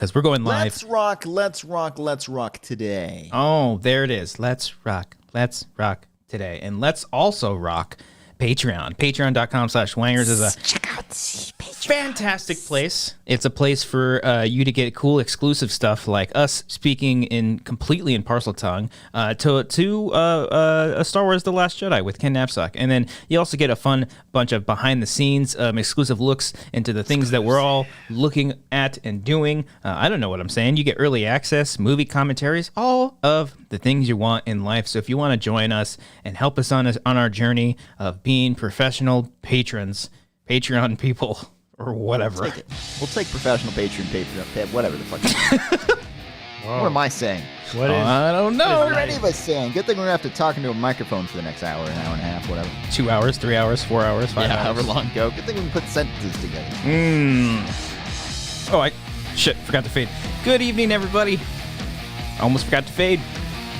because we're going live. Let's rock today. Oh, there it is. Let's rock today. And let's also rock Patreon. Patreon.com/Wangers is a fantastic place. It's a place for you to get cool exclusive stuff like us speaking completely in parcel tongue to a Star Wars The Last Jedi with Ken Knapsack. And then you also get a fun bunch of behind the scenes exclusive looks into the things that we're all looking at and doing. I don't know what I'm saying. You get early access, movie commentaries, all of the things you want in life. So if you want to join us and help us on our journey of being professional patrons, Patreon people, or whatever. We'll take professional Patreon, whatever the fuck. What am I saying? I don't know. What are any of us saying? Good thing we're going to have to talk into a microphone for the next hour, an hour and a half, whatever. 2 hours, 3 hours, 4 hours, 5 hours. However long go. Good thing we can put sentences together. Oh, forgot to fade. Good evening, everybody. Almost forgot to fade.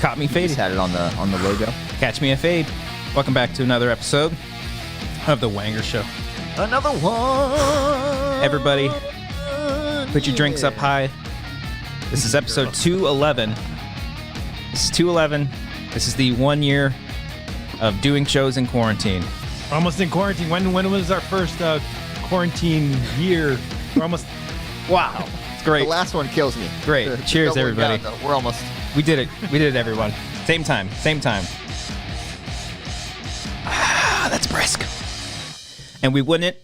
Caught me fading. Just had it on the logo. Catch me a fade. Welcome back to another episode of the Wanger Show. Another one. Everybody, put your drinks up high. This is episode 211. This is 211. This is the 1 year of doing shows in quarantine. We're almost in quarantine. When was our first quarantine year? We're almost. Wow. It's great. The last one kills me. Great. Cheers, everybody. We're almost. We did it, everyone. Same time. That's brisk. And we wouldn't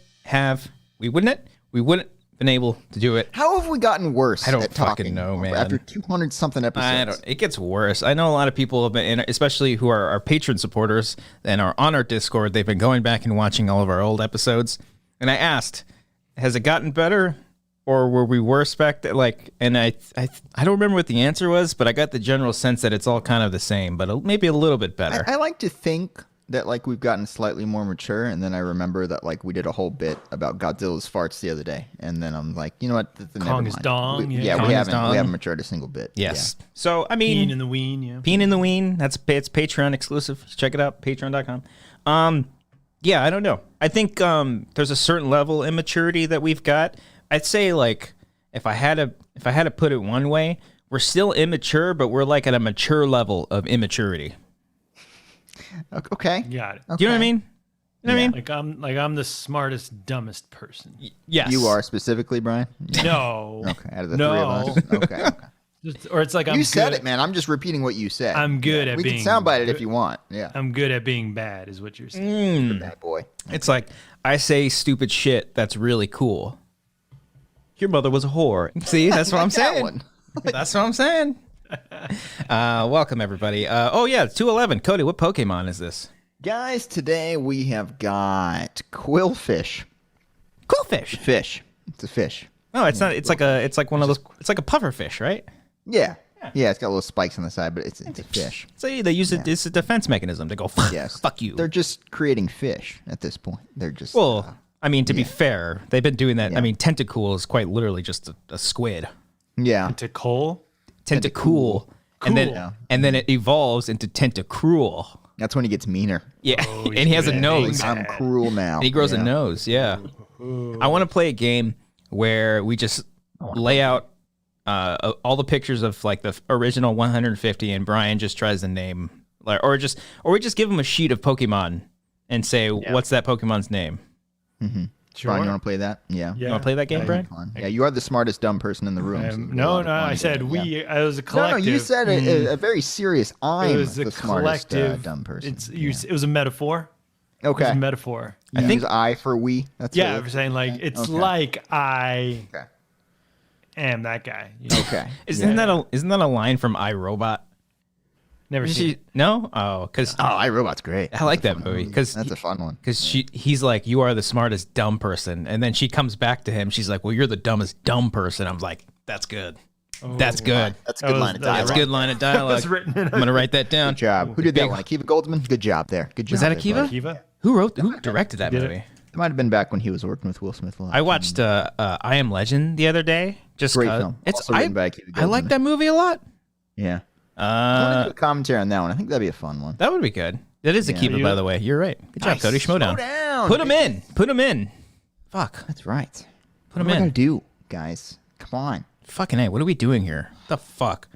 been able to do it. How have we gotten worse? I don't at talking fucking know, man. After 200 something episodes. It gets worse. I know a lot of people have been, especially who are our patron supporters and are on our Discord. They've been going back and watching all of our old episodes. And I asked, has it gotten better, or were we worse back then? And I don't remember what the answer was, but I got the general sense that it's all kind of the same, but maybe a little bit better. I like to think that we've gotten slightly more mature, and then I remember that we did a whole bit about Godzilla's farts the other day, and then I'm like, you know what? Kong is dong. We haven't matured a single bit. Yes. Yeah. So I mean, Peen in the Ween. Yeah. Peen in the Ween. It's Patreon exclusive. Check it out. Patreon.com. Yeah, I don't know. I think there's a certain level of immaturity that we've got. I'd say if I had to put it one way, we're still immature, but we're at a mature level of immaturity. Okay. Got it. Do you know what I mean? You know what I mean? I'm the smartest, dumbest person. Yes. You are specifically, Brian? No. Okay. Out of the three of us. Okay. Or it's like you said it, man. I'm just repeating what you said. I'm good at being. We can soundbite it if you want. Yeah. I'm good at being bad, is what you're saying. You're a bad boy. It's like I say stupid shit that's really cool. Your mother was a whore. See, that's what I'm saying. That's what I'm saying. Welcome, everybody. 211. Cody, what Pokemon is this? Guys, today we have got Quillfish. Quillfish? Fish. It's a fish. No, it's not. It's like one of those. It's like a puffer fish, right? Yeah. Yeah, it's got little spikes on the side, but it's a fish. So they use it. It's a defense mechanism to go, fuck you. They're just creating fish at this point. They're just. Well, I mean, to be fair, they've been doing that. Yeah. I mean, Tentacool is quite literally just a squid. Yeah. Tentacool. And then it evolves into Tentacruel. That's when he gets meaner. Yeah, and he has a nose. I'm cruel now. And he grows a nose. Yeah. I want to play a game where we just lay out all the pictures of the original 150, and Brian just tries to name, or we just give him a sheet of Pokemon and say, what's that Pokemon's name? Mm-hmm. Sure. Brian, you want to play that? Yeah. You want to play that game, Brian? Yeah, you are the smartest dumb person in the room. So no, I said we. I was a collective. No, you said a very serious. I'm the smartest dumb person. It was a metaphor. Okay. It was a metaphor. I think I for we. That's I'm saying it's like I am that guy. You know? Okay. Isn't that a line from iRobot? Never seen it. No? Oh, because iRobot's great. I like that movie because that's a fun one. Because he's like, you are the smartest dumb person, and then she comes back to him. She's like, well, you're the dumbest dumb person. I'm like, that's good. That's good. That's a good line of dialogue. That's a good line of dialogue. I'm gonna write that down. Good job. Who did that one? Akiva Goldsman. Good job there. Good job. Was that Akiva? Who directed that movie? It might have been back when he was working with Will Smith a lot. I watched I Am Legend the other day. Great film. I like that movie a lot. Yeah. I want to do a commentary on that one. I think that'd be a fun one. That would be good. That is Akiva, by the way. You're right. Good job, Cody. Schmodown. Put him in. Fuck. That's right. Put him in. What are we gonna do, guys? Come on. Fucking A, what are we doing here? The fuck?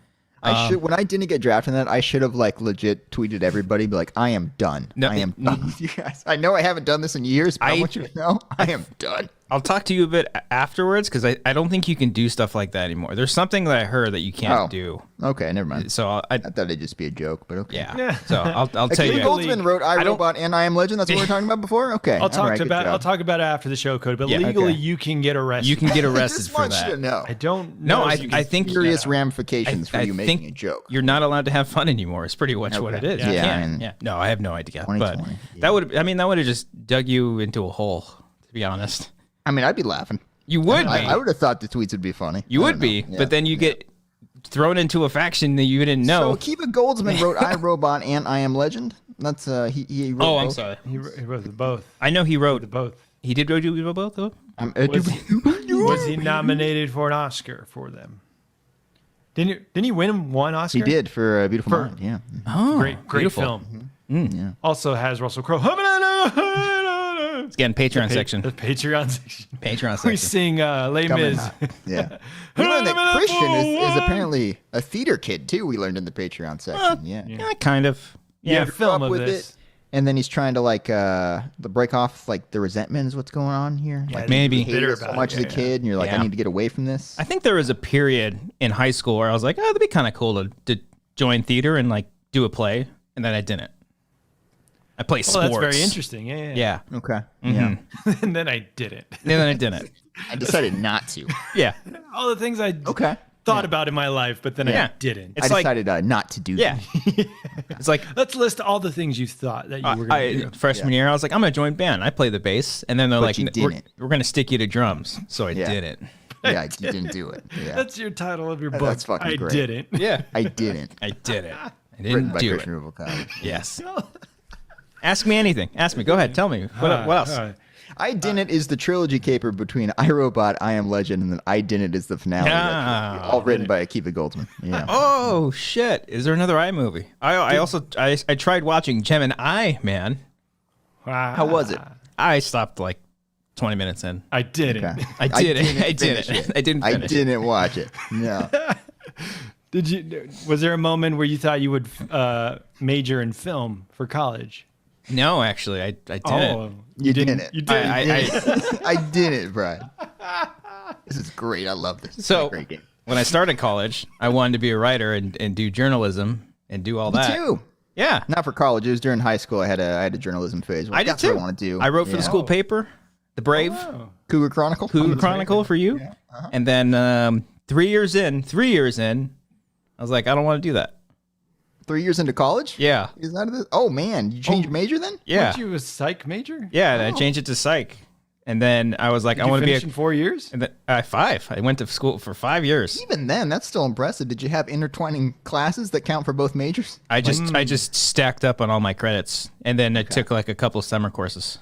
When I didn't get drafted in that, I should have like legit tweeted everybody, be like, I am done. No, I am done with you guys. I know I haven't done this in years, but I want you to know I am done. I'll talk to you a bit afterwards because I don't think you can do stuff like that anymore. There's something that I heard that you can't do. Okay, never mind. So I thought it'd just be a joke, but okay. Yeah. So I'll tell you. Goldsman wrote I, Robot and I Am Legend. That's what we were talking about before? Okay. I'll talk about it after the show, Cody, but legally you can get arrested. You can get arrested for that. You to know. I don't know. No, I think serious ramifications for you making a joke. You're not allowed to have fun anymore. It's pretty much what it is. Yeah. No, I have no idea. But that would have just dug you into a hole, to be honest. I mean, I'd be laughing. You would be. I would have thought the tweets would be funny. You would be, but then you get thrown into a faction that you didn't know. So Akiva Goldsman wrote I, Robot and I Am Legend. That's he wrote I'm both. sorry. He wrote both. I know he wrote both. He did wrote both though? Was he nominated for an Oscar for them? Didn't he win one Oscar? He did for Beautiful Mind, yeah. Oh, great beautiful. film. Yeah. Also has Russell Crowe. It's again Patreon section. The Patreon section. Patreon section. We sing Les Mis. Yeah. We learned that Christian is apparently a theater kid too. We learned in the Patreon section. Yeah, kind of. Yeah, Grew film up of with this. it, and then he's trying to like break off like the resentment is what's going on here. Like maybe. you hated it so much as a kid, and you're like, I need to get away from this. I think there was a period in high school where I was like, oh, that'd be kind of cool to join theater and like do a play, and then I didn't. I play sports. That's very interesting. Yeah. Okay. Mm-hmm. Yeah. And then I did it. And then I didn't. I decided not to. Yeah. All the things I thought about in my life, but then I didn't. It's I decided not to do yeah. that. It's like let's list all the things you thought that you were going to do. Freshman year, I was like, I'm gonna join band. I play the bass, and then they're like, we're gonna stick you to drums. So I didn't. Yeah, you didn't do it. Yeah. That's your title of your book. That's fucking great. I didn't. Yeah. I didn't. I didn't. I Written didn't by do Christian it. Rubicon. Yes. Ask me anything. Ask me. Go ahead. Tell me. What else? I Didn't is the trilogy caper between iRobot, I Am Legend, and then I Didn't is the finale. All written by Akiva Goldsman. Yeah. Oh shit! Is there another I movie? I tried watching Gemini Man. Wow. How was it? I stopped like 20 minutes in. I didn't. Okay. I didn't. I finish didn't. it. I didn't finish. I didn't watch it. No. Did you? Was there a moment where you thought you would major in film for college? No, actually, I didn't. Oh, You didn't. You didn't. I didn't, Brian. This is great. I love this. So great game. when I started college, I wanted to be a writer and do journalism and do all that. Me too. Yeah. Not for college. It was during high school. I had a journalism phase. I did That's too. what I want to do. I wrote for the school paper, The Brave, Cougar Chronicle. Cougar Chronicle for you. Yeah. And then 3 years in, I was like, I don't want to do that. 3 years into college? Yeah. Is that this? Oh man, you changed major then? Yeah. Weren't you a psych major? Yeah, and I changed it to psych. And then I was like, I want to be in 4 years? And then, 5. I went to school for 5 years. Even then, that's still impressive. Did you have intertwining classes that count for both majors? I just stacked up on all my credits, and then I took like a couple summer courses.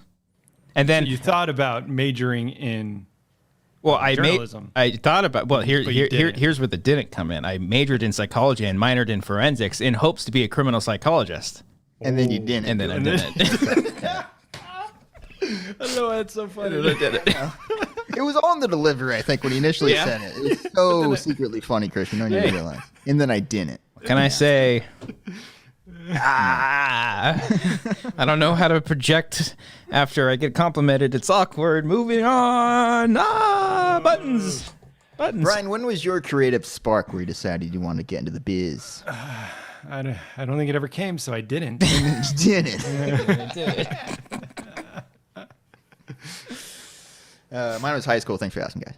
And then So you thought about majoring in journalism. I thought about didn't. here's where the didn't come in. I majored in psychology and minored in forensics in hopes to be a criminal psychologist. And then you didn't. And then I didn't. I know that's so funny. It was on the delivery, I think, when he initially said it. It was so secretly funny, Christian. You don't even realize. And then I didn't. Can I say? I don't know how to project after I get complimented. It's awkward. Moving on. Buttons. Brian, when was your creative spark where you decided you wanted to get into the biz? I don't think it ever came, so I didn't. You didn't. Mine was high school. Thanks for asking, guys.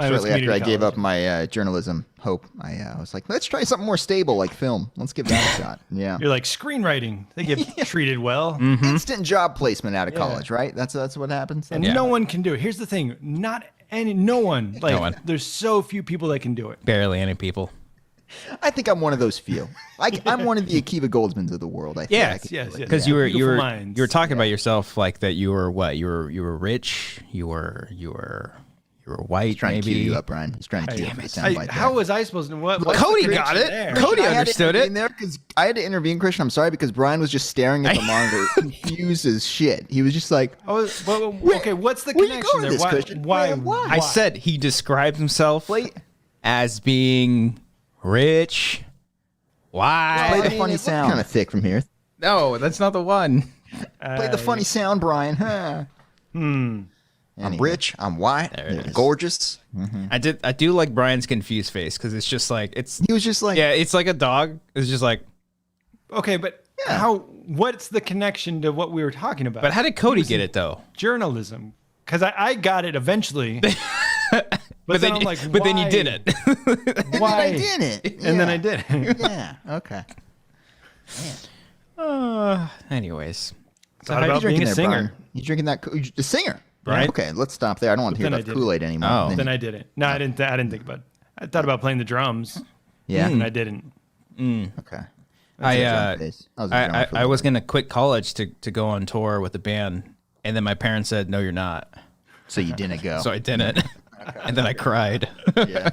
Shortly after I gave up my journalism hope, I was like, let's try something more stable like film. Let's give that a shot. Yeah. You're like screenwriting. They get treated well. Instant job placement out of college, right? That's what happens. And no one can do it. Here's the thing. No one. There's so few people that can do it. Barely any people. I think I'm one of those few. I'm one of the Akiva Goldsmans of the world. I think. Yes. Because you were talking about yourself like that. You were what? You were rich. You were white. He's trying maybe. to cue you up, Brian. He's trying to cue you up. For the soundbite How was I supposed to? What? Cody got it. There? Cody understood it. There because I had to intervene, Christian. I'm sorry because Brian was just staring at the monitor, confused as shit. He was just like, okay, what's the connection there? Christian? Why? I said he described himself as being rich. Why? Play the funny sound. Kind of thick from here. No, that's not the one. Play the funny sound, Brian. I'm rich. I'm white. Gorgeous. Mm-hmm. I do like Brian's confused face because it's just like He was just like, yeah, it's like a dog. It's just like, okay, but what's the connection to what we were talking about? but how did Cody get it though? Journalism, because I got it eventually. But then I'm like, but then you did it. Why? And then I did it. And then I did it. Yeah. Okay. Anyways, So how about being a singer? Brian? You drinking that? The singer, right? Okay, let's stop there. I don't want to hear about Kool-Aid anymore. Oh. Then I didn't. No, I didn't think about it. I thought about playing the drums. Yeah. And I didn't. Okay. I was gonna quit college to go on tour with the band, and then my parents said, "No, you're not." So you didn't go. So I didn't, and then I cried. Yeah.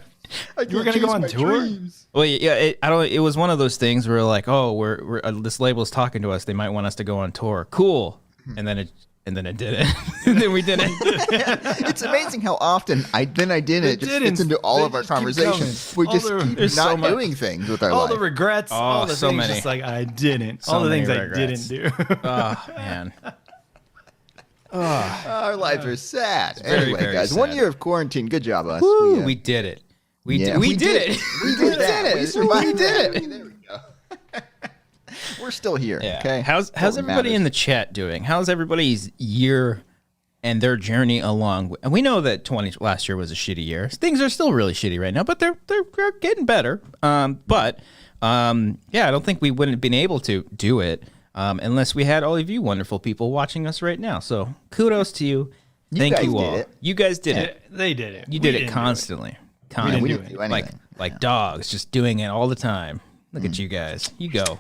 You were gonna go on tour? Dreams. Well, yeah, it was one of those things where like, oh, we're this label's talking to us. They might want us to go on tour. Cool. And then it didn't. And then we didn't. It's amazing how often I did it. Just fits into all of our conversations. We just keep not doing things with our life. All the regrets, all the so things. many. Just like I didn't. So all the many things regrets. I didn't do. Oh man. Our lives are sad. very, Anyway, very guys, sad. 1 year of quarantine. Good job, us. Woo, we did it. We did it. We did it. We survived. We did it. There we go. We're still here. Yeah. Okay. How's everybody in the chat doing? How's everybody's year and their journey along? And we know that last year was a shitty year. Things are still really shitty right now, but they're getting better. Yeah, I don't think we wouldn't have been able to do it unless we had all of you wonderful people watching us right now. So kudos to you. Thank you all. You guys did it. They did it. You did it constantly. We didn't do anything. Like dogs, just doing it all the time. Look at you guys. You go.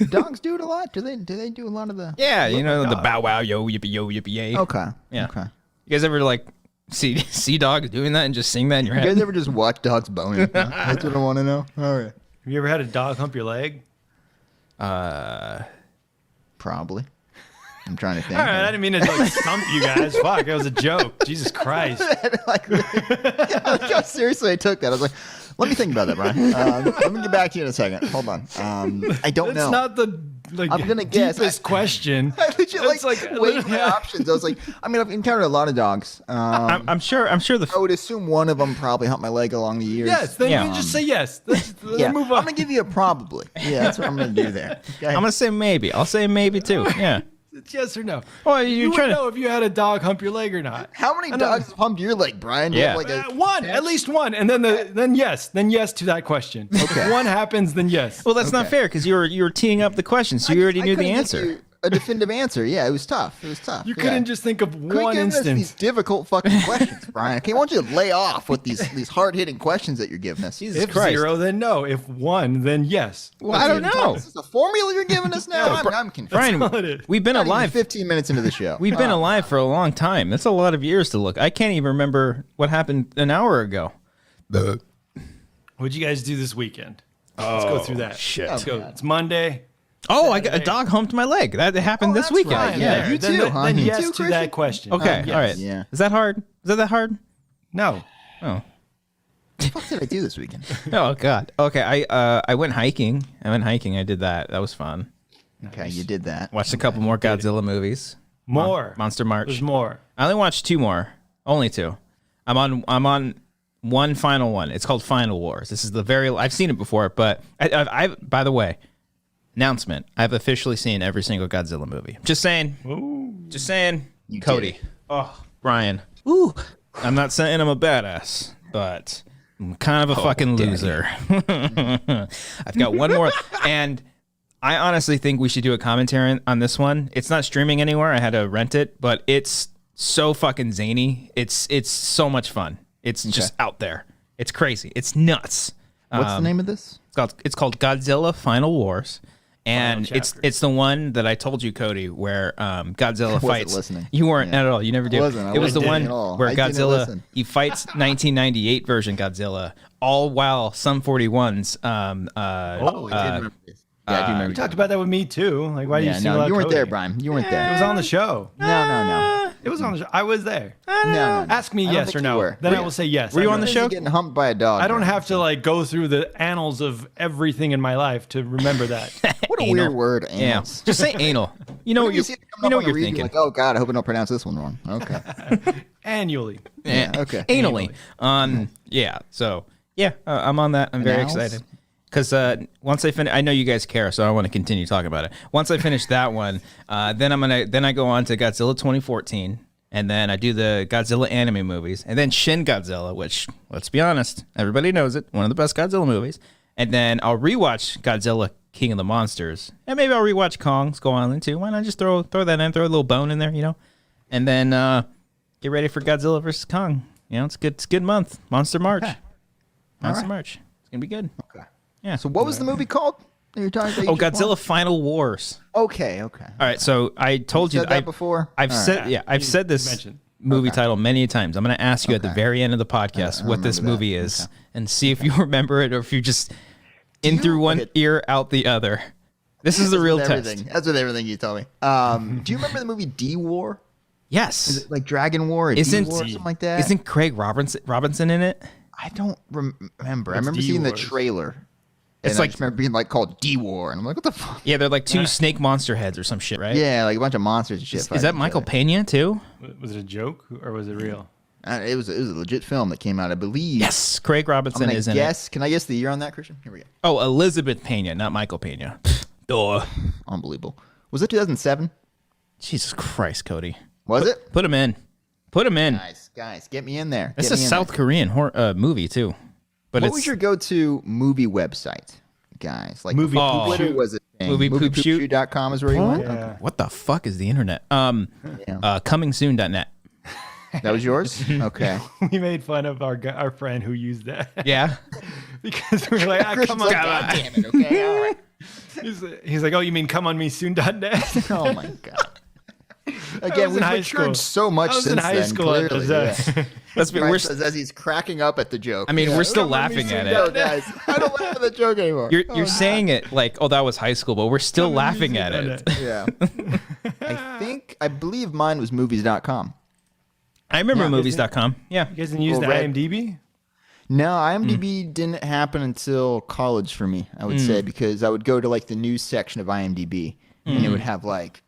Dogs do it a lot. Do they do a lot of the? Yeah, you know the bow wow yo yippee yay. Okay. Yeah. Okay. You guys ever like see dogs doing that and just sing that in your You head? guys ever just watch dogs boning? That's what I want to know. All right. Have you ever had a dog hump your leg? Probably. I'm trying to think. All right, I didn't mean to like stump you guys. Fuck, that was a joke. Jesus Christ. like how seriously I took that. I was like, let me think about that, Brian. Let me get back to you in a second. Hold on. I don't know. It's not the I'm gonna guess. deepest question. I legit It's weighed my options. I was like, I mean, I've encountered a lot of dogs. I'm sure I would assume one of them probably humped my leg along the years. Yes, then Yeah. you just say yes. Let's Yeah, move on. I'm gonna give you a probably. Yeah, that's what I'm gonna do there. Okay. I'm gonna say maybe. I'll say maybe too. Yeah. It's yes or no. Well, You you're would trying know if you had a dog hump your leg or not. How many dogs have humped your leg, Brian? Do you Yeah. have like a One, at least one, and then yes to that question. Okay. If one happens, then yes. Well, that's not fair because you were teeing up the question, so you already knew the couldn't give answer. you a definitive answer. Yeah, it was tough. You couldn't just think of Quit one giving us these instance. difficult fucking questions, Brian. Okay, why don't you lay off with these hard hitting questions that you're giving us? Jesus If Christ. 0, then no. If 1, then yes. Well, I don't know. Is this a formula you're giving us now? I'm confused. Brian, all it is. we've been Not even alive. 15 minutes into the show. We've been alive for a long time. That's a lot of years to look. I can't even remember what happened an hour ago. What'd you guys do this weekend? Let's go through that. shit. Let's go. It's Monday. Oh, a dog humped my leg. That happened this that's weekend. right. Yeah. You then, too, huh? Then You yes too, to Christian? that question. Okay. Yes. All right. Yeah. Is that hard? Is that hard? No. Oh. What the fuck did I do this weekend? Oh God. Okay. I went hiking. I did that. That was fun. Okay, you did that. Watched a couple more Godzilla movies. More. Monster March. There's more. I only watched 2 more. Only 2. I'm on one final one. It's called Final Wars. This is I've seen it before, but I by the way, announcement. I've officially seen every single Godzilla movie. Just saying. Ooh. Just saying. You did Cody. it. Oh, Brian. Ooh. I'm not saying I'm a badass, but I'm kind of a fucking loser. I've got one more, and I honestly think we should do a commentary on this one. It's not streaming anywhere. I had to rent it, but it's so fucking zany. It's so much fun. It's just out there. It's crazy. It's nuts. What's the name of this? It's called Godzilla Final Wars. And Final it's chapter. the one that I told you, Cody, where Godzilla fights. Listening. You weren't at all. You never did. I It was the wasn't one at all. where I didn't Godzilla listen. he fights 1998 version Godzilla, all while Sum 41's. I did remember this. Yeah, I do remember. You talked about that with me too. Like, why do you Yeah, single out you weren't Cody? there, Brian. You weren't It there. was on the show. No. It was on the show. I was there. No. Ask me yes or no. Then I will say yes. Were you on the show? Getting humped by a dog. I don't have to like go through the annals of everything in my life to remember that. What a weird word. Yeah. Annals. Just say anal. You know what you're thinking. Like, oh God, I hope I don't pronounce this one wrong. Okay. Annually. Yeah. Okay. Anally. Yeah. So yeah, I'm on that. I'm very excited. Because once I finish, I know you guys care, so I want to continue talking about it. Once I finish that one, then I go on to Godzilla 2014, and then I do the Godzilla anime movies, and then Shin Godzilla, which, let's be honest, everybody knows it, one of the best Godzilla movies. And then I'll rewatch Godzilla King of the Monsters, and maybe I'll rewatch Kong Skull Island too. Why not just throw that in, throw a little bone in there, you know? And then get ready for Godzilla versus Kong. You know, it's good month, Monster March. Monster March. It's gonna be good. Okay. Yeah. So what was the movie called that you're talking about? Godzilla Final Wars. Okay. All right. So I told you that before. I've said this movie title many times. I'm going to ask you at the very end of the podcast what this movie is and see if you remember it or if you just in through one ear, out the other. This is the real test. That's with everything you tell me. Do you remember the movie D-War? Yes. Is it like Dragon War or D-War or something like that? Isn't Craig Robinson in it? I don't remember. I remember seeing the trailer. It's like, I just remember being like called D-War, and I'm like, what the fuck? Yeah, they're like two snake monster heads or some shit, right? Yeah, like a bunch of monsters and shit. Is that Michael Pena too? Was it a joke or was it real? It was a legit film that came out, I believe. Yes, Craig Robinson is in it. Can I guess the year on that, Christian? Here we go. Oh, Elizabeth Pena, not Michael Pena. Duh. Unbelievable. Was it 2007? Jesus Christ, Cody. Was it? Put him in. Guys, get me in there. It's a South Korean movie too. But what was your go-to movie website, guys? Like movie poop Twitter was a thing. Moviepoopshoot.com is where you went. Yeah. Okay. What the fuck is the internet? Comingsoon.net. That was yours? Okay. We made fun of our friend who used that. Yeah. Because we were like, come on, God damn it. Okay. All right. He's like, oh, you mean comeonmesoon.net? Oh my God. Again, we've matured so much since in high school. Let's be as he's cracking up at the joke. I mean, we're still laughing at it. No, guys, I don't laugh at the joke anymore. You're saying it like, oh, that was high school, but we're still laughing at it. Yeah. I believe mine was movies.com. I remember movies.com. Yeah. You guys didn't use the IMDb? No, IMDb didn't happen until college for me, I would say, because I would go to like the news section of IMDb and it would have like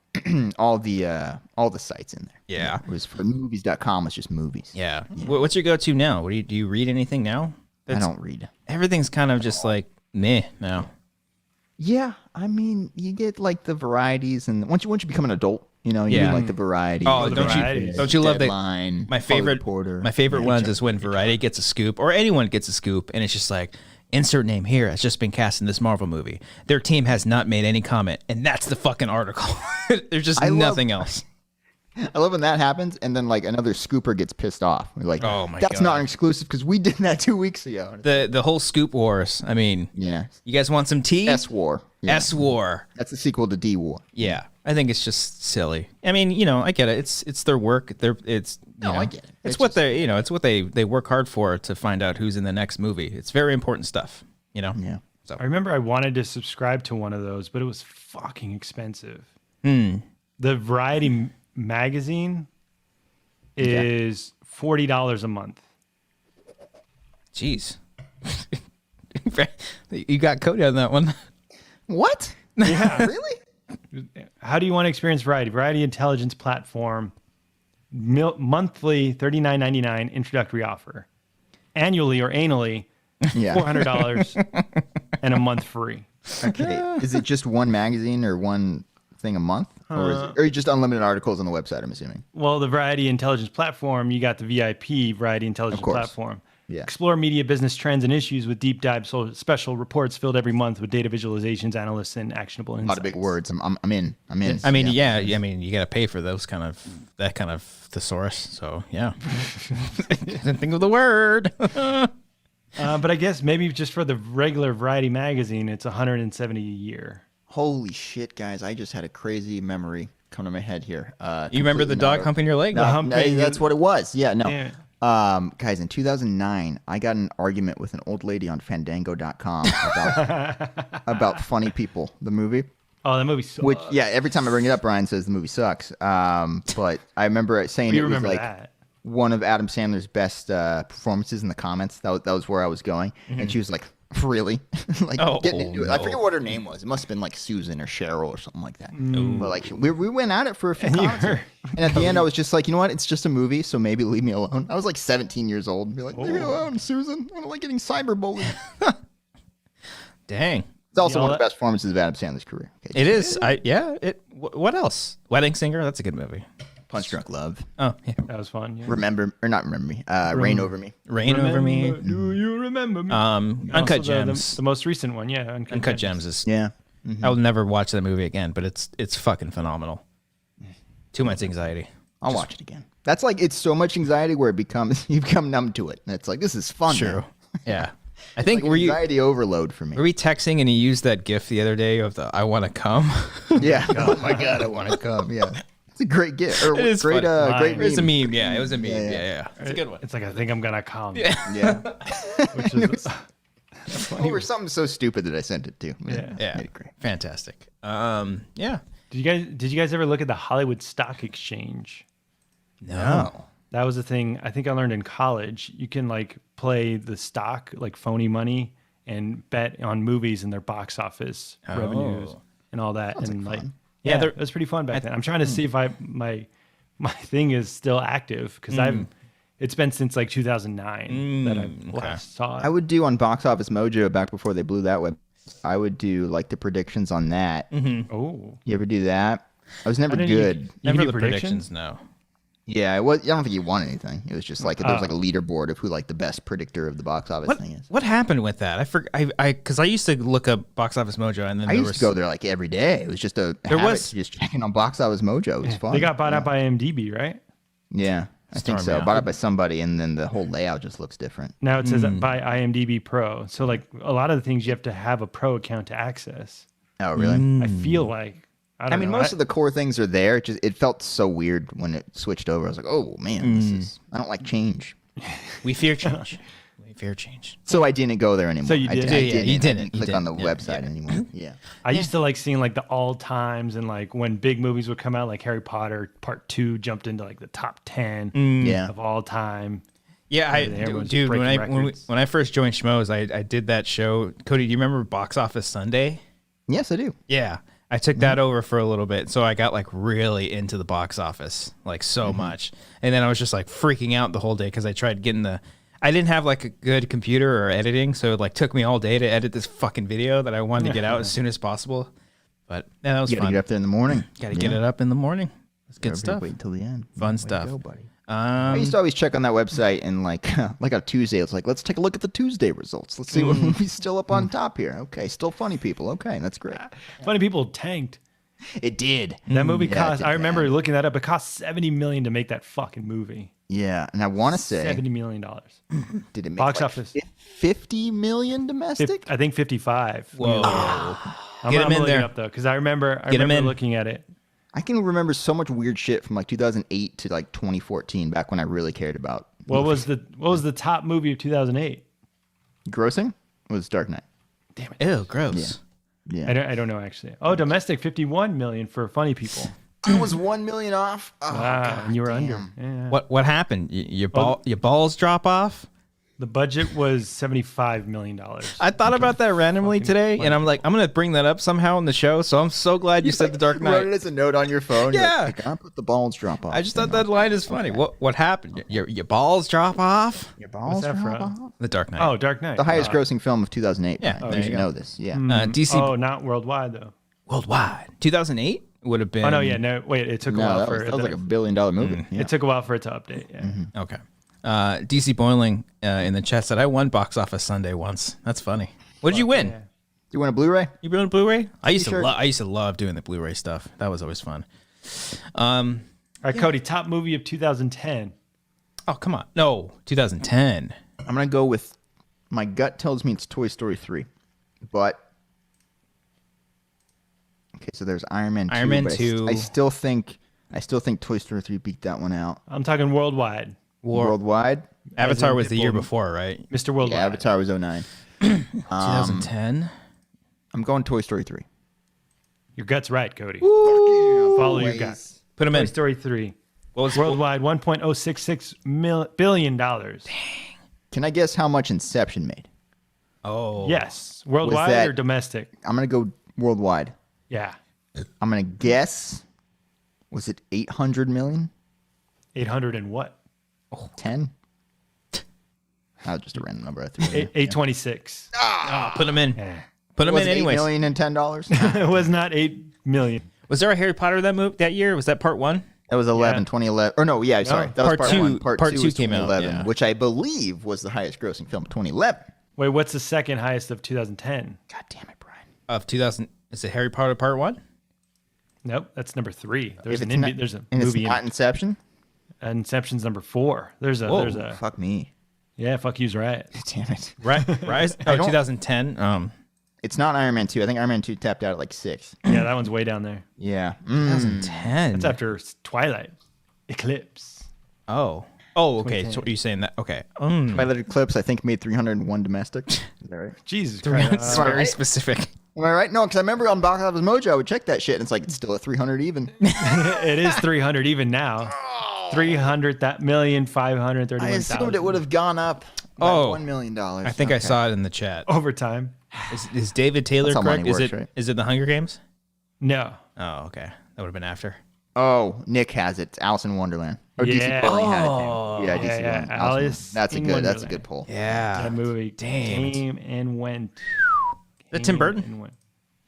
all the sites in there. Yeah. It was for movies.com was just movies. Yeah. What's your go-to now? Do you read anything now? I don't read. Everything's kind of just like meh now. Yeah, I mean, you get like the varieties, and once you become an adult, you know, you get like the variety. Oh, don't you love that? My favorite ones is when Variety gets a scoop, or anyone gets a scoop, and it's just like, insert name here has just been cast in this Marvel movie. Their team has not made any comment, and that's the fucking article. There's just nothing else. I love when that happens, and then like another scooper gets pissed off. We're like, oh my that's God. not an exclusive because we did that 2 weeks ago. The whole scoop wars. I mean, yeah. You guys want some tea? S-War. Yeah. S-War. That's the sequel to D-War. Yeah, I think it's just silly. I mean, you know, I get it. It's their work. I get it. It's what they work hard for to find out who's in the next movie. It's very important stuff. You know. Yeah. So I remember I wanted to subscribe to one of those, but it was fucking expensive. The Variety magazine is $40 a month. Jeez. You got Cody on that one. What? Yeah. Really? How do you want to experience Variety? Variety Intelligence Platform, monthly $39.99 introductory offer. Annually or anally, $400 and a month free. Okay. Is it just one magazine or one thing a month? Or is it just unlimited articles on the website, I'm assuming? Well, the Variety Intelligence Platform, you got the VIP Variety Intelligence Platform. Yeah. Explore media business trends and issues with deep dive special reports filled every month with data visualizations, analysts, and actionable insights. A lot of big words. I'm in. I mean, I mean, you got to pay for that kind of thesaurus. So yeah, didn't think of the word. But I guess maybe just for the regular Variety magazine, it's $170 a year. Holy shit, guys! I just had a crazy memory come to my head here. You remember the dog humping your leg? No, that's what it was. Yeah, no. Yeah. Guys, in 2009, I got in an argument with an old lady on Fandango.com about Funny People, the movie. Oh, that movie sucks. Which, yeah, every time I bring it up, Brian says the movie sucks. But I remember saying it was like one of Adam Sandler's best performances in the comments. That was where I was going. And she was like, really? Like getting into it. I forget what her name was. It must have been like Susan or Cheryl or something like that. But like we went at it for a few comments. And at the end, I was just like, you know what? It's just a movie, so maybe leave me alone. I was like 17 years old and be like, leave me alone, Susan. I don't like getting cyberbullied. Dang. It's also one of the best performances of Adam Sandler's career. Okay, it is. What else? Wedding Singer. That's a good movie. Punch Drunk Love. Oh, yeah. That was fun. Yeah. Not remember me. Reign Over Me. Reign Over Me. Do you remember me? Uncut Gems. The most recent one, yeah. Uncut Gems is. Yeah. I will never watch that movie again, but it's fucking phenomenal. Too much anxiety. I'll watch it again. That's like, it's so much anxiety where you become numb to it. And it's like, this is fun. True. Now. Yeah. I think like anxiety overload for me. Were we texting and he used that GIF the other day of the "I want to come"? Yeah. Oh my god, I want to come. Yeah. It's a great GIF. Or it is great. Great. It's a meme. Yeah, it was a meme. Yeah. It's a good one. It's like, I think I'm gonna come. Yeah. Which is or something so stupid that I sent it to. Yeah. Made it great. Fantastic. Yeah. Did you guys ever look at the Hollywood Stock Exchange? No. That was a thing I think I learned in college. You can like play the stock, like phony money, and bet on movies and their box office revenues and all that. Sounds and like like, fun. yeah, it was pretty fun back then. I'm trying to see if my thing is still active because it's been since like 2009 that I last saw it. I would do on Box Office Mojo back before they blew that web. I would do like the predictions on that. Oh, You ever do that? I was never didn't good. Never do the predictions? predictions. No. Yeah, I don't think he won anything. It was just like there was like a leaderboard of who like the best predictor of the box office thing is. What happened with that? Because I used to look up Box Office Mojo, and then I used to go there like every day. It was just a habit to just checking on Box Office Mojo. It was fun. they got bought out by IMDb, right? Yeah, I think so. Bought out by somebody, and then the whole layout just looks different. Now it says by IMDb Pro. So like a lot of the things you have to have a pro account to access. Oh, really? I feel like I mean, know. most of the core things are there. It felt so weird when it switched over. I was like, oh man, I don't like change. We fear change. We fear change. So I didn't go there anymore. So you did? I didn't You click on the didn't. website anymore. Yeah. I used to like seeing like the all times and like when big movies would come out, like Harry Potter Part 2 jumped into like the top 10 Yeah. of all time. Yeah, Everyone's dude. breaking When I first joined Schmoes, I did that show. Cody, do you remember Box Office Sunday? Yes, I do. Yeah, I took that over for a little bit, so I got like really into the box office, like so much. And then I was just like freaking out the whole day because I tried getting I didn't have like a good computer or editing, so it like took me all day to edit this fucking video that I wanted to get out as soon as possible. But yeah, that was You gotta fun. get up there in the morning. Got to get it up in the morning. It's good stuff. Wait until the end. Fun Way stuff. to go, buddy. I used to always check on that website and like on Tuesday, it's like, let's take a look at the Tuesday results. Let's see what movie's still up on top here. Okay, still funny people. Okay, that's great. Funny People tanked. It did. That movie Yeah, cost. it I did remember bad. looking that up. It cost $70 million to make that fucking movie. Yeah, and I want to say, $70 million. did it make Box like office. 50 million domestic? I think 55. Whoa. I'm Get 'em in looking there. it up though because I remember in. looking at it. I can remember so much weird shit from like 2008 to like 2014, back when I really cared about What was the top movie of 2008? grossing. It was Dark Knight. Ew, gross. Yeah, I don't know actually. Oh, domestic 51 million for Funny People. it was 1 million off. Oh, Wow, and you were damn. under. Yeah. What happened? Your balls drop off? The budget was $75 million. I thought about that randomly today, and I'm like, I'm gonna bring that up somehow in the show. So I'm so glad you said The Dark You wrote it Knight. as a note on your phone. You're Yeah. like, I can't put the balls drop off. I just thought that line is funny. What happened? Your balls drop off? Your balls that drop from? off? The Dark Knight. Oh, Dark Knight. The highest grossing film of 2008. Yeah, Brian. there You you should go. know this. Yeah. DC Oh, not worldwide though. worldwide. 2008 would have been. Oh no, yeah, no. Wait, it took a No, while that for was like a $1 billion movie. Yeah. it took a while for it to update. Yeah. Okay. DC Boiling in the chat said I won Box Office Sunday once. That's funny. What did you win? Yeah. You want a Blu-ray? You won a Blu-ray? I used Sure. to love doing the Blu-ray stuff. That was always fun. All right, Cody. Top movie of 2010. Oh come on, no, 2010. I'm gonna go with. My gut tells me it's Toy Story 3, but okay. So there's Iron Man 2. Iron Man but 2. I still think Toy Story 3 beat that one out. I'm talking worldwide. Worldwide, Avatar was the year people- before, right? Mr. Worldwide. yeah, Avatar was 09. 2010. I'm going Toy Story 3. Your gut's right, Cody. Ooh, Follow your gut. Put them Toy in. Story 3. What was Worldwide, $1.066 billion. Can I guess how much Inception made? Oh. Yes. Worldwide that- or domestic? I'm going to go worldwide. Yeah. I'm going to guess, was it 800 million? 800 and what? 10? That was just a random number. I threw in. 826. Put them in. Yeah. Put them Was in it anyways. $8 million and $10? It was not 8 million. Was there a Harry Potter that year? Was that part 1? That was 2011. Or no, yeah, sorry. That was Part two- 1. Part part 2 two was came out, 2011, yeah. which I believe was the highest grossing film of 2011. Wait, what's the second highest of 2010? God damn it, Brian. Of 2000. Is it Harry Potter part 1? Nope, that's number 3. There's If an it's not- there's a and it's movie in not it. Inception? Inception's number 4. There's a Fuck me. yeah, fuck you's right. Damn it. Right. Rise. Oh, 2010. It's not Iron Man 2. I think Iron Man 2 tapped out at like 6. Yeah, that one's way down there. Yeah. 2010. That's after Twilight, Eclipse. Oh. Oh, okay. So are you saying that? Okay. Twilight Eclipse, I think, made 301 domestic. Is that right? Jesus Christ. That's very specific. Am I right? No, because I remember on Box Office Mojo, I would check that shit, and it's like, it's still at 300 even. It is 300 even now. 300,531,000. I assumed it would have gone up by Oh. $1 million. I think I saw it in the chat. Overtime. Is David Taylor That's how correct? money Is works, it right? is it the Hunger Games? No. Oh, okay. That would have been after. Oh, Nick has it. It's Alice in Wonderland. Or Yeah. DC Villain had it. Oh. Too. Yeah, DC Yeah, Villain. yeah. Alice in Alice Wonderland. in That's a Wonderland. good pull. Yeah. That movie Damn. came and went. Is that Tim Came Burton? and went.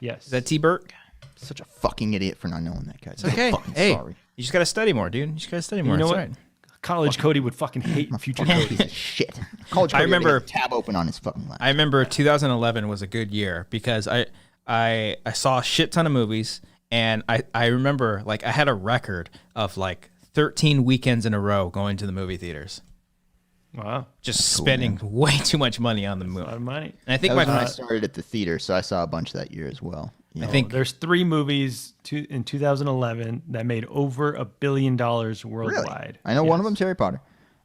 Yes. Is that T. Burt? Such a fucking idiot for not knowing that guy. It's okay. Fucking Hey, sorry. you just got to study more, dude. You just got to study more. You know It's what? all right. College Cody would fucking hate future Fucking Cody. piece of shit. College I Cody had to remember- get a tab open on his fucking laptop. I remember 2011 was a good year because I saw a shit ton of movies, and I remember like I had a record of like 13 weekends in a row going to the movie theaters, Wow. just spending way too much money on the A lot movie. of money. And I think That was when I my started at the theater, so I saw a bunch that year as well. Yeah. I think There's 3 movies in 2011 that made over $1 billion Really? worldwide. I know one of Yes. them's Harry Potter.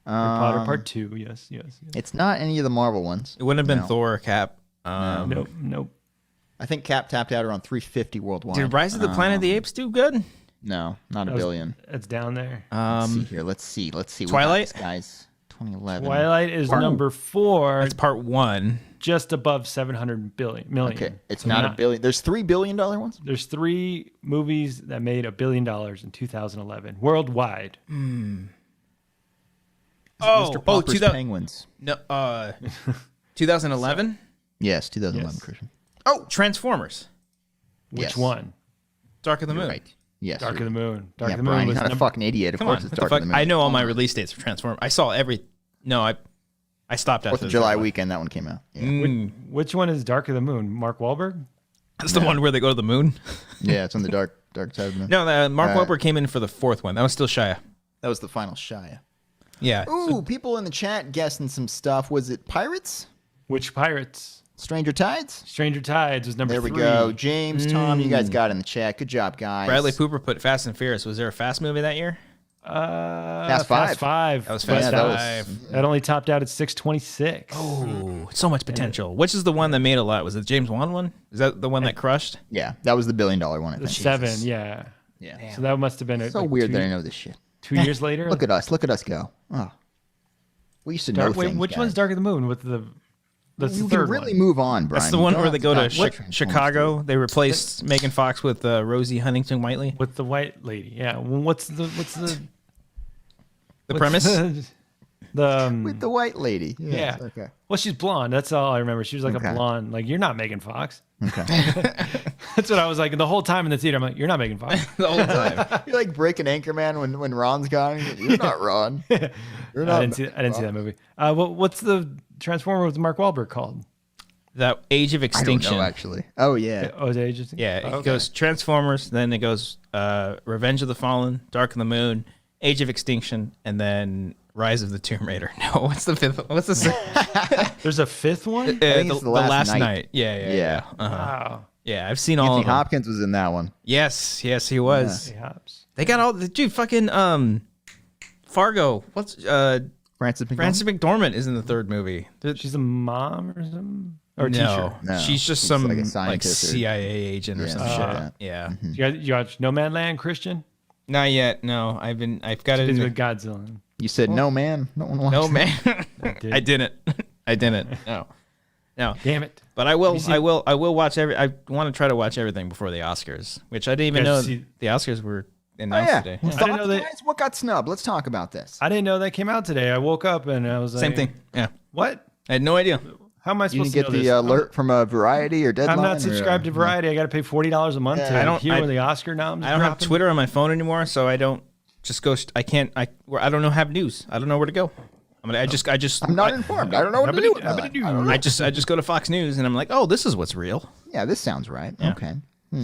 Harry Potter Part 2. Yes. It's not any of the Marvel ones. it wouldn't have been No. Thor or Cap. Nope. I think Cap tapped out around 350 worldwide. Did Rise of the Planet of the Apes do good? No, not a That was- billion. It's down there. Let's see here. Let's see. We got Twilight? this, guys. 2011. Twilight is number 4, That's part 1. just above 700 million. Okay, it's So not a billion. There's $3 billion ones. There's 3 movies that made $1 billion in 2011 worldwide. Oh, Mr. Popper's 2000 Penguins. No, 2011. Yes, 2011, Yes. Christian. Oh, Transformers. Which Yes. one? Dark of the Moon. Right. Yes. Dark of the Moon. Dark Yeah, of the Moon Brian, was you're not a number. fucking idiot. Of Come course on, it's what the Dark fuck? of the Moon. I know all my Come on. release dates for Transformers. I saw every. No, I stopped after 4th of the July third one. weekend, that one came out. Yeah, Which one is Dark of the Moon? Mark Wahlberg? That's the one where they go to the moon. yeah, it's on the dark side of the moon. No, Mark Wahlberg came in for the 4th one. That was still Shia. That was the final Shia. Yeah. Ooh, people in the chat guessing some stuff. Was it Pirates? Which Pirates? Stranger Tides? Stranger Tides was number There 3. we go. James, Tom, you guys got it in the chat. Good job, guys. Bradley Pooper put Fast and Furious. Was there a Fast movie that year? Fast Five. Fast 5. That was But Fast that Five. that only topped out at 626. Oh, so much potential. Which is the one that made a lot? Was it the James Wan one? Is that the one that crushed? Yeah, that was the $1 billion one, I The think. 7, yeah. Yeah. So that must have been So weird that I know this shit. 2 years later. Look at us. Look at us go. Oh. We used to know Wait, things, which guys. one's Dark of the Moon? With the that's You the can third really one. move on, Brian. That's the You one don't where they have go to stop Transformers Chicago. stuff. They replaced Megan Fox with Rosie Huntington-Whiteley. With the white lady. Yeah. Well, what's the The premise? the With the white lady. yeah. Yes, okay. Well, she's blonde. That's all I remember. She was like Okay. a blonde. Like, you're not Megan Fox. Okay. That's what I was like the whole time in the theater. I'm like, you're not Megan Fox. the whole time. You're like breaking Anchorman when Ron's gone. You're not Ron. You're not. I didn't see that movie. What's the Transformer with Mark Wahlberg called? That Age of I don't Extinction. know, actually. Oh, yeah. Oh, is it Ages? Yeah, it Oh, okay. goes Transformers, then it goes Revenge of the Fallen, Dark of the Moon, Age of Extinction, and then Rise of the Tomb Raider. No, what's the fifth? What's the There's a 5th one. think it's the The Last last Night. night? Yeah. Yeah. Wow. Yeah, I've seen all Anthony of them. Hopkins was in that one. Yes, he was. Hey, Hops. They got all the dude. Fucking Fargo. What's Francis McDormand. Frances McDormand is in the 3rd movie. She's a mom or something. or teacher? No, she's just she's some like a like scientist or- CIA agent or Yeah, some something shit. like that. Yeah. You watch No Man Land, Christian? Not yet. No, I've got it. Busy In with Godzilla. You said no, man. No one wants no that. man. did. I didn't. I didn't. No. Damn it. But I will. seen- I will watch I want to try to watch everything before the Oscars, which I didn't even know guys see- the Oscars were Oh, announced yeah. today. Well, I didn't know that- guys, what got snubbed? Let's talk about this. I didn't know that came out today. I woke up and I was like, Same thing. Yeah. What? I had no idea. How am I You supposed didn't to get know the this? alert from a Variety or Deadline? I'm not subscribed to Variety. I got to pay $40 a month to hear when the Oscar noms. I don't have Twitter on my phone anymore, so I don't just go. I can't. I don't know. Have news. I don't know where to go. I just. I'm not informed. I don't know what to do with my life. I don't know. I just go to Fox News and I'm like, oh, this is what's real. Yeah, this sounds right. Yeah. Okay.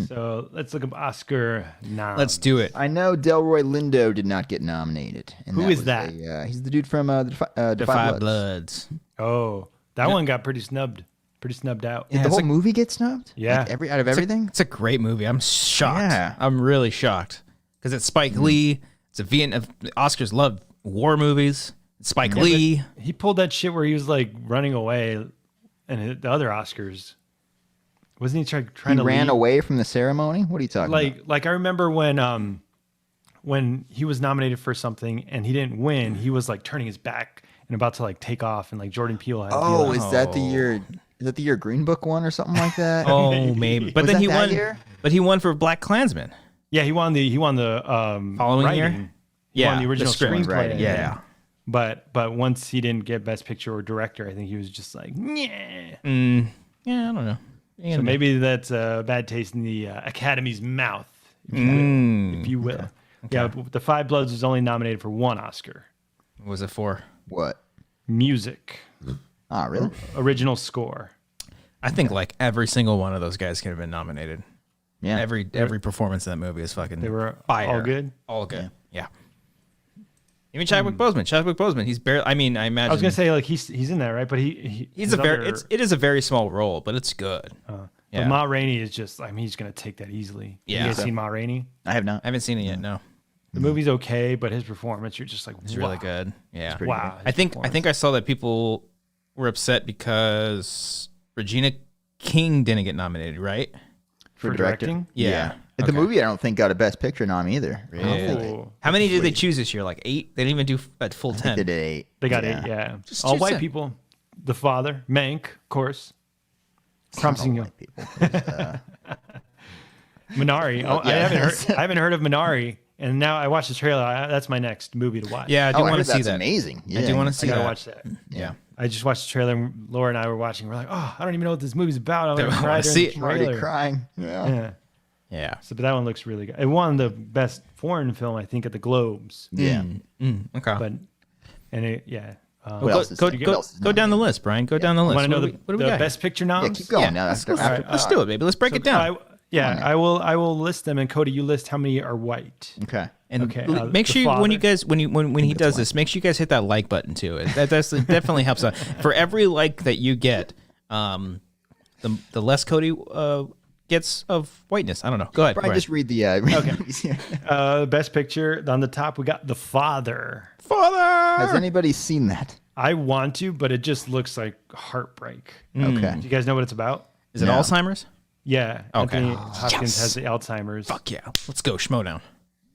So let's look up Oscar noms. Let's do it. I know Delroy Lindo did not get nominated. And Who is was that? He's the dude from the The Five Bloods. Oh, that one got pretty snubbed out. Did the whole movie get snubbed? Yeah. Like out of everything? It's a great movie. I'm shocked. Yeah. I'm really shocked because it's Spike Lee. It's a Vietnam. Oscars love war movies. It's Spike Lee. He pulled that shit where he was like running away, and the other Oscars wasn't he trying He to ran leave? away from the ceremony? What are you talking about? Like I remember when he was nominated for something and he didn't win, he was like turning his back and about to like take off, and like Jordan Peele had to be Oh, like, is that the year? Is that the year Green Book won or something like that? Oh, maybe. But Was then that he that won. year? But he won for Black Klansman. yeah, he won the Following writing. year? He won the original script. screenplay. Writing, Yeah. But once he didn't get Best Picture or Director, I think he was just like, yeah. Yeah, I don't know. So maybe that's a bad taste in the Academy's mouth, if you will. Yeah, The Five Bloods was only nominated for one Oscar. What was it for? What? Music. Ah, really? Original score. I think like every single one of those guys could have been nominated. Yeah. Every performance in that movie is fucking. They were fire. all good? All good. Yeah. Even Chadwick Boseman. Chadwick Boseman. He's barely. I mean, I imagine. I was gonna say like he's in there, right? But he's he's a very. It is a very small role, but it's good. But Ma Rainey is just. I mean, he's gonna take that easily. Yeah. You guys seen Ma Rainey? I have not. I haven't seen it yet. No, The movie's okay, but his performance, you're just like, it's really good. Yeah. Wow. I think I saw that people were upset because Regina King didn't get nominated, right? for directing. Yeah. The Okay. movie, I don't think got a Best Picture nom either. I don't think Really? Oh, How many did they choose this year? Like 8? They didn't even do a full 10. they did 8. they got it. Yeah, Just all choose white it. people. The father, Mank, of course. Promising you, White people. Minari. Oh, yeah. I haven't heard of Minari, and now I watched the trailer. That's my next movie to watch. Yeah, I do I want to heard see that's that. amazing. I do want to I see gotta that. watch that. Yeah. I just watched the trailer. And Laura and I were watching. We're like, oh, I don't even know what this movie's about. I'm I gonna wanna cry see during it. the Already trailer. crying. Yeah. Yeah. Yeah. So, but that one looks really good. It won the best foreign film, I think, at the Globes. Yeah. Okay. But yeah. What else is- go, what go, else is go down the list, Brian. Go down the list. Want to know What do we the got? best picture noms? Yeah, keep going. Yeah, Now, let's after- do it, baby. Let's break it down. I will list them, and Cody, you list how many are white. Okay. And Okay, make the sure when father. you guys when he does this, make sure you guys hit that like button too. That definitely helps out. For every like that you get, the less Cody gets of whiteness. I don't know. Go ahead. Brian, just read the movies here. Best picture on the top. We got The Father. Father. Has anybody seen that? I want to, but it just looks like heartbreak. Okay. Do you guys know what it's about? Is it No. Alzheimer's? Yeah. Okay. Anthony Hopkins Yes. has the Alzheimer's. Fuck yeah. Let's go. Schmodown.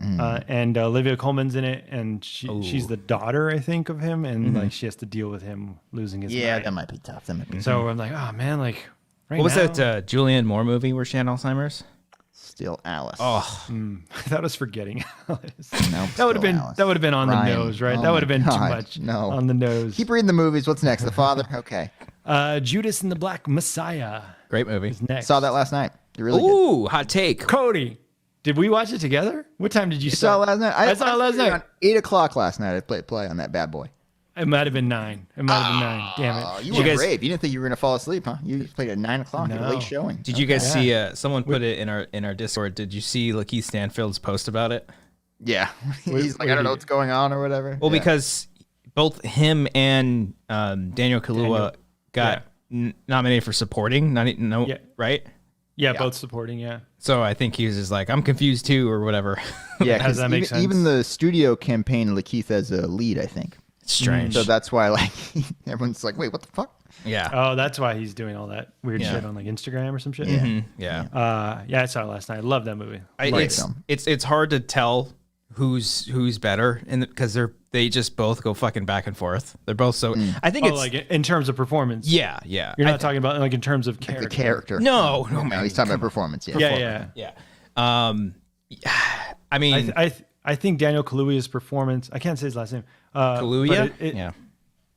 And Olivia Colman's in it, and she's the daughter, I think, of him, and like she has to deal with him losing his Yeah, mind. that might be tough. That might be So I'm like, oh man, like right What was now, that Julianne Moore movie where she had Alzheimer's? Still Alice. Oh, I thought I was forgetting Alice. Nope, That would have still been Alice. on Ryan. the nose, right? Oh that would have my been too God, much no. on the nose. Keep reading the movies. What's next? The Father? Okay. Judas and the Black Messiah great movie. is next. Saw that last night. You're really good. Ooh, hot take. Cody, did we watch it together? What time did you You saw it last night? I saw it last night. Around 8 o'clock last night. I played play on that bad boy. It might have been 9. It might have been 9. Damn it. Oh, you Did were you guys- brave. You didn't think you were going to fall asleep, huh? You played at 9 o'clock at a No. late showing. Did you guys see? Someone put it in our Discord. Did you see Lakeith Stanfield's post about it? Yeah. He's like, I don't know what's going on or whatever. Well, Yeah. because both him and Daniel Kaluuya got nominated for supporting. Yeah. Right? Yeah, both supporting, yeah. So I think he was just like, I'm confused too, or whatever. Yeah, How does 'cause that make sense? even the studio campaigned Lakeith as a lead, I think. It's strange. So that's why, like, everyone's like, wait, what the fuck? Yeah. Oh, that's why he's doing all that weird Yeah. shit on like Instagram or some shit. Yeah. Yeah, I saw it last night. I love that movie. It's hard to tell who's better, and because they just both go fucking back and forth. They're both so. I think it's like in terms of performance. Yeah. You're not talking about like in terms of character. The character. No, he's talking about performance. Yeah. Yeah. I mean, I think Daniel Kaluuya's performance. I can't say his last name. Kaluuya. Yeah.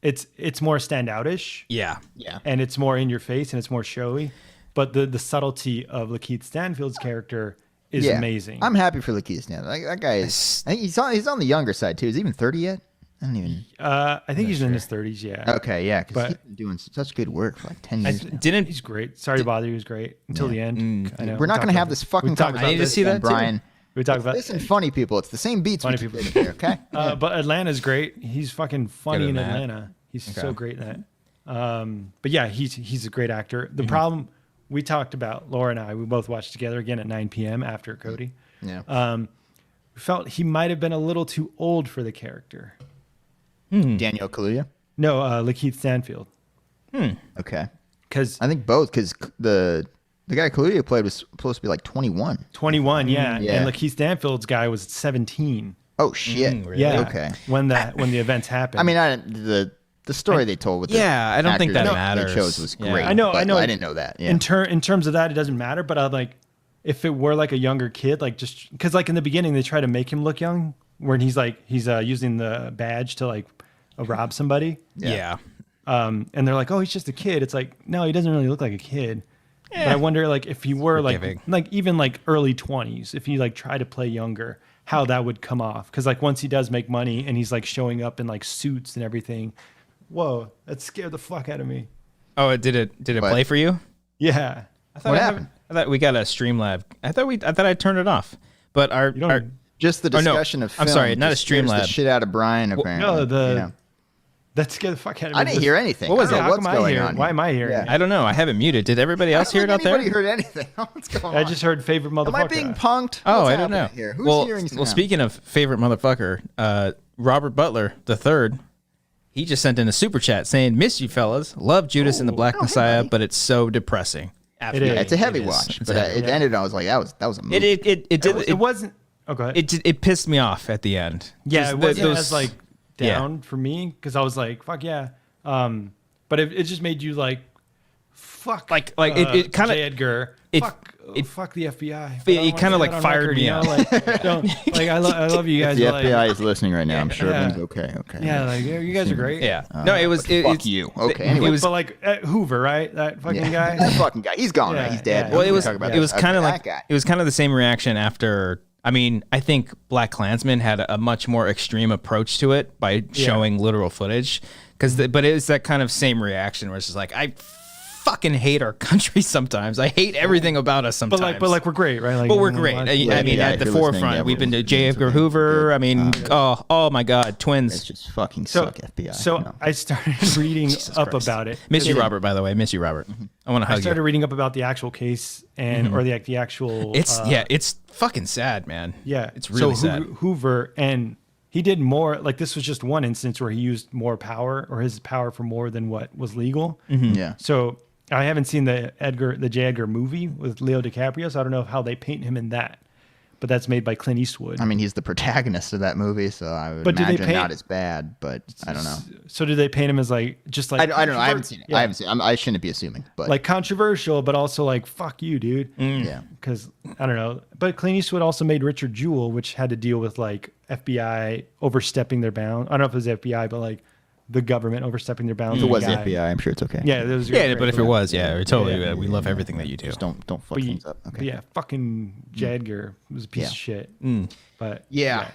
It's more standoutish. Yeah. And it's more in your face and it's more showy. But the subtlety of Lakeith Stanfield's character is amazing. I'm happy for Lakeith Stanfield. That guy is. I think he's on the younger side too. Is he even 30 yet? I don't even. I think he's in his 30s. Yeah. Okay. Yeah. Because he's been doing such good work for like 10 years. He's great. Sorry to bother you. He's great until the end. I know. We're not going to have this fucking conversation. I need to see that, Brian. We talk about Listen, funny people. It's the same beats. Funny people. Here, okay. But Atlanta's great. He's fucking funny in that. Atlanta. He's so great in that. But yeah, he's a great actor. The problem we talked about, Laura and I, we both watched together again at 9 p.m. after Cody. Yeah. We felt he might have been a little too old for the character. Daniel Kaluuya. No, Lakeith Stanfield. Okay. Because I think both. Because the guy Kaluuya played was supposed to be like 21. 21, yeah. Yeah. And Lakeith Stanfield's guy was 17. Oh shit. Really? Yeah. Okay. When the events happened. I mean, the story they told with I don't think that actors matters. They chose was Yeah. great. I know. I didn't know that. Yeah. In terms of that, it doesn't matter. But I'm like, if it were like a younger kid, like just because like in the beginning they try to make him look young, when he's using the badge to like rob somebody. Yeah. And they're like, oh, he's just a kid. It's like, no, he doesn't really look like a kid. But I wonder, like, if he were Forgiving. like even like early 20s, if he like tried to play younger, how that would come off. Because like once he does make money and he's like showing up in like suits and everything, whoa, that scared the fuck out of me. Oh, did it play for you? Yeah. What happened? I thought we got a Streamlab. I thought I turned it off. But Just the discussion of film. I'm sorry, not a just scares the Streamlab. shit out of Brian, apparently. No, that scared the fuck out of me. I didn't hear anything. What was I it? don't know How what's come I going hear? on Why here. am I hearing? Yeah. it? I don't know. I have it muted. Did everybody else hear it out there? Anybody heard anything? What's going on? I just heard favorite motherfucker. Am I being punked? Oh, What's I don't know. happening Here? Who's hearing Well, sound? speaking of favorite motherfucker, Robert Butler the third, he just sent in a super chat saying, "Miss you fellas, love Judas and the Black Messiah, but it's so depressing." It is. Yeah, it's a heavy It is. watch, It's but heavy. it ended. I was like, that was a movie. It wasn't. Oh, go ahead. It pissed me off at the end. Yeah, Just it wasn't those- as like down for me because I was like, fuck yeah. But it just made you like, fuck. It kind of J. Edgar. Fuck the FBI. it kinda, like, fired me up. I love you guys. the but, FBI is listening right now. I'm sure Yeah. everything's okay. Okay. Yeah, like you guys are great. Yeah. No, it was. Fuck you. Okay. Anyway, It was. But like Hoover, right? That fucking guy. that fucking guy. He's gone. Right? Yeah, He's dead. yeah. Well, We it can was. talk about It was that. kind of Okay, like. that guy. It was kind of the same reaction after. I mean, I think Black Klansman had a much more extreme approach to it by showing literal footage. But it's that kind of same reaction where it's just like, I fucking hate our country sometimes. I hate everything about us sometimes. But like we're great, right? Like, But we're great. I mean, Yeah, at the if you're forefront, listening, yeah, we've been to we're- J. it's Edgar okay. Hoover. Good. I mean, oh my God, It's twins. just fucking So, suck FBI. so No. I started reading up Christ. about it. Miss you, Robert. By the way, miss you, Robert. I want to I hug started you. reading up about the actual case and or the actual. It's fucking sad, man. Yeah, it's really sad. Hoover, and he did more. Like this was just one instance where he used more power or his power for more than what was legal. Yeah. So I haven't seen the J. Edgar movie with Leo DiCaprio, so I don't know how they paint him in that. But that's made by Clint Eastwood. I mean, he's the protagonist of that movie, so I would But do they imagine paint- not as bad. But I don't know. So do they paint him as like just like I don't know. I haven't seen it. Yeah. I haven't seen. I shouldn't be assuming, but Like controversial, but also like fuck you, dude. yeah. Because I don't know. But Clint Eastwood also made Richard Jewell, which had to deal with like FBI overstepping their bounds. I don't know if it was FBI, but like the government overstepping their bounds. If it on was the guy. FBI, I'm sure it's okay. Yeah, it was. Yeah, but if it was, we totally, Yeah. we love everything that you do. Just don't fuck But things up. Okay. but yeah, fucking J. Edgar was a piece Yeah. of shit. But Yeah.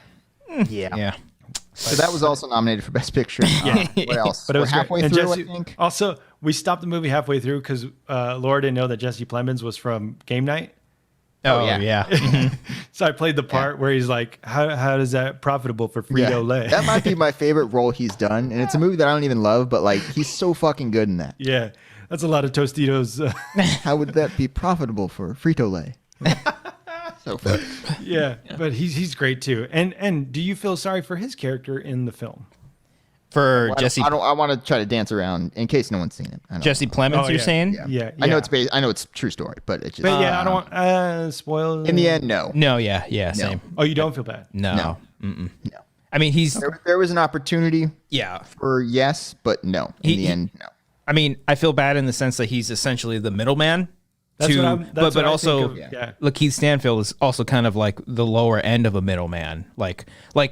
Yeah. Yeah. So that was also nominated for Best Picture. What else? But it We're was halfway great. And through, Jesse, I think. Also, we stopped the movie halfway through because Laura didn't know that Jesse Plemons was from Game Night. Oh, yeah. yeah. So I played the part where he's like, "How is that profitable for Frito Lay?" That might be my favorite role he's done, and it's a movie that I don't even love, but like he's so fucking good in that. Yeah, that's a lot of Tostitos. How would that be profitable for Frito Lay? So funny. Yeah, but he's great too. And do you feel sorry for his character in the film? For Jesse, I want to try to dance around in case no one's seen it. Jesse Plemons, you're saying? Yeah. I know it's based. I know it's a true story, but it's just. But I don't want spoil. In the end, no. No, yeah, same. Oh, you don't feel bad? No. No. I mean, There was an opportunity. Yeah. For yes, but no. In the end, no. I mean, I feel bad in the sense that he's essentially the middleman. But also, Lakeith Stanfield is also kind of like the lower end of a middleman. Like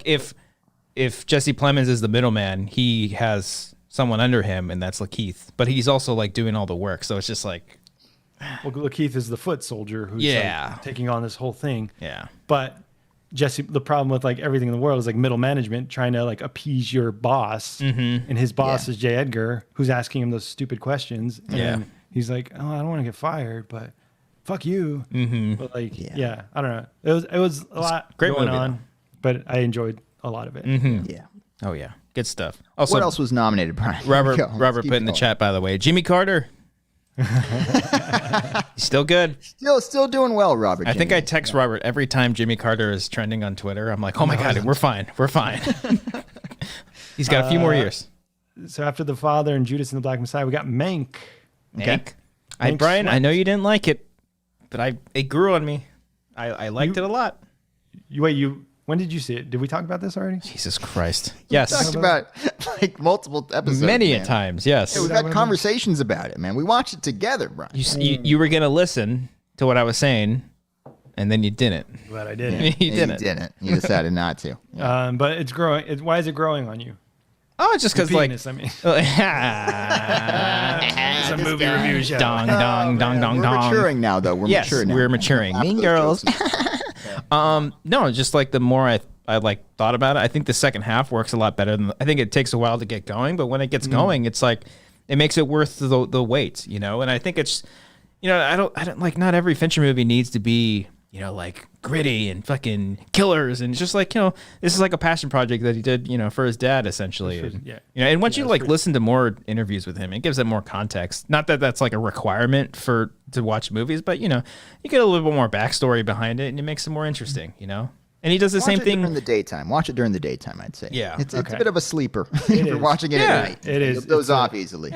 if Jesse Plemons is the middleman, he has someone under him, and that's Lakeith. But he's also like doing all the work, so it's just like. Well, Lakeith is the foot soldier who's like, taking on this whole thing. Yeah. But Jesse, the problem with like everything in the world is like middle management trying to like appease your boss, and his boss is J. Edgar, who's asking him those stupid questions. And he's like, "Oh, I don't want to get fired, but fuck you." But like, I don't know. It was a lot going on, but I enjoyed a lot of it. Yeah. Oh yeah, good stuff. Also, what else was nominated, Brian? Robert put in the chat, by the way, Jimmy Carter. He's still good. Still doing well, Robert. I think I text Robert every time Jimmy Carter is trending on Twitter. I'm like, oh my God, we're fine. He's got a few more years. So after The Father and Judas and the Black Messiah, we got Mank. Okay. Brian, I know you didn't like it, but it grew on me. I liked it a lot. When did you see it? Did we talk about this already? Jesus Christ. Yes. We talked about like multiple episodes. Many a times, yes. Yeah, we've had conversations about it, man. We watched it together, Brian. You were going to listen to what I was saying, and then you didn't. But I didn't. You didn't. You decided not to. Yeah. But it's growing. Why is it growing on you? Oh, it's just because like. I mean. It's a movie review show. Dong. We're maturing now, though. We're maturing. Mean Girls. No, just like the more I like thought about it, I think the second half works a lot better than. I think it takes a while to get going, but when it gets going, it's like it makes it worth the wait, you know. And I think it's, you know, I don't like, not every Fincher movie needs to be, you know, like gritty and fucking killers, and it's just like, you know, this is like a passion project that he did, you know, for his dad essentially. You know, and once you like listen to more interviews with him, it gives it more context. Not that that's like a requirement to watch movies, but you know, you get a little bit more backstory behind it, and it makes it more interesting, you know. And he does the same thing during the daytime. Watch it during the daytime, I'd say. Yeah, it's a bit of a sleeper. If you're watching it at night, it is. It goes off easily.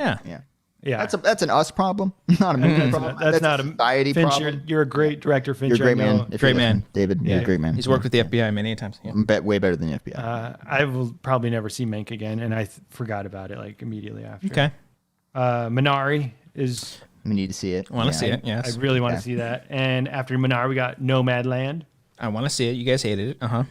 Yeah, that's an us problem, not a movie problem. That's not a society Fincher, problem. You're a great director, Fincher. You're a great man. Great man, David. You're a great man. He's worked with the FBI many times. Yeah. Way better than the FBI. I will probably never see Mank again, and I forgot about it like immediately after. Okay. Minari is. We need to see it. I want to see it. Yes. I really want to see that. And after Minari, we got Nomadland. I want to see it. You guys hated it. I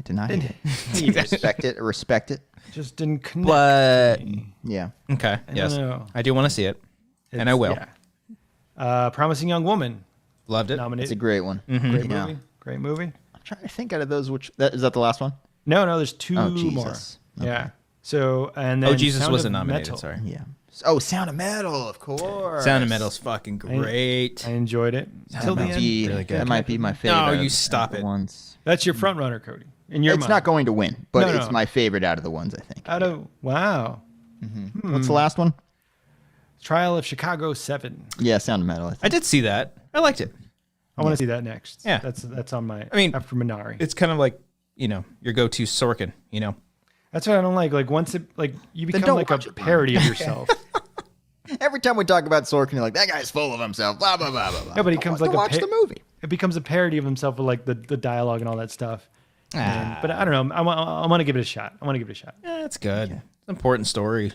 did not hate it. Respect it. Just didn't connect. But yeah. Okay. Yes. I do want to see it, and I will. Yeah. Promising Young Woman. Loved it. Nominated. It's a great one. Great movie. Great movie. I'm trying to think out of those is that the last one? No, there's two more. Jesus. Okay. Yeah. So and then Oh, Jesus Sound wasn't of nominated. Metal. Sorry. Yeah. Oh, Sound of Metal, of course. Sound of Metal's fucking great. I enjoyed it till the end. Really good. That might be my favorite. No, you stop it. Ones. That's your front runner, Cody. In your mind. It's not going to win, but No. it's my favorite out of the ones, I think. Wow. What's the last one? Trial of Chicago 7. Yeah, Sound of Metal. I did see that. I liked it. I want to see that next. Yeah. That's on my. I mean, after Minari. It's kind of like, you know, your go-to Sorkin. You know. That's what I don't like. Like once it, like you become don't like a watch it, parody of yourself. Every time we talk about Sorkin, you're like, that guy's full of himself. Blah blah blah blah. blah. Yeah, but he comes like watch the movie. It becomes a parody of himself with like the dialogue and all that stuff. But I don't know. I want to give it a shot. Yeah, it's good. It's an important story.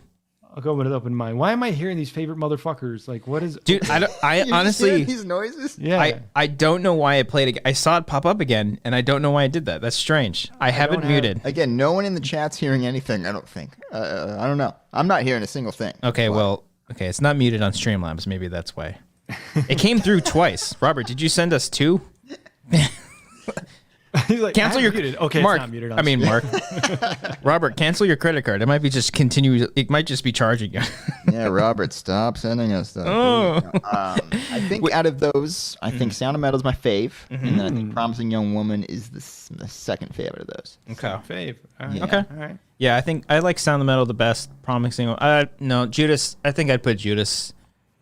I'll go with an open mind. Why am I hearing these favorite motherfuckers? Like, what is? Dude, I honestly, these noises. Yeah. I don't know why I played it. I saw it pop up again, and I don't know why I did that. That's strange. I have it muted. Again, no one in the chat's hearing anything. I don't think. I don't know. I'm not hearing a single thing. Okay, it's not muted on Streamlabs. Maybe that's why. It came through twice. Robert, did you send us two? He's like, cancel your muted. Okay, Mark. it's not muted on Mark. Robert, cancel your credit card. It might be just continue. It might just be charging you. Yeah, Robert, stop sending us stuff. I think out of those, I think Sound of Metal is my fave, and then I think Promising Young Woman is the second favorite of those. Okay. Fave. All right. Yeah. Okay. All right. Yeah, I think I like Sound of Metal the best. Promising. No, Judas. I think I'd put Judas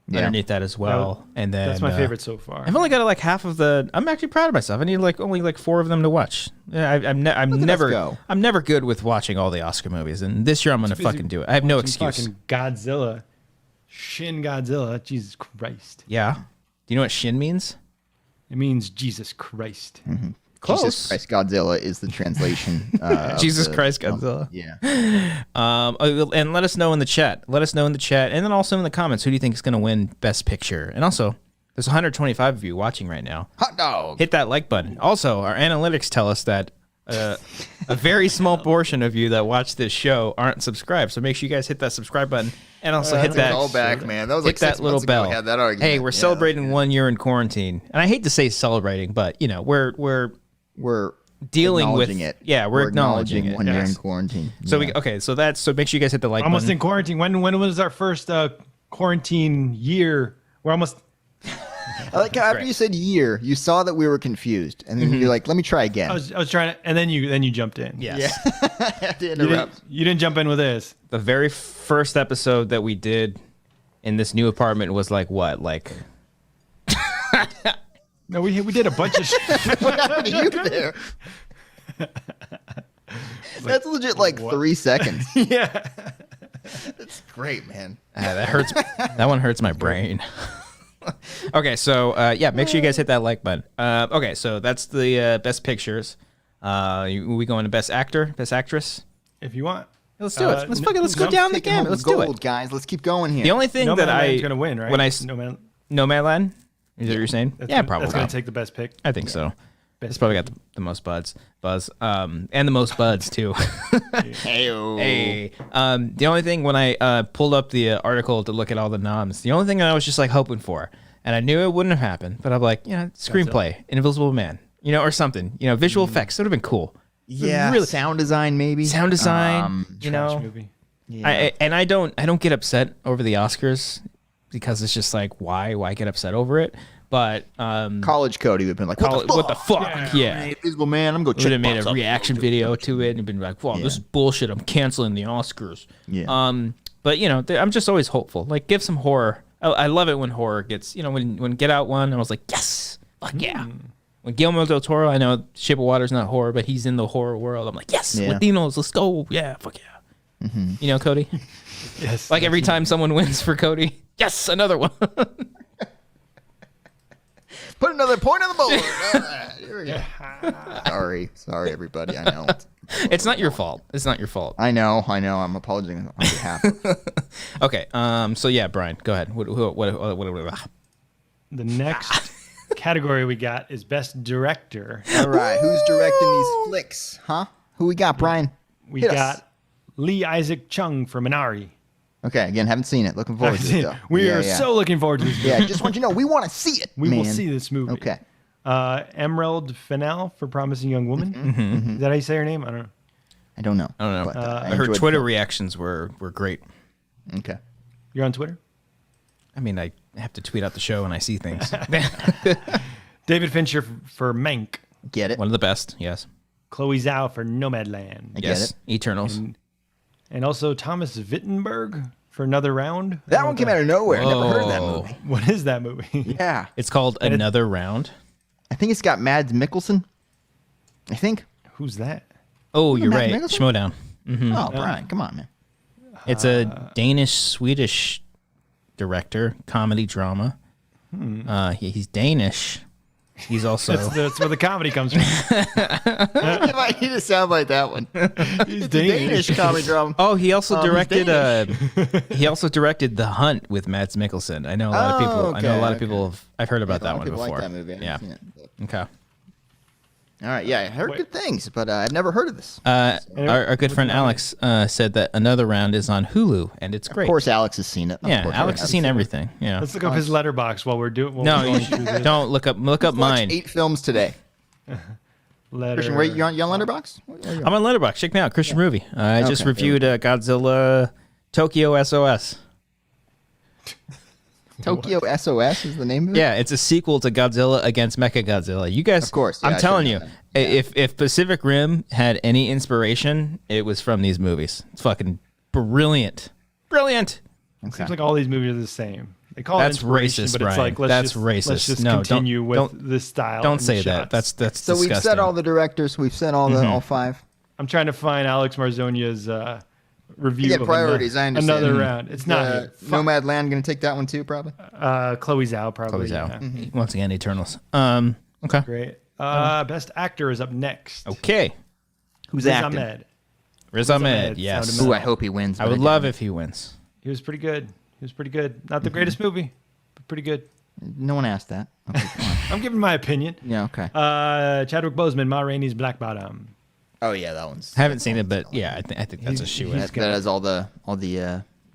underneath that as well. And then that's my favorite so far. I've only got like half of the. I'm actually proud of myself. I need like only like 4 of them to watch. I'm never good with watching all the Oscar movies, and this year I'm gonna fucking do it. I have no excuse. Fucking Godzilla, Shin Godzilla. Jesus Christ. Yeah. Do you know what Shin means? It means Jesus Christ. Mm-hmm. Close. Jesus Christ Godzilla is the translation. Jesus Christ Godzilla. Yeah. And let us know in the chat. Let us know in the chat, and then also in the comments, who do you think is going to win Best Picture? And also, there's 125 of you watching right now. Hot dog. Hit that like button. Also, our analytics tell us that a very small portion of you that watch this show aren't subscribed. So make sure you guys hit that subscribe button, and also hit that. All back, man. That was like hit that little bell. We had that argument. Hey, we're celebrating 1 year in quarantine, and I hate to say celebrating, but you know we're dealing with it. Yeah, we're acknowledging it. 1 year in quarantine. So so make sure you guys hit the like almost button. in quarantine. When was our first quarantine year? We're almost. I like how after you said year, you saw that we were confused, and then you're like, "Let me try again." I was trying to, and then you jumped in. Yes. Yeah. I had to interrupt. You didn't jump in with this. The very first episode that we did in this new apartment was like what? Like No, we did a bunch of shit. What happened to you there? That's legit like 3 seconds. Yeah. That's great, man. that hurts. That one hurts my brain. Okay, so make sure you guys hit that like button. Okay, so that's the best pictures. We going to best actor, best actress? If you want. Let's do it. Let's go down the gamut. Let's do it, guys. Let's keep going here. The only thing that Nomadland's gonna win, right? When I Nomadland. Is that what you're saying? Probably. That's gonna take the best pick. I think so. It's probably got the most buzz, and the most buds too. Hey. The only thing when I pulled up the article to look at all the noms, the only thing I was just like hoping for, and I knew it wouldn't have happened, but I'm like, screenplay, Invisible Man, or something, visual effects. That would have been cool. Yeah, really. Sound design maybe. Sound design, Trash movie. Yeah. I don't get upset over the Oscars because it's just like why get upset over it. But College Cody would have been like, what the fuck? Yeah. Invisible Man, I'm going to would have made a reaction video to it and been like, wow, this is bullshit. I'm canceling the Oscars. Yeah. But I'm just always hopeful. Like, give some horror. I love it when horror gets, when Get Out won, I was like, yes, fuck yeah. When Guillermo del Toro, I know Shape of Water's not horror, but he's in the horror world. I'm like, yes, Latinos, let's go. Yeah, fuck yeah. Mm-hmm. Cody? Yes. Like every time someone wins for Cody, yes, another one. Put another point on the board. All right, here we go. Sorry, everybody. I know. It's not your fault. It's not your fault. I know. I'm apologizing on behalf of. Okay. So yeah, Brian, go ahead. What? The next category we got is Best Director. All right. Who's directing these flicks? Huh? Who we got, Brian? We got Lee Isaac Chung for Minari. Okay, again, haven't seen it. Looking forward to it, though. We are so looking forward to this movie. Yeah, just want you to know, we want to see it, We will see this movie. Okay. Emerald Fennell for Promising Young Woman. Mm-hmm. Is that how you say her name? I don't know. I don't know. But, her Twitter reactions were great. Okay. You're on Twitter? I mean, I have to tweet out the show when I see things. David Fincher for Mank. Get it? One of the best, yes. Chloe Zhao for Nomadland. I get it. Eternals. And also Thomas Wittenberg for Another Round. That one came out of nowhere. Never heard of that movie. What is that movie? Yeah. It's called Another Round. I think it's got Mads Mikkelsen. I think. Who's that? Oh, you're right. Mikkelsen? Schmodown. Mm-hmm. Oh, Brian, come on, man. It's a Danish-Swedish director, comedy drama. He's Danish. He's also that's where the comedy comes from. I need to sound like that one. He's Danish comedy drama. Oh, he also directed. He also directed The Hunt with Mads Mikkelsen. I know a lot of people. Okay, I know a lot of people. I've heard about that one people before. like that movie. I haven't seen it, but- Okay. All right. Yeah, I heard good things, but I've never heard of this. Our good friend Alex said that Another Round is on Hulu, and it's great. Of course, Alex has seen it. Yeah, Alex has seen everything. Yeah. Let's look up his letterbox while we're doing. No, don't look up. Look up mine. 8 films today. Christian, where you on Letterboxd? I'm on Letterboxd. Check me out, Christian Movie. I just reviewed Godzilla Tokyo SOS. Tokyo SOS is the name of it? Yeah, it's a sequel to Godzilla against Mechagodzilla. You guys, Of course, yeah, I'm I telling should've you, known that. if Pacific Rim had any inspiration, it was from these movies. It's fucking brilliant. Brilliant. Seems like all these movies are the same. They call That's it inspiration, racist, but it's Brian. like let's just No, continue with don't this style. Don't and say shots. that. That's So disgusting. we've said all the directors. We've said all all 5. I'm trying to find Alex Marzonia's review. Yeah, of priorities. I understand. Another round. It's not here. Nomad Land going to take that one too, probably. Chloe Zhao probably. Chloe Zhao. Yeah. Once again, Eternals. Okay. Great. Best actor is up next. Okay. Who's Riz acting? Ahmed. Riz Ahmed. Yes. Sound of Ooh, I hope he wins. I but would didn't. love if he wins. He was pretty good. Not the greatest movie, but pretty good. No one asked that. Okay, come on. I'm giving my opinion. Yeah, okay. Chadwick Boseman, Ma Rainey's Black Bottom. Oh yeah, that one's. Haven't seen it, but yeah, I think that's a shoe. That has all the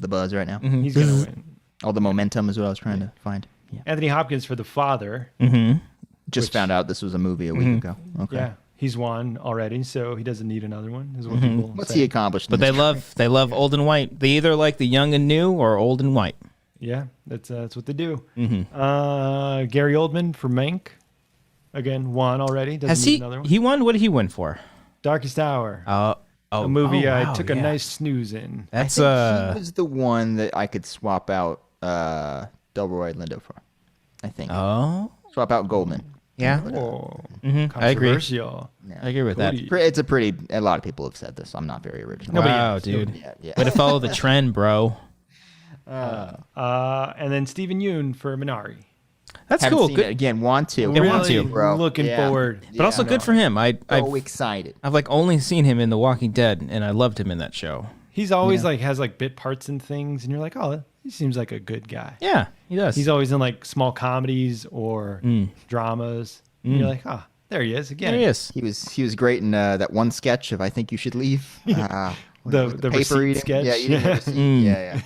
buzz right now. He's gonna win. All the momentum is what I was trying to find. Yeah. Anthony Hopkins for The Father. Just found out this was a movie a week ago. Okay. Yeah, he's won already, so he doesn't need another one. Is what people What's say. he accomplished? But they love old and white. They either like the young and new or old and white. Yeah, that's what they do. Gary Oldman for Mank. Again, won already. Doesn't Has need he? another one. He won. What did he win for? Darkest Hour. A movie I wow, took a yeah. nice snooze in. That's He was the one that I could swap out Delroy Lindo for. I think. Swap out Goldman. yeah. Oh, I agree. controversial. I agree with that. Cody. It's a lot of people have said this. I'm not very original. Nobody Wow, else. dude. Yeah. Way to follow the trend, bro. And then Stephen Yeun for Minari. That's Haven't cool. seen Good. it again. Want to. They want Really to, bro. looking Yeah. forward. But also good for him. I've Excited. like only seen him in The Walking Dead, and I loved him in that show. He's always has bit parts and things, and you're like, oh, he seems like a good guy. Yeah, he does. He's always in like small comedies or dramas. And you're like, oh, there he is again. there he is. He was great in that one sketch of I Think You Should Leave. The receipt sketch. Yeah, eating the receipt. Yeah.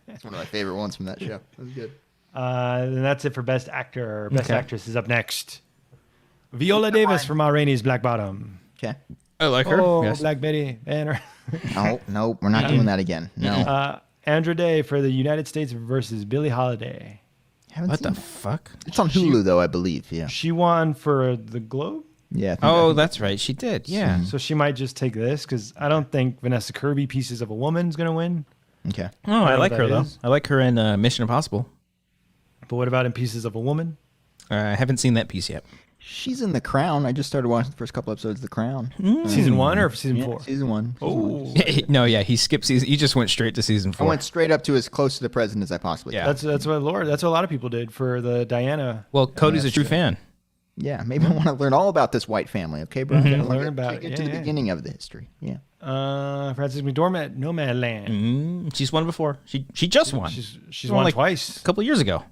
It's one of my favorite ones from that show. That was good. And that's it for Best Actor. Best Actress is up next. Viola Davis for Ma Rainey's Black Bottom. Okay. I like her. Oh, Yes. Black Betty. Banner. No, we're not doing that again. No. Andra Day for the United States versus Billie Holiday. Haven't What seen the it. fuck? It's on Hulu though, I believe. Yeah. She won for the Globe, Yeah. I think Oh, that's right. She did. Yeah. so she might just take this because I don't think Vanessa Kirby, Pieces of a Woman's going to win. Okay. Oh, I know like what her that though. is. I like her in Mission Impossible. But what about in Pieces of a Woman? I haven't seen that piece yet. She's in The Crown. I just started watching the first couple episodes of The Crown. Season 1 or season 4? Season 1. Oh, No, yeah, he skipped season. He just went straight to season I 4. went straight up to as close to the president as I possibly Yeah. could. that's what a lot of people did for the Diana. Well, Cody's a true fan. Yeah, maybe I want to learn all about this white family. Okay, bro. Learn about it. Get to the beginning of the history. Yeah. Frances McDormand, Nomadland. She's won before. She just won. She's won like twice. a couple years ago.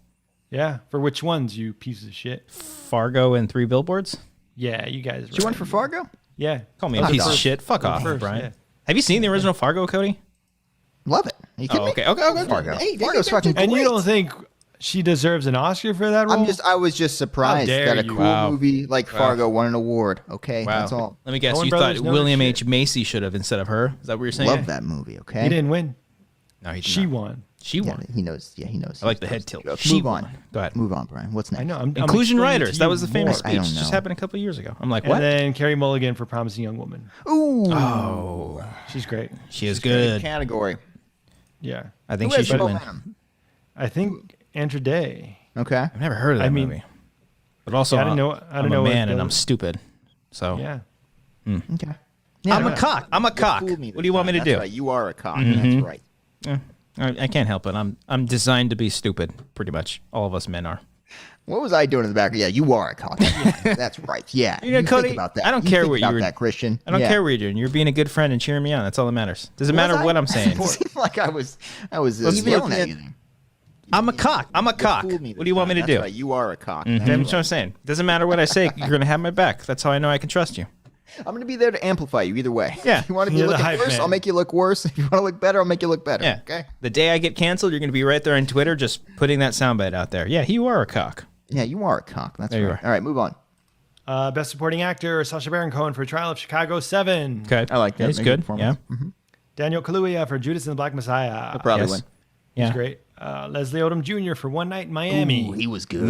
Yeah, for which ones, you piece of shit? Fargo and 3 Billboards. Yeah, you guys. She won for Fargo? Yeah. Call me a Fuck piece of off. shit. Fuck off, first, Brian. yeah. Have you seen the original Fargo, Cody? Love it. Are you kidding Oh, me? okay. Fargo. Hey, Fargo's fucking And great. you don't think she deserves an Oscar for that role? I was just surprised dare that a you. cool Wow. movie like Fargo won an award. Okay, Wow. that's all. Let me guess. Coen You brothers thought know William their H. Macy should have instead of her? Is that what you're saying? Love that movie. Okay. He didn't win. No, he did She not. won. She Yeah, won. he knows. Yeah, he knows. I like the head tilt. Move She on. won. Go ahead. Move on, Brian. What's next? I know. I'm Inclusion explaining writers. to That you was the famous more. I don't speech. Just know. happened a couple years ago. I'm like, And what? then Carrie Mulligan for Promising Young Woman. Ooh. Oh, She's great. she is Great good. category. Yeah. I think Who she has should win. momentum? I think Andra Day. Okay. I've never heard of that I mean- movie. But also, Yeah, I don't know I'm what a man and the- I'm stupid. So Yeah. Okay. I'm a cock. I'm a cock. Fooled me What do you want me to that's do? Right. You are a cock. That's right. I can't help it. I'm designed to be stupid. Pretty much, all of us men are. What was I doing in the back? Yeah, you are a cock. That's right. Yeah. You know, Cody, think about that. I don't You care think what you about were- that, Christian. I don't Yeah. care what you're doing. You're being a good friend and cheering me on. That's all that matters. Doesn't matter I? what I'm saying. It seemed like I was Even yelling looking at you. I'm a cock. I'm a cock. Fooled me What do you want me to this do? time. That's right. You are a cock. That's what I'm saying. Doesn't matter what I say. You're gonna have my back. That's how I know I can trust you. I'm going to be there to amplify you either way. Yeah. If you want to be You're the looking hype worse, man. I'll make you look worse. If you want to look better, I'll make you look better. Yeah. Okay. The day I get canceled, you're gonna be right there on Twitter, just putting that soundbite out there. Yeah, you are a cock. Yeah, you are a cock. That's There you right. are. All right, move on. Best Supporting Actor, Sacha Baron Cohen for Trial of Chicago 7. Okay. I like that. Yeah, he's Make good. it Yeah. performance. Daniel Kaluuya for Judas and the Black Messiah. I'll probably Yes. win. Yeah. He's great. Leslie Odom Jr. for One Night in Miami. Ooh, he was good.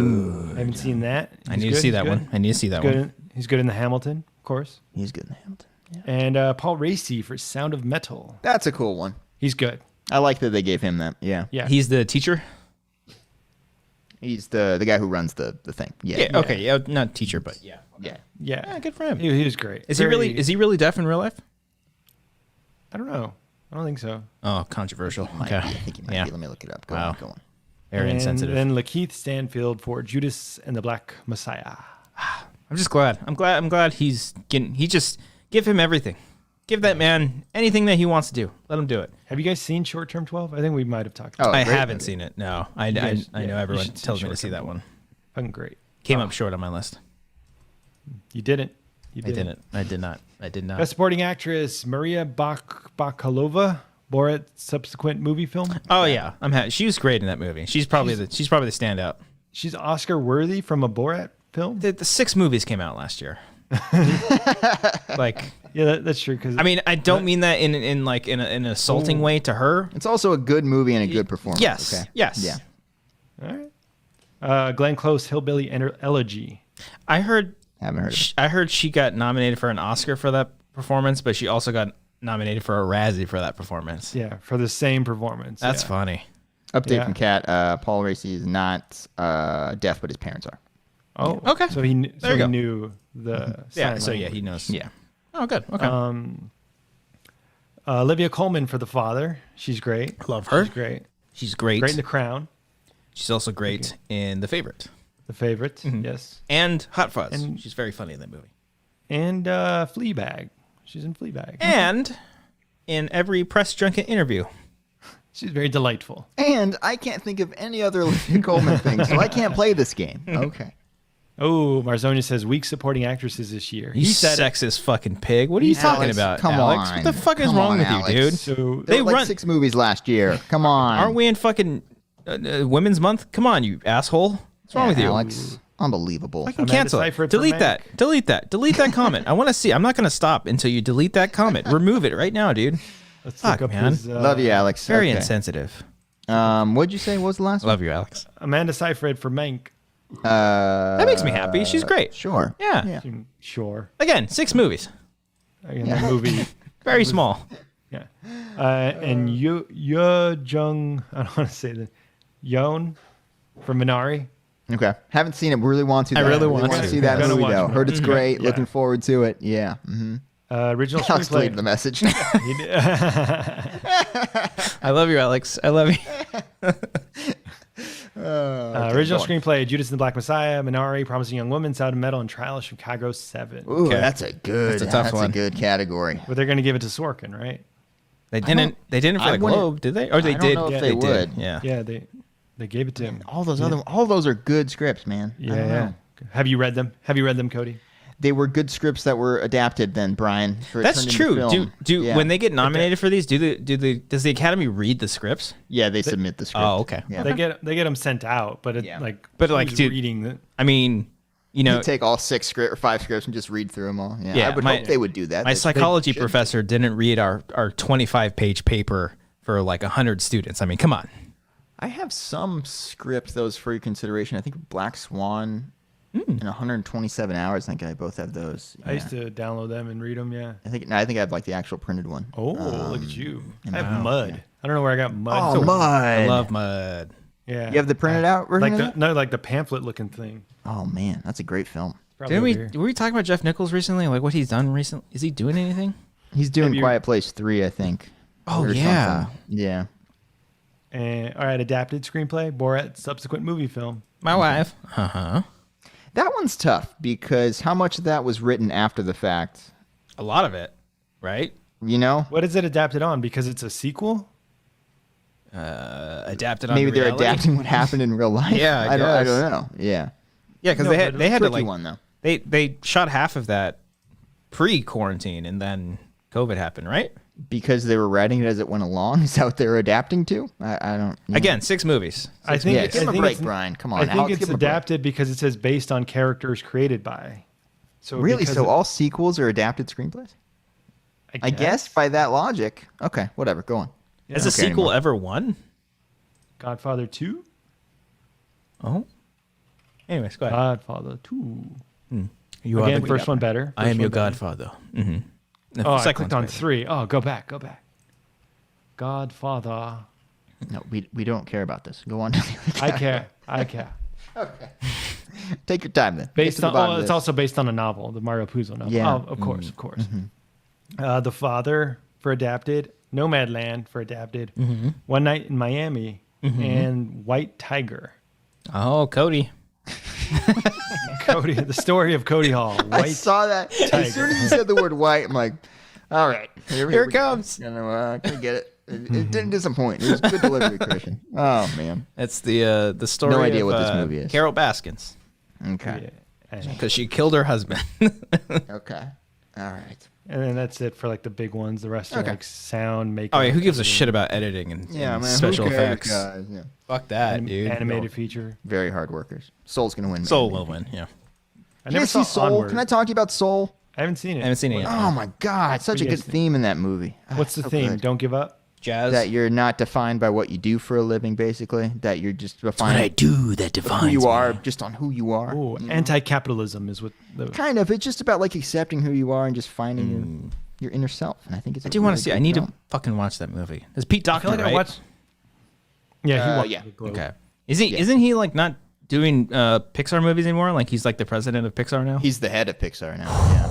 I haven't seen that. I He's need to good, see he's that good. one. I need to see that Good one. in- he's good in the Hamilton, of course. He's good in the Hamilton. Yeah. And Paul Raci for Sound of Metal. That's a cool one. He's good. I like that they gave him that. Yeah. Yeah. He's the teacher. He's the guy who runs the thing. Yeah. Yeah. Okay. Yeah. Not teacher, but yeah. Yeah. Yeah. Good for him. He was great. Is he really deaf in real life? I don't know. I don't think so. Oh, controversial. Okay. I think he might be. Let me look it up. Go on. Very insensitive. And Lakeith Stanfield for Judas and the Black Messiah. I'm just glad. I'm glad he's getting. He just give him everything. Give that man anything that he wants to do. Let him do it. Have you guys seen Short Term 12? I think we might have talked about I it. haven't seen it. No, I know everyone tells me to see that one. Fucking great. Came up short on my list. You didn't. I didn't. I did not. Best supporting actress Maria Bakalova. Borat's subsequent movie film. Oh yeah, I'm happy. She was great in that movie. She's probably the standout. She's Oscar worthy from a Borat film. The 6 movies came out last year. Yeah, that's true. Because I mean, I don't mean that in an assaulting way to her. It's also a good movie and a good performance. Yes. Okay? Yes. Yeah. All right. Glenn Close, Hillbilly Elegy. Haven't heard of it. I heard she got nominated for an Oscar for that performance, but she also got nominated for a Razzie for that performance. Yeah, for the same performance. That's funny. Update from Kat. Paul Racy is not deaf, but his parents are. Oh, okay. So he There you go. knew the Yeah. sign So language. he knows. Yeah. Oh, good. Okay. Olivia Colman for The Father. She's great. Love her. She's great. She's great. Great in The Crown. She's also great in The Favorite The Favorite. Yes. and Hot Fuzz. And- She's very funny in that movie. And Fleabag. She's in Fleabag. And in every press junket interview. She's very delightful. And I can't think of any other Olivia Colman thing, so I can't play this game. Okay. Oh, Marzonia says weak supporting actresses this year. You said it. sexist fucking pig. What are you talking Alex, about, come Alex? on. What the fuck is Come wrong on, with Alex. you, dude? So There They were like run. 6 movies last year. Come on. Aren't we in fucking Women's Month? Come on, you asshole. What's wrong with you? Alex? Unbelievable. I can Amanda cancel it. Seyfried for Delete that. Mank. Delete that. Delete that comment. I want to see. I'm not going to stop until you delete that comment. Remove it right now, dude. let's Fuck, look up man. his, Love you, Alex. Very Okay. insensitive. What'd you say? What was the last one? Love you, Alex. Amanda Seyfried for Mank. That makes me happy. She's great. Sure. Yeah. Sure. Again, 6 movies. Again, that movie. Very small. Yeah. And Yo Jung, I don't want to say that. Yoon from Minari. Okay. Haven't seen it. Really want to. I though. really want to to. see that Gonna movie, watch though. it. Heard it's great. Yeah. Looking forward to it. Yeah. Original Alex deleted the screenplay. message. He did- I love you, Alex. I love you. original screenplay: Judas and the Black Messiah, Minari, Promising Young Woman, Sound of Metal, and Trial of Chicago 7. Ooh, Okay. that's a good. That's a tough one. a good category. But they're going to give it to Sorkin, right? They didn't. They didn't for I the wouldn't- Globe, did they? Or they I don't did. know if Yeah, they did. would. Yeah. Yeah, they gave it to him. All those are good scripts, man. I don't know. Have you read them? Have you read them, Cody? They were good scripts that were adapted. Then Brian. For it That's turned into true. film. Yeah. When they get nominated for these, does the Academy read the scripts? Yeah, they submit the script. Oh, okay. Yeah. They get them sent out, but it Yeah. But, like, who's dude, reading the. I mean, you know, You take all 6 script or 5 scripts and just read through them all. Yeah, Yeah, I would my- hope they would do that. my They- psychology should. professor didn't read our 25-page paper for like 100 students. I mean, come on. I have some scripts that was for your consideration. I think Black Swan and 127 Hours. I think I both have those. I used to download them and read them. Yeah. I think I have like the actual printed one. Oh, look at you! I wow. have Mud. I don't know where I got Mud. Oh, from. Mud. I love Mud. Yeah. You have the printed out version like of the that? like the pamphlet looking thing. Oh man, that's a great film. Probably Didn't we? over here. Were we talking about Jeff Nichols recently? Like what he's done recently? Is he doing anything? He's doing Have you- Quiet Place 3, I think. Oh, or yeah. something. Yeah. And all right, adapted screenplay, Borat subsequent movie film. My wife. Uh huh. That one's tough because how much of that was written after the fact? A lot of it, right? You know? What is it adapted on? Because it's a sequel. Adapted on Maybe they're reality? adapting what happened in real life. Yeah, I I guess. don't know. Yeah. Yeah, because No, they had but they had to Tricky like one though. they shot half of that pre-quarantine and then COVID happened, right? Because they were writing it as it went along. Is that what they're adapting to? I don't. you know. Again, 6 movies. I think. Yeah, give him I a think break, it's- Brian. Come on. I think Alex, it's give him a break. adapted because it says based on characters created by. So Really? because So it- all sequels are adapted screenplays? I guess by that logic. Okay, whatever. Go on. Has a Okay, sequel anymore. ever won? Godfather 2. Oh. Anyways, go ahead. Godfather 2. You are Again, the, first one better. I am First your one better. godfather. Mm-hmm. Oh, I clicked on 3. Oh, go back. Godfather. No, we don't care about this. Go on. To the other I category. care. I care. Okay. Take your time then. Based on, it's also based on a novel, the Mario Puzo novel. Yeah. Oh, of course. The Father for adapted, Nomadland for adapted, One Night in Miami, and White Tiger. Oh, Cody. Cody, the story of Cody Hall. I saw that. As soon as you said the word white, I'm like, all right. Here it comes. You know, I can get it. It didn't disappoint. It was good delivery, Christian. Oh, man. It's the story No idea of, what this movie is. Carol Baskins. Okay. Because she killed her husband. Okay. All right. And then that's it for like the big ones. The rest are like sound, makeup. Oh, yeah, who gives a shit about editing and special effects? Yeah. Fuck that, dude. Animated feature. Very hard workers. Soul's going to win. Soul will win, yeah. I Did never you see saw Soul? Onward. Can I talk to you about Soul? I haven't seen it. I haven't seen it yet. Oh, my God. Such a you good guys think? theme in that movie. What's the So theme? good. Don't give up. Jazz. That you're not defined by what you do for a living, basically. That you're just defined do that defines who you are just on who you are. Oh, anti-capitalism is what the Kind of. It's just about like accepting who you are and just finding your inner self. And I think it's. I do want to see. I need to fucking watch that movie. It's Pete Docter, I feel like right? I watched. Yeah, he won. yeah. the Globe. Okay. Isn't he like not doing Pixar movies anymore? Like he's like the president of Pixar now. He's the head of Pixar now. Yeah.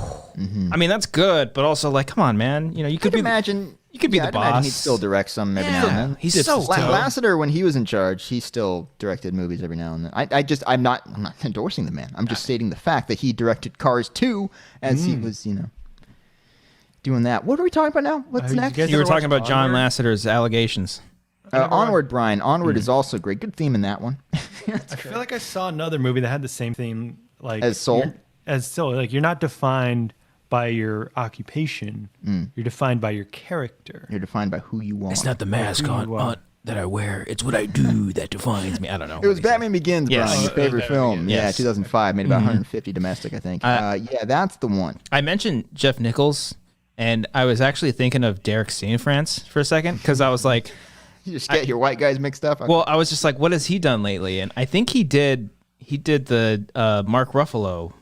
I mean, that's good, but also like, come on, man. You know, you could I'd be. imagine. You could be the I'd imagine boss. he'd still direct some every now and then. He's so Lasseter, when he was in charge, he still directed movies every now and then. I'm not endorsing the man. I'm just stating the fact that he directed Cars 2 as he was, doing that. What are we talking about now? What's you next? guys You were ever talking watched about John Onward? Lasseter's allegations. Onward, Brian. Onward is also great. Good theme in that one. I feel like I saw another movie that had the same theme, like As Soul? Like you're not defined by your occupation. You're defined by your character. You're defined by who you are. It's not the mask who you are. that I wear. It's what I do that defines me. I don't know. It was Batman Begins, Yes. Brian, your favorite Batman film. Begins. Yeah, Yes. 2005. Made about 150 domestic, I think. Yeah, that's the one. I mentioned Jeff Nichols, and I was actually thinking of Derek Cianfrance for a second because I was like, You just get your white guys mixed up. well, I was just like, what has he done lately? And I think he did the Mark Ruffalo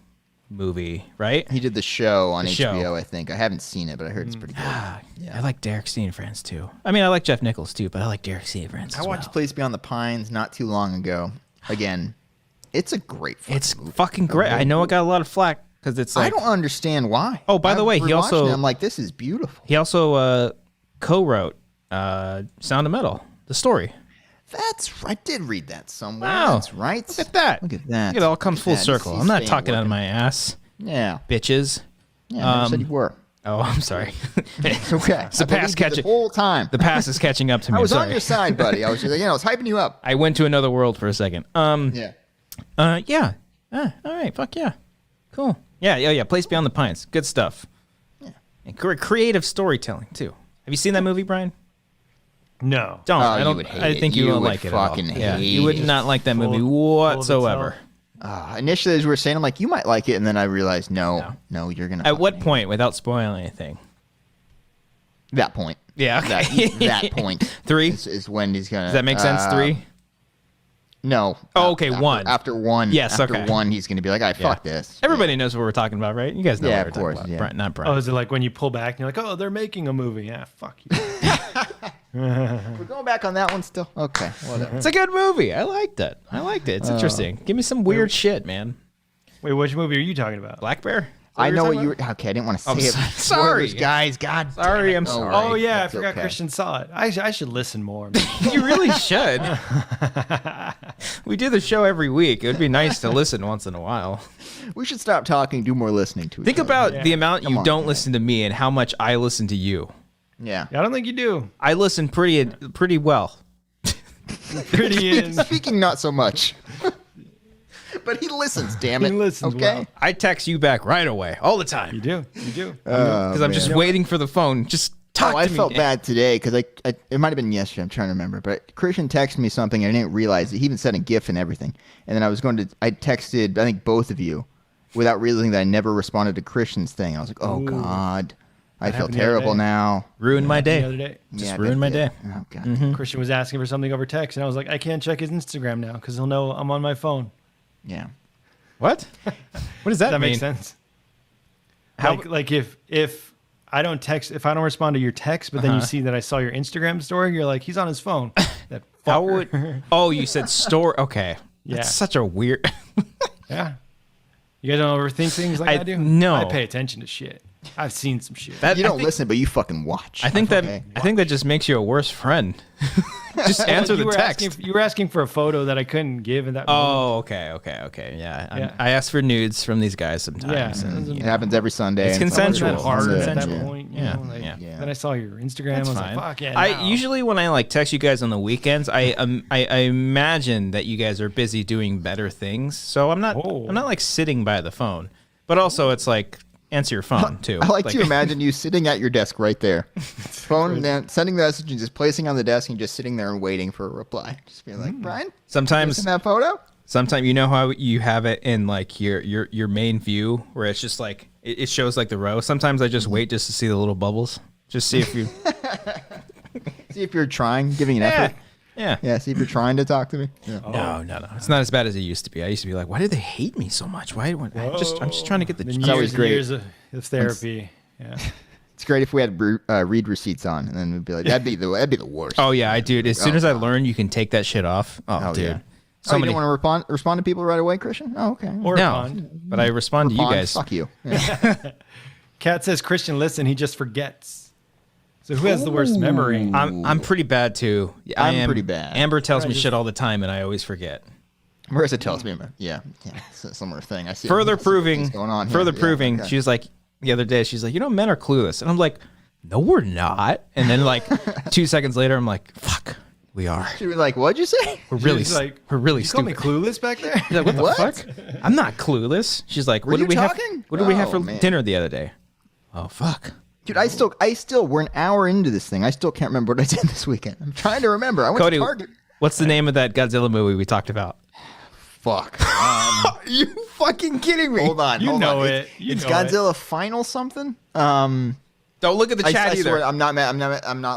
movie, right? He did the show on show. HBO, I think. I haven't seen it, but I heard it's pretty good. I like Derek Cianfrance too. I mean, I like Jeff Nichols too, but I like Derek Cianfrance. I watched Place Beyond the Pines not too long ago. Again, it's a great fucking It's movie. fucking great. I know it got a lot of flack because it's like I don't understand why. Oh, by the way, he rewatched also- it, I'm like, this is beautiful. he also co-wrote Sound of Metal, the story. I did read that somewhere. Wow. That's right. Look at that. Look at that. It all comes Look full at that. circle. He's I'm not staying talking out of working. my ass, Yeah. bitches. Yeah, I never said you were. Oh, I'm sorry. It's okay. It's the I believed past you catching. the whole time. The past is catching up to me. I was I'm on sorry. your side, buddy. I was just, I was hyping you up. I went to another world for a second. Yeah. Yeah. All right. Fuck yeah. Cool. Yeah. Place Beyond the Pines. Good stuff. Yeah. And creative storytelling too. Have you seen that movie, Brian? No. Don't. Oh, I you don't. would hate I it. think you, You won't would like it at all. fucking Yeah, hate you would it. not like that movie Full of whatsoever. Initially, as we were saying, I'm like, you might like it, and then I realized, no, you're gonna. At what fucking hate point, without spoiling anything? it. That point. Yeah. Okay. That point. 3. is when he's gonna. Does that make sense? 3. No. Oh, okay, After, 1. After 1. Yes, After okay. 1, he's gonna be like, fuck this. Everybody knows what we're talking about, right? You guys know Yeah, what of we're course, talking yeah. about. Brian, not Brian. Oh, is it like when you pull back and you're like, oh, they're making a movie? Yeah, fuck you. We're going back on that one still. Okay. Whatever. It's a good movie. I liked it. It's interesting. Give me some weird shit, man. Wait, which movie are you talking about? Black Bear? I know what you were. Okay, I didn't want to say I'm it. sorry. Spoilers, guys. God. Sorry, damn I'm it. sorry. Oh yeah, That's I forgot okay. Christian saw it. I should listen more. Man. You really should. We do the show every week. It would be nice to listen once in a while. We should stop talking. Do more listening to. Think each other. about the amount Come you on, don't man. listen to me and how much I listen to you. Yeah. I don't think you do. I listen pretty well. Pretty in. Speaking, not so much. But he listens. Damn it. He listens Okay. well. I text you back right away, all the time, You do. You do. because I'm just waiting for the phone. Just talk Oh, to I me. felt bad today because it might have been yesterday. I'm trying to remember, but Christian texted me something and I didn't realize it. He even sent a GIF and everything. And then I texted I think both of you without realizing that I never responded to Christian's thing. I was like, oh God, I feel happened the other terrible day. now. Ruined my The day. other day, Just Yeah, I ruined bet my it day. did. Oh God. Christian was asking for something over text, and I was like, I can't check his Instagram now because he'll know I'm on my phone. Yeah. What? What does that That mean? makes sense. How- Like if I don't respond to your text, but then you see that I saw your Instagram story, you're like, he's on his phone. That How fucker. would? Oh, you said store. Okay. Yeah. That's such a weird. Yeah. You guys don't overthink things like I do? No. I pay attention to shit. I've seen some shit. You don't listen, but you fucking watch. I think that just makes you a worse friend. Just answer the text. You were asking for a photo that I couldn't give in that moment. Oh, okay. Yeah. I ask for nudes from these guys sometimes. Yeah. And, It happens every Sunday. It's consensual. Hard at that Yeah. point. Yeah. Then I saw your Instagram. That's I was fine. like, fuck yeah. I usually, when I like text you guys on the weekends, I imagine that you guys are busy doing better things. So I'm not like sitting by the phone. But also it's like answer your phone too. I like to imagine you sitting at your desk right there, phone down, sending the message and just placing on the desk and just sitting there and waiting for a reply. Just being like, Brian, sometimes in that photo. Sometimes you know how you have it in like your main view where it's just like it shows like the row. Sometimes I just wait just to see the little bubbles, just see if you see if you're trying, giving an effort. Yeah. See if you're trying to talk to me. Yeah. No. It's not as bad as it used to be. I used to be like, why do they hate me so much? I'm just trying to get the. It's always great. Years of therapy. Yeah. It's great if we had read receipts on, and then we'd be like, that'd be the worst. Oh yeah, dude. As soon as I learn you can take that shit off. Oh dude. Yeah. So you don't want to respond to people right away, Christian? Oh, okay. Or No, but I respond to you guys. Fuck you. Yeah. Kat says, Christian, listen, he just forgets. So who has the worst memory? I'm pretty bad too. I'm pretty bad. Amber tells me shit all the time, and I always forget. Marissa tells me, it's a similar thing. I see. Further proving, going on here. she was like the other day, she's like, men are clueless, and I'm like, no, we're not. And then like 2 seconds later, I'm like, fuck, we are. She was like, what'd you say? We're really you call me stupid. clueless back there? She's like, what the fuck? I'm not clueless. She's like, what did we have for dinner the other day? Oh fuck. Dude, I still, we're an hour into this thing. I still can't remember what I did this weekend. I'm trying to remember. I went Cody, to Target. What's the name of that Godzilla movie we talked about? Fuck. Are you fucking kidding me? Hold on. It's Godzilla Final something. Don't look at the chat I either. swear, I'm not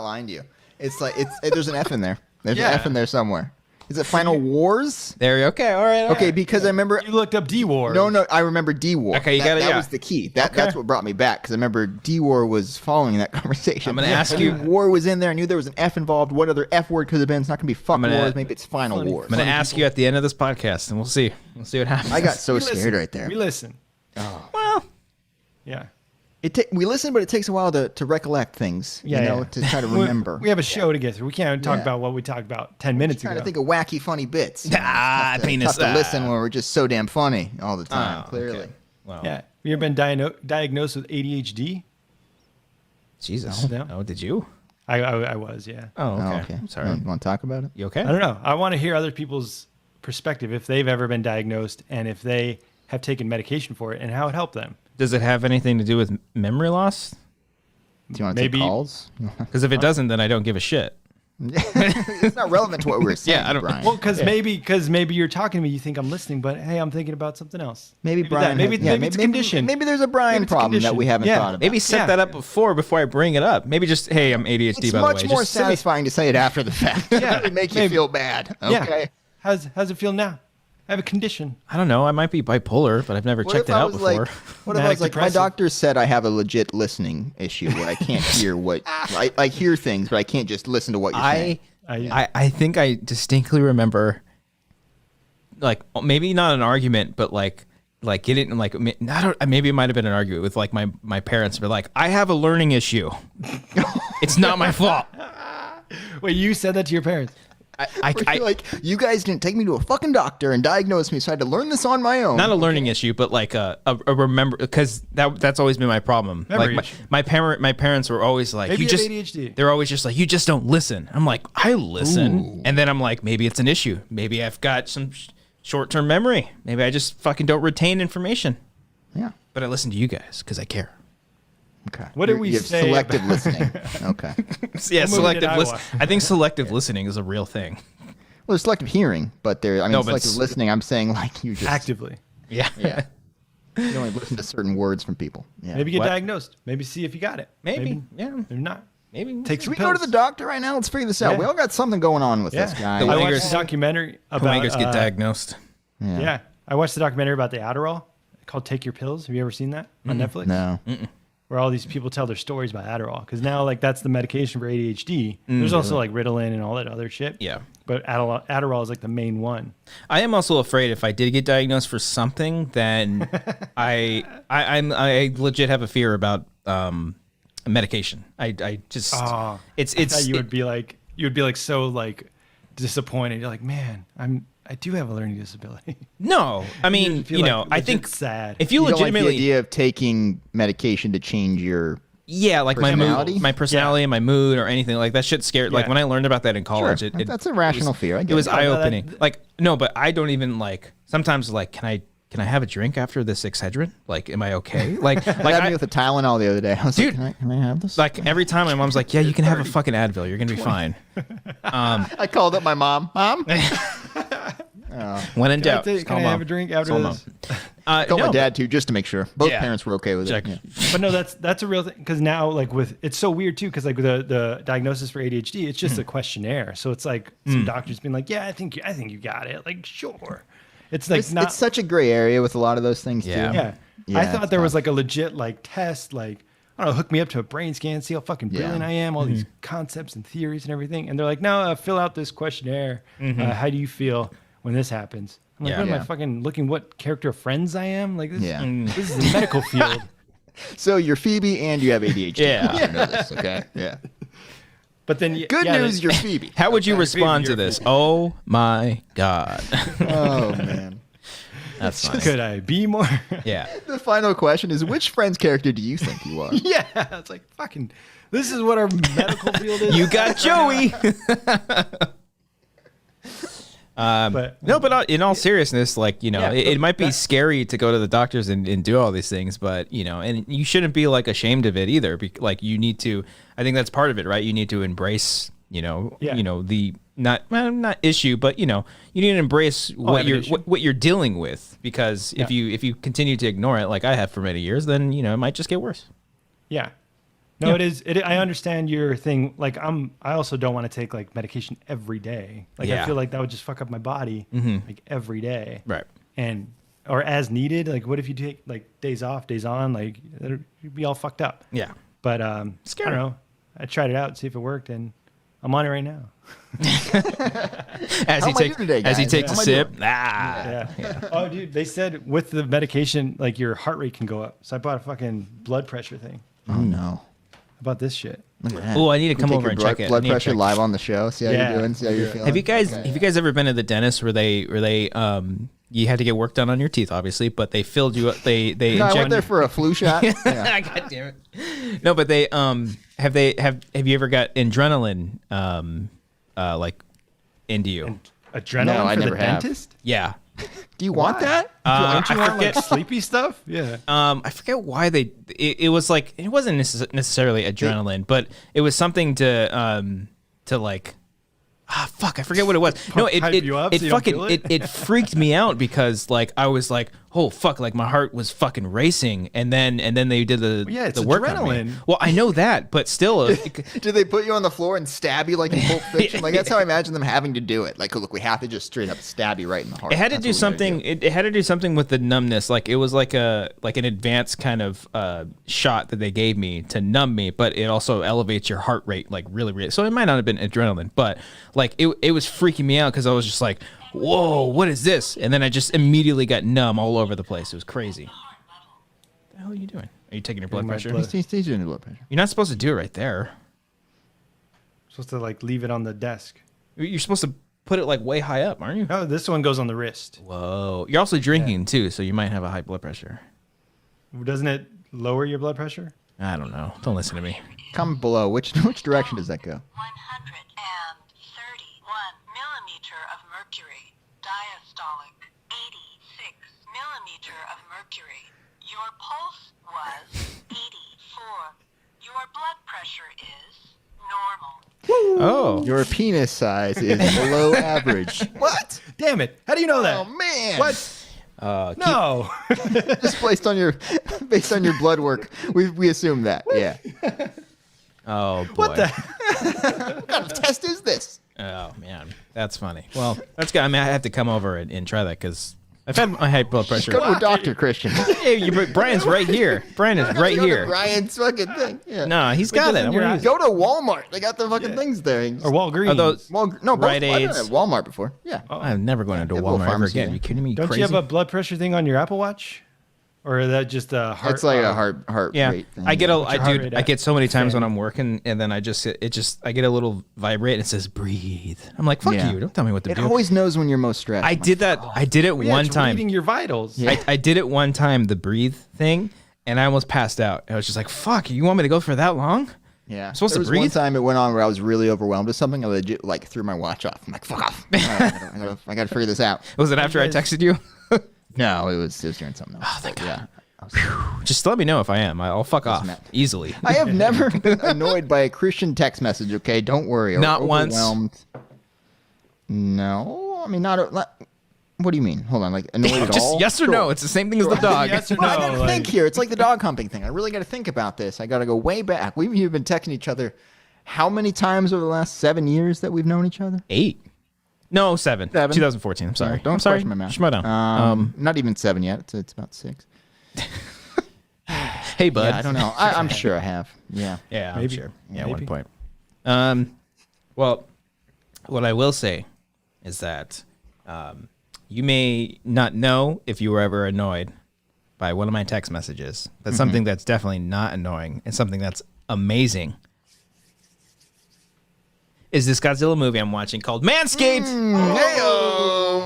lying to you. It's like there's an F in there. There's an F in there somewhere. Is it Final Wars? There. Okay. All right. Okay, because I remember You looked up D-War. No, I remember D-War. Okay, that was the key. That's what brought me back because I remember D-War was following that conversation. I'm gonna ask you. War was in there. I knew there was an F involved. What other F word could have been? It's not gonna be fuck wars. Maybe it's Final Wars. I'm gonna ask you at the end of this podcast, and we'll see. We'll see what happens. I got so scared right there. We listen. Oh. Well, Yeah. We listen, but it takes a while to recollect things. To try to remember. We have a show to get through. We can't talk about what we talked about 10 minutes ago. Trying to think of wacky, funny bits. penis. Tough to listen when we're just so damn funny all the time. Clearly. Okay. Wow. Yeah. Have you ever been diagnosed with ADHD? Jesus. No. Oh, did you? I was, yeah. Oh, okay. Okay. I'm sorry. Want to talk about it? You okay? I don't know. I want to hear other people's perspective if they've ever been diagnosed and if they have taken medication for it and how it helped them. Does it have anything to do with memory loss? Do you want to take calls? Because if it doesn't, then I don't give a shit. It's not relevant to what we were saying, Yeah, I don't- Brian. Well, because maybe you're talking to me, you think I'm listening, but hey, I'm thinking about something else. Maybe Brian. Maybe it's a condition. Maybe there's a Brian it's a problem that condition. we haven't Yeah. thought about. Maybe set that up before I bring it up. Maybe just, hey, I'm ADHD, it's by the way. much more Just send me- satisfying to say it after the fact. Yeah, It make you maybe. feel bad. Okay. Yeah. How's it feel now? I have a condition. I don't know. I might be bipolar, but I've never What checked if it I out was before. like, what if I was like, my Manic-depressive. doctor said I have a legit listening issue where I can't hear what I hear things, but I can't just listen to what you're saying. I think I distinctly remember, like, maybe not an argument, but like getting like maybe it might have been an argument with like my parents, but like, I have a learning issue. It's not my fault. Wait, you said that to your parents? I Like, you guys didn't take me to a fucking doctor and diagnose me, so I had to learn this on my own. not a learning issue, but like a remember, because that's always been my problem. Memory Like issue. my parents were always like, Maybe you you have just ADHD. they're always just like, you just don't listen. I'm like, I listen, and then I'm like, maybe it's an issue. Maybe I've got some short-term memory. Maybe I just fucking don't retain information. Yeah. But I listen to you guys because I care. Okay. What did we You have say selective about- listening. Okay. Yeah, What movie selective did I listening. watch? I think selective listening is a real thing. Well, there's selective hearing, but No, but selective listening, I'm saying like you just Actively. Yeah. Yeah. You only listen to certain words from people. Yeah. Maybe get What? diagnosed. Maybe see if you got it. Maybe. Yeah. Maybe not. Maybe. Take Should some we pills. go to the doctor right now? Let's figure this out. Yeah. We all got something going on with Yeah. this guy. The I Wangers- watched a documentary about Wangers get diagnosed. Yeah. I watched the documentary about the Adderall called Take Your Pills. Have you ever seen that on Netflix? No. Where all these people tell their stories about Adderall. Because now, like, that's the medication for ADHD. There's also, like, Ritalin and all that other shit. Yeah. but Adderall is like the main one. I am also afraid if I did get diagnosed for something, then I legit have a fear about medication. I just it's you would be like so like disappointed. You're like, man, I do have a learning disability. No, I mean, I think sad. if you don't legitimately like the idea of taking medication to change your like my personality and my mood or anything like that shit scared. Like when I learned about that in college, sure. That's a rational fear. It was eye opening. Like no, but I don't even like sometimes like can I have a drink after this Excedrin? Like, am I okay? Like had me with a Tylenol the other day. I was dude, like, can I have this? Like every time my mom's like, yeah, you can have a fucking Advil. You're gonna be fine. I called up my mom. Mom. When in doubt, can I have a drink after this? Call my dad too, just to make sure. Both parents were okay with it. Yeah. But no, that's a real thing. Because now, like it's so weird too. Because like the diagnosis for ADHD, it's just a questionnaire. So it's like some doctors being like, yeah, I think you got it. Like sure. It's like it's such a gray area with a lot of those things too. Yeah. I thought there was like a legit like test, like I don't know, hook me up to a brain scan, see how fucking brilliant I am, all these concepts and theories and everything. And they're like, no, fill out this questionnaire. How do you feel when this happens? I'm like, what am I fucking looking what character of Friends I am? Like this, this is a medical field. So you're Phoebe and you have ADHD. Yeah. You know this, okay? Yeah. But then good news, you're Phoebe. How would you respond to this? Oh my God. Oh man. That's nice. Could I be more? Yeah. The final question is, which Friends character do you think you are? Yeah. It's like fucking this is what our medical field is. You got Joey. But in all seriousness, like, it might be scary to go to the doctors and do all these things, but, and you shouldn't be like ashamed of it either. Like you need to, I think that's part of it, right? You need to embrace, the not issue, but, you need to embrace what you're dealing with, because if you continue to ignore it, like I have for many years, then, it might just get worse. Yeah. No, it is. I understand your thing. Like I also don't want to take like medication every day. Like I feel like that would just fuck up my body like every day. Right. Or as needed. Like what if you take like days off, days on? Like you'd be all fucked up. Yeah. But scary. I don't know. I tried it out, see if it worked, and I'm on it right now. As he takes a sip. Oh, dude, they said with the medication, like your heart rate can go up. So I bought a fucking blood pressure thing. Oh no. About this shit. Oh, I need to come over and check it. Blood pressure live on the show. See how you're doing. See how you're feeling. Have you guys ever been to the dentist where they you had to get work done on your teeth, obviously, but they filled you up. They I went there for a flu shot. Yeah. God damn it. No, but they have you ever got adrenaline like into you? Adrenaline no, I for never the have. dentist? Yeah. Do you want that? Don't you want like sleepy stuff? Yeah. I forget why it was like, it wasn't necessarily adrenaline, but it was something to like, fuck, I forget what it was. No, it freaked me out because like I was like, oh fuck, like my heart was fucking racing, and then they did the work on me. Well, I know that, but still, did they put you on the floor and stab you like in Pulp Fiction? Like that's how I imagine them having to do it. Like, look, we have to just straight up stab you right in the heart. It had to do something. It had to do something with the numbness. Like it was like an advanced kind of shot that they gave me to numb me, but it also elevates your heart rate like really, really. So it might not have been adrenaline, but like it was freaking me out because I was just like, whoa, what is this? And then I just immediately got numb all over the place. It was crazy. What the hell are you doing? Are you taking your blood pressure? He's doing your blood pressure. You're not supposed to do it right there. Supposed to like leave it on the desk. You're supposed to put it like way high up, aren't you? No, this one goes on the wrist. Whoa. You're also drinking too, so you might have a high blood pressure. Doesn't it lower your blood pressure? I don't know. Don't listen to me. Comment below. Which direction does that go? 131 millimeter of mercury. Diastolic 86 millimeter of mercury. Your pulse was 84. Your blood pressure is normal. Oh. Your penis size is below average. What? Damn it. How do you know that? Oh, man. What? No. Just based on your blood work, we assume that. Yeah. Oh, boy. What the? What kind of test is this? Oh, man. That's funny. Well, that's good. I mean, I have to come over and try that because I've had my high blood pressure. Go to a doctor, Christian. Hey, Brian's right here. Brian is right here. Brian's fucking thing. Yeah. No, he's got it. Go to Walmart. They got the fucking things there. Or Walgreens. Are those no, both. Rite I've been Aids? at Walmart before. Yeah. I'm never going into Yeah, little Walmart ever pharmacy again. there. You kidding me? Don't Crazy? you have a blood pressure thing on your Apple Watch? Or is that just a heart? It's like a heart Yeah, rate thing. I get What's your heart rate I at? get so many times when I'm working, and then I get a little vibrate and it says breathe. I'm like, fuck Yeah. you! Don't tell me what to It do. always knows when you're most stressed. I did that. I did it Yeah, one it's time. reading your vitals. Yeah. I did it one time, the breathe thing, and I almost passed out. I was just like, fuck, you want me to go for that long? Yeah. I'm supposed There to was one breathe? time it went on where I was really overwhelmed with something. I legit threw my watch off. I'm like, fuck off. I gotta figure this out. Was it after I texted you? No, it was doing something else. Oh, thank God. Yeah. Just let me know if I am. I'll fuck off matter. easily. I have never been annoyed by a Christian text message, okay? Don't worry. Or Not once. overwhelmed. No. I mean, not. What do you mean? Hold on. Like, annoyed at Just all? yes or no. It's the same thing as the dog. Yes or Well, I no, gotta like- think here. It's like the dog humping thing. I really got to think about this. I got to go way back. We've been texting each other how many times over the last 7 years that we've known each other? 8. No, 7. 2014. I'm sorry. Don't I'm sorry. question my math. Shut down. Not even 7 yet. It's about 6. Hey, bud. Yeah, I don't know. I'm sure I have. Yeah. Yeah, I'm Maybe. sure. Yeah, Maybe. 1 point. Well, what I will say is that you may not know if you were ever annoyed by one of my text messages, but something that's definitely not annoying and something that's amazing is this Godzilla movie I'm watching called Manscaped.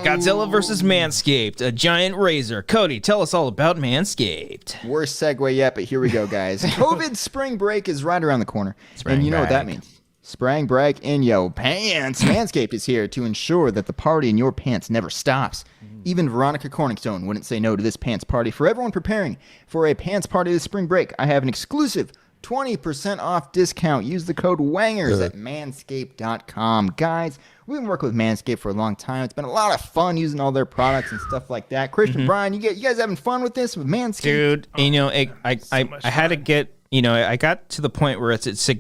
Godzilla versus Manscaped, a giant razor. Cody, tell us all about Manscaped. Worst segue yet, but here we go, guys. COVID spring break is right around the corner. And you know what that break. means. Spring break in your pants. Manscaped is here to ensure that the party in your pants never stops. Even Veronica Corningstone wouldn't say no to this pants party. For everyone preparing for a pants party this spring break, I have an exclusive 20% off discount. Use the code Wangers at manscaped.com. Guys, we've been working with Manscaped for a long time. It's been a lot of fun using all their products and stuff like that. Christian, Brian, you guys having fun with this, with Manscaped? Dude, I had to get, I got to the point where it's its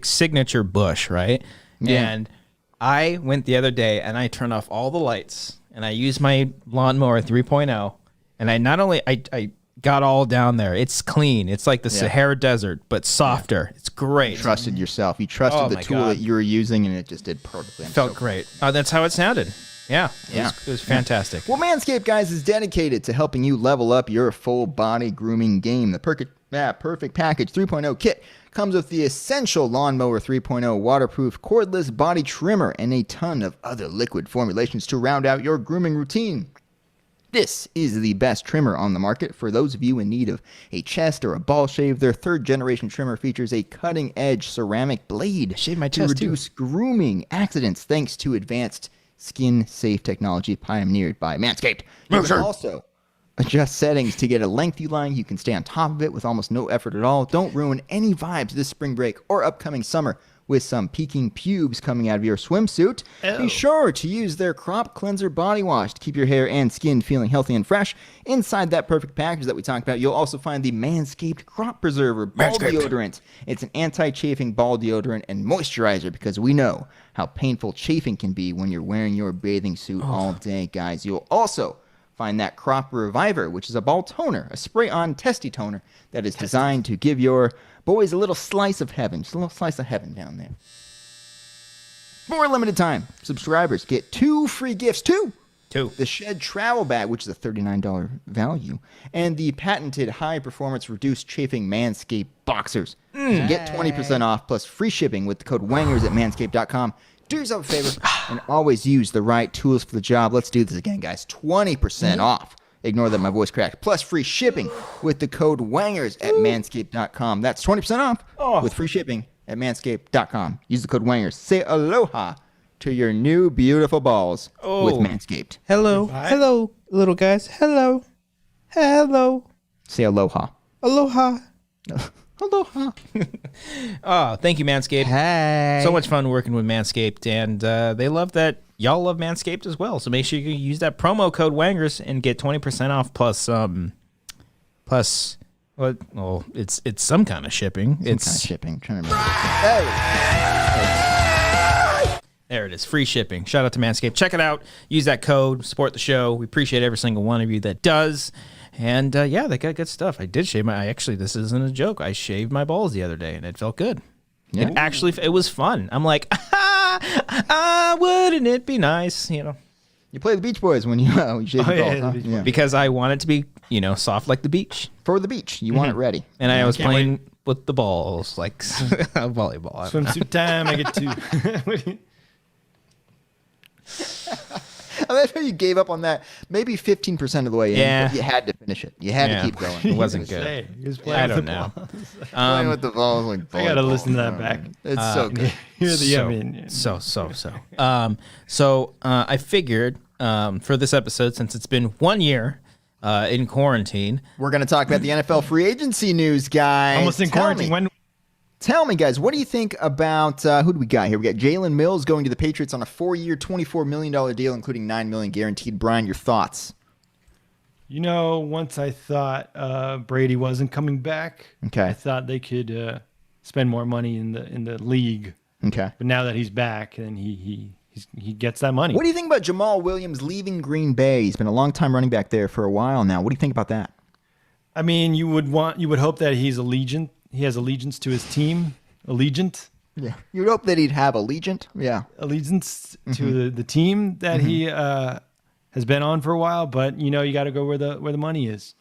signature bush, right? Yeah. And I went the other day and I turned off all the lights and I used my lawnmower 3.0 and I got all down there. It's clean. It's like the Sahara Desert, but softer. It's great. You trusted yourself. You trusted Oh the my tool God. that you were using, and it just did perfectly. I'm Felt so great. That's how it sounded. Yeah. Yeah. It was fantastic. Well, Manscaped, guys, is dedicated to helping you level up your full body grooming game. The Perfect Package 3.0 kit comes with the essential Lawnmower 3.0 waterproof cordless body trimmer and a ton of other liquid formulations to round out your grooming routine. This is the best trimmer on the market for those of you in need of a chest or a ball shave. Their third-generation trimmer features a cutting-edge ceramic blade shaved my to chest, too. reduce grooming accidents thanks to advanced skin-safe technology pioneered by Manscaped. You can also adjust settings to get a lengthy line. You can stay on top of it with almost no effort at all. Don't ruin any vibes this spring break or upcoming summer with some peeking pubes coming out of your swimsuit. Be sure to use their Crop Cleanser Body Wash to keep your hair and skin feeling healthy and fresh. Inside that perfect package that we talked about, you'll also find the Manscaped Crop Preserver Ball Deodorant. It's an anti-chafing ball deodorant and moisturizer because we know how painful chafing can be when you're wearing your bathing suit all day, guys. You'll also find that Crop Reviver, which is a ball toner, a spray-on testy toner that is designed to give your boys a little slice of heaven. Just a little slice of heaven down there. For a limited time, subscribers get 2 free gifts, 2! The Shed Travel Bag, which is a $39 value, and the patented high-performance reduced chafing Manscaped Boxers. So get 20% off plus free shipping with the code Wangers at manscaped.com. Do yourself a favor and always use the right tools for the job. Let's do this again, guys. 20% off. Ignore that my voice cracked. Plus free shipping with the code Wangers at manscaped.com. That's 20% off with free shipping at manscaped.com. Use the code Wangers. Say aloha to your new beautiful balls with Manscaped. Hello. Hello, little guys. Hello. Hello. Say aloha. Aloha. Aloha. Oh, thank you, Manscaped. Hey. So much fun working with Manscaped, and they love that y'all love Manscaped as well. So make sure you use that promo code Wangers and get 20% off plus what? Well, it's some kind of shipping. Some kind of shipping. I'm trying to remember. There it is. Free shipping. Shout out to Manscaped. Check it out. Use that code. Support the show. We appreciate every single one of you that does. And yeah, they got good stuff. I did shave actually, this isn't a joke. I shaved my balls the other day and it felt good. Yeah. It was fun. I'm like, wouldn't it be nice? You know, you play the Beach Boys when you shave your balls, huh? Yeah. Because I want it to be, soft like the beach. For the beach. You want it ready. And I was playing with the balls like volleyball. Swimsuit time. I get to. I love how you gave up on that maybe 15% of the way in. Yeah. But you had to finish it. You had to keep going. It wasn't good. He was playing I don't know. Playing with the balls like I gotta listen to that back. It's so good. Hear the So I figured for this episode, since it's been 1 year in quarantine, we're going to talk about the NFL free agency news, guys. Almost in quarantine. Tell me, guys, what do you think about who do we got here? We got Jalen Mills going to the Patriots on a 4-year, $24 million deal, including $9 million guaranteed. Brian, your thoughts? Once I thought Brady wasn't coming back, I thought they could spend more money in the league. Okay, but now that he's back, then he gets that money. What do you think about Jamal Williams leaving Green Bay? He's been a long-time running back there for a while now. What do you think about that? I mean, you would hope that he's allegiant. He has allegiance to his team. Allegiant. Yeah. You would hope that he'd have allegiant. Yeah. Allegiance to the team that he has been on for a while, but you got to go where the money is.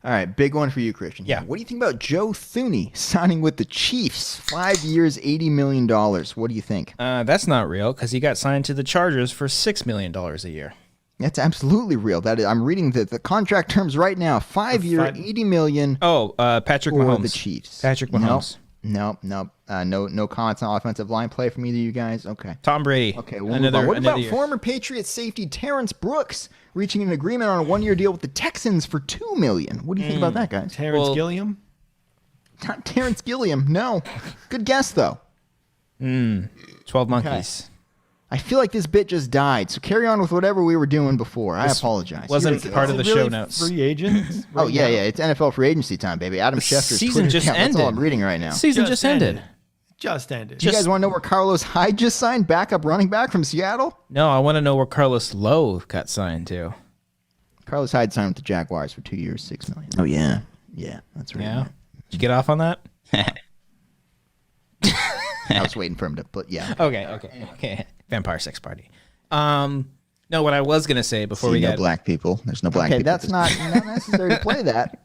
All right, big one for you, Christian. Yeah. What do you think about Joe Thuney signing with the Chiefs? 5 years, $80 million. What do you think? That's not real because he got signed to the Chargers for $6 million a year. That's absolutely real. I'm reading the contract terms right now. 5 year, $80 million. Oh, Patrick Mahomes. The Chiefs. Patrick Mahomes. No comments on offensive line play from either of you guys. Okay. Tom Brady. Okay. What about former Patriots safety Terrence Brooks reaching an agreement on a 1-year deal with the Texans for $2 million? What do you think about that, guys? Terrence Gilliam? Not Terrence Gilliam. No. Good guess though. 12 Monkeys. Okay. I feel like this bit just died, so carry on with whatever we were doing before. I apologize. Wasn't part of the show notes. Free agents? Oh, yeah. It's NFL free agency time, baby. Adam Schefter's season Twitter just account. ended. That's all I'm reading right now. Season just ended. Just ended. Do you guys want to know where Carlos Hyde just signed? Backup running back from Seattle? No, I want to know where Carlos Lowe got signed to. Carlos Hyde signed with the Jaguars for 2 years, $6 million. Oh, yeah. Yeah, that's right. Yeah. Did you get off on that? I was waiting for him to put, yeah. Okay. Vampire sex party. No, what I was gonna say before we got black people. There's no black people. Okay, that's not necessary to play that.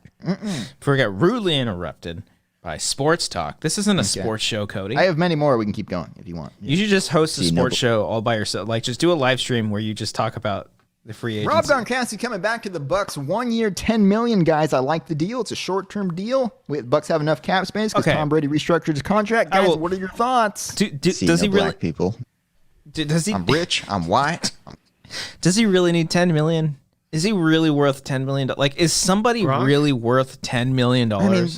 Before we got rudely interrupted by sports talk. This isn't a sports show, Cody. I have many more. We can keep going if you want. You should just host a sports show all by yourself. Like, just do a live stream where you just talk about the free agency. Rob Gronkowski coming back to the Bucks. 1 year, $10 million, guys. I like the deal. It's a short-term deal. Bucks have enough cap space because Tom Brady restructured his contract. Guys, what are your thoughts? Does he really? Black people. Does he? I'm rich. I'm white. Does he really need $10 million? Is he really worth $10 million? Like, is somebody really worth $10 million? I mean,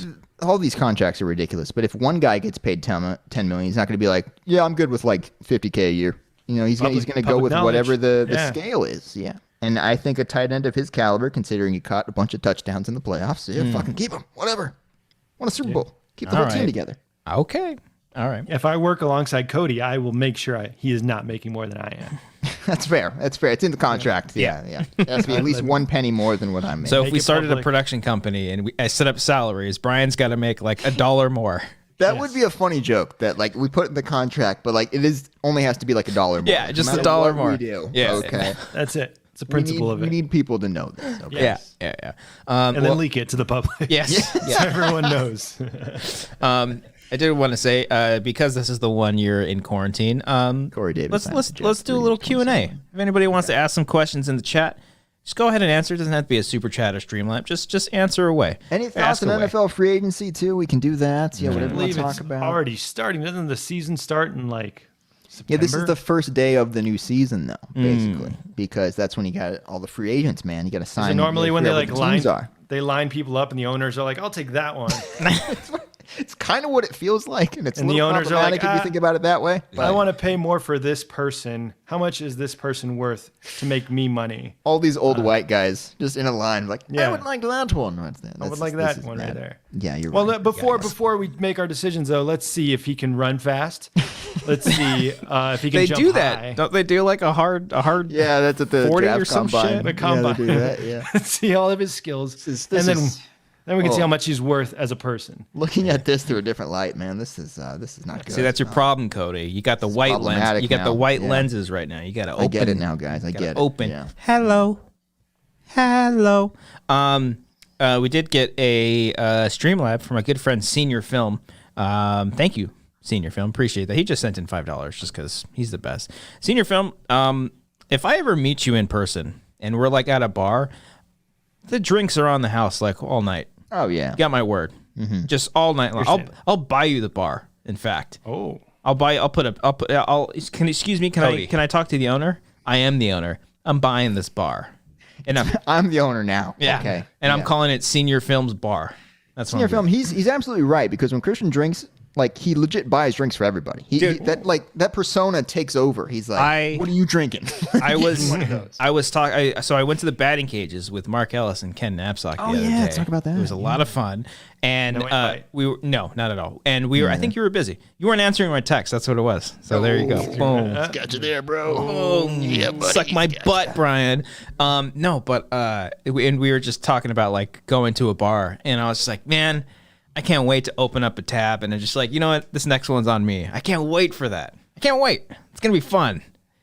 all these contracts are ridiculous. But if one guy gets paid $10 million, he's not going to be like, yeah, I'm good with like $50K a year. He's going to go with whatever the scale is. Yeah. And I think a tight end of his caliber, considering he caught a bunch of touchdowns in the playoffs, fucking keep him. Whatever. Won a Super Bowl. Keep the whole team together. Okay. All right. If I work alongside Cody, I will make sure he is not making more than I am. That's fair. It's in the contract. Yeah. It has to be at least 1 penny more than what I'm making. So if we started a production company and I set up salaries, Brian's got to make like $1 more. That would be a funny joke that like we put in the contract, but like it only has to be like $1 more. Yeah, just $1 more. We do. Yeah. Okay. That's it. It's a principle of it. We need people to know this. Okay? Yes. Yeah. And then leak it to the public. Yes. So everyone knows. I did want to say because this is the 1 year in quarantine. Corey Davis. Let's do a little Q&A. If anybody wants to ask some questions in the chat, just go ahead and answer. It doesn't have to be a super chat or Streamlab. Just answer away. Any thoughts on NFL free agency too? We can do that. Yeah, whatever you want to talk about. Already starting. Doesn't the season start in like September? Yeah, this is the first day of the new season though, basically, because that's when you got all the free agents, man. You got to sign. So normally when they line people up and the owners are like, "I'll take that one." It's kind of what it feels like, and it's and a little the owners are like, if you think about it that way. But I want to pay more for this person. How much is this person worth to make me money? All these old white guys just in a line, like, I would like that one. I would like that one right there. Yeah, you're right. Well, before we make our decisions, though, let's see if he can run fast. Let's see if he can They jump do that. high. Don't they do like a hard? Yeah, that's at the 40 draft or some combine. shit? The combine. Yeah, they do that, yeah. Let's see all of his skills, and then we can see how much he's worth as a person. Looking at this through a different light, man. This is not good. See, that's your problem, Cody. You got the white lens. You got the now. white Yeah. lenses right now. You got to open. I get it now, guys. I get it. Open. Yeah. Hello. We did get a Streamlab from my good friend Senior Film. Thank you, Senior Film. Appreciate that. He just sent in $5 just because he's the best. Senior Film. If I ever meet you in person and we're like at a bar, the drinks are on the house like all night. Oh yeah. You got my word. Just all night long. I'll buy you the bar. In fact. Oh. Excuse me. Can I talk to the owner? I am the owner. I'm buying this bar. And I'm the owner now. Yeah. Okay. And I'm calling it Senior Films Bar. That's Senior Film. He's absolutely right, because when Christian drinks, like, he legit buys drinks for everybody. That persona takes over. He's like, what are you drinking? I went to the batting cages with Mark Ellis and Ken Knapsack. Oh, the other yeah, day. let's talk about that. It was a lot of fun. And No not at all. And we were. I think you were busy. You weren't answering my text. That's what it was. So there you go. Boom. Got you there, bro. Boom. Yeah, buddy. Suck my butt, Brian. No, but and we were just talking about like going to a bar, and I was just like, man, I can't wait to open up a tab, and I'm just like, you know what, this next one's on me. I can't wait for that. I can't wait. It's gonna be fun,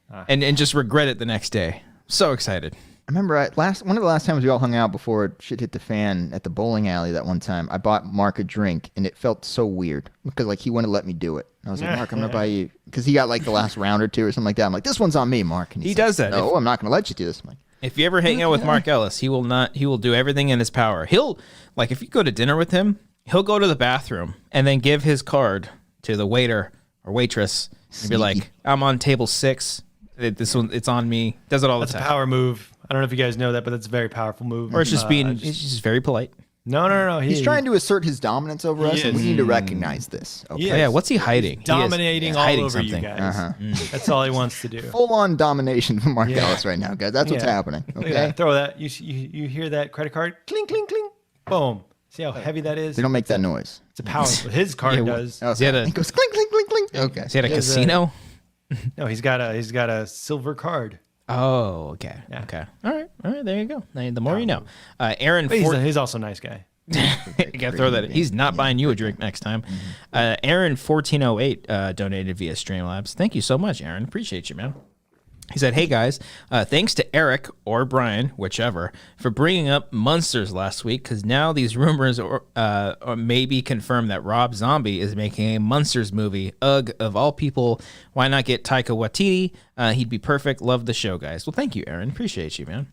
and just regret it the next day. So excited. I remember one of the last times we all hung out before shit hit the fan at the bowling alley that one time. I bought Mark a drink, and it felt so weird because like he wouldn't let me do it. And I was like, Mark, I'm gonna buy you, because he got like the last round or two or something like that. I'm like, this one's on me, Mark. And He does that. No, I'm not gonna let you do this. I'm like, If you ever hang out with Mark Ellis, he will do everything in his power. He'll, like, if you go to dinner with him, he'll go to the bathroom and then give his card to the waiter or waitress and be like, I'm on table 6. This one, it's on me. Does it all the time. That's a power move. I don't know if you guys know that, but that's a very powerful move. Or it's just he's just very polite. No. he's trying to assert his dominance over us, and we need to recognize this. Okay. Oh, yeah, what's he hiding? He's dominating all hiding over something. you guys. That's all he wants to do. Full-on domination from Mark Ellis right now, guys. That's what's happening. Look at Okay. that. Throw that. You hear that credit card? Cling, cling, cling. Boom. See how heavy that is? They don't make that noise. It's a powerful. His card does. Okay. It goes clink, clink, clink, clink. Okay. Is he at a casino? No, he's got a silver card. Oh, okay. Yeah. Okay. All right. There you go. The more you know. Aaron, But he's also a nice guy. you gotta throw that. He's not buying you a drink next time. Aaron 1408 donated via Streamlabs. Thank you so much, Aaron. Appreciate you, man. He said, "Hey guys, thanks to Eric or Brian, whichever, for bringing up Monsters last week, because now these rumors or maybe confirm that Rob Zombie is making a Monsters movie. Ugh, of all people, why not get Taika Waititi? He'd be perfect. Love the show, guys. Well, thank you, Aaron. Appreciate you, man.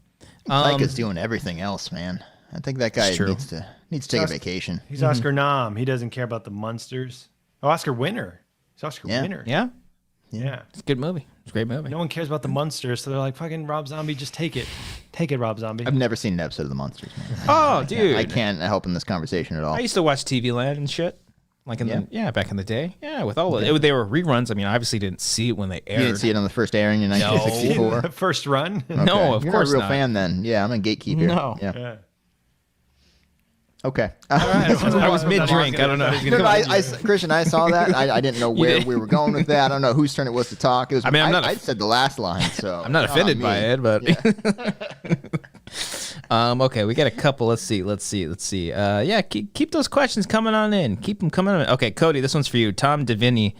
Taika's doing everything else, man. I think that guy needs to take a vacation. He's Oscar nom. He doesn't care about the monsters. Oh, Oscar winner. He's Oscar winner. Yeah, Yeah. it's a good movie. It's a great movie. No one cares about the monsters, so they're like, fucking Rob Zombie, just take it. Take it, Rob Zombie. I've never seen an episode of The Monsters, man. Oh, dude, I can't help in this conversation at all. I used to watch TV Land and shit. Like back in the day. Yeah, with all of it. They were reruns. I mean, I obviously didn't see it when they aired. You didn't see it on the first airing in 1964? First run? Okay. No, of You're course not a real not. fan then. Yeah, I'm a gatekeeper. No. Yeah. Yeah. Okay. I was mid-drink. I don't know. Christian, I saw that. I didn't know where we were going with that. I don't know whose turn it was to talk. It was. I said the last line, so I'm not offended by it, but okay, we got a couple. Let's see. Keep those questions coming on in. Keep them coming on. Okay, Cody, this one's for you. Tom Devaney,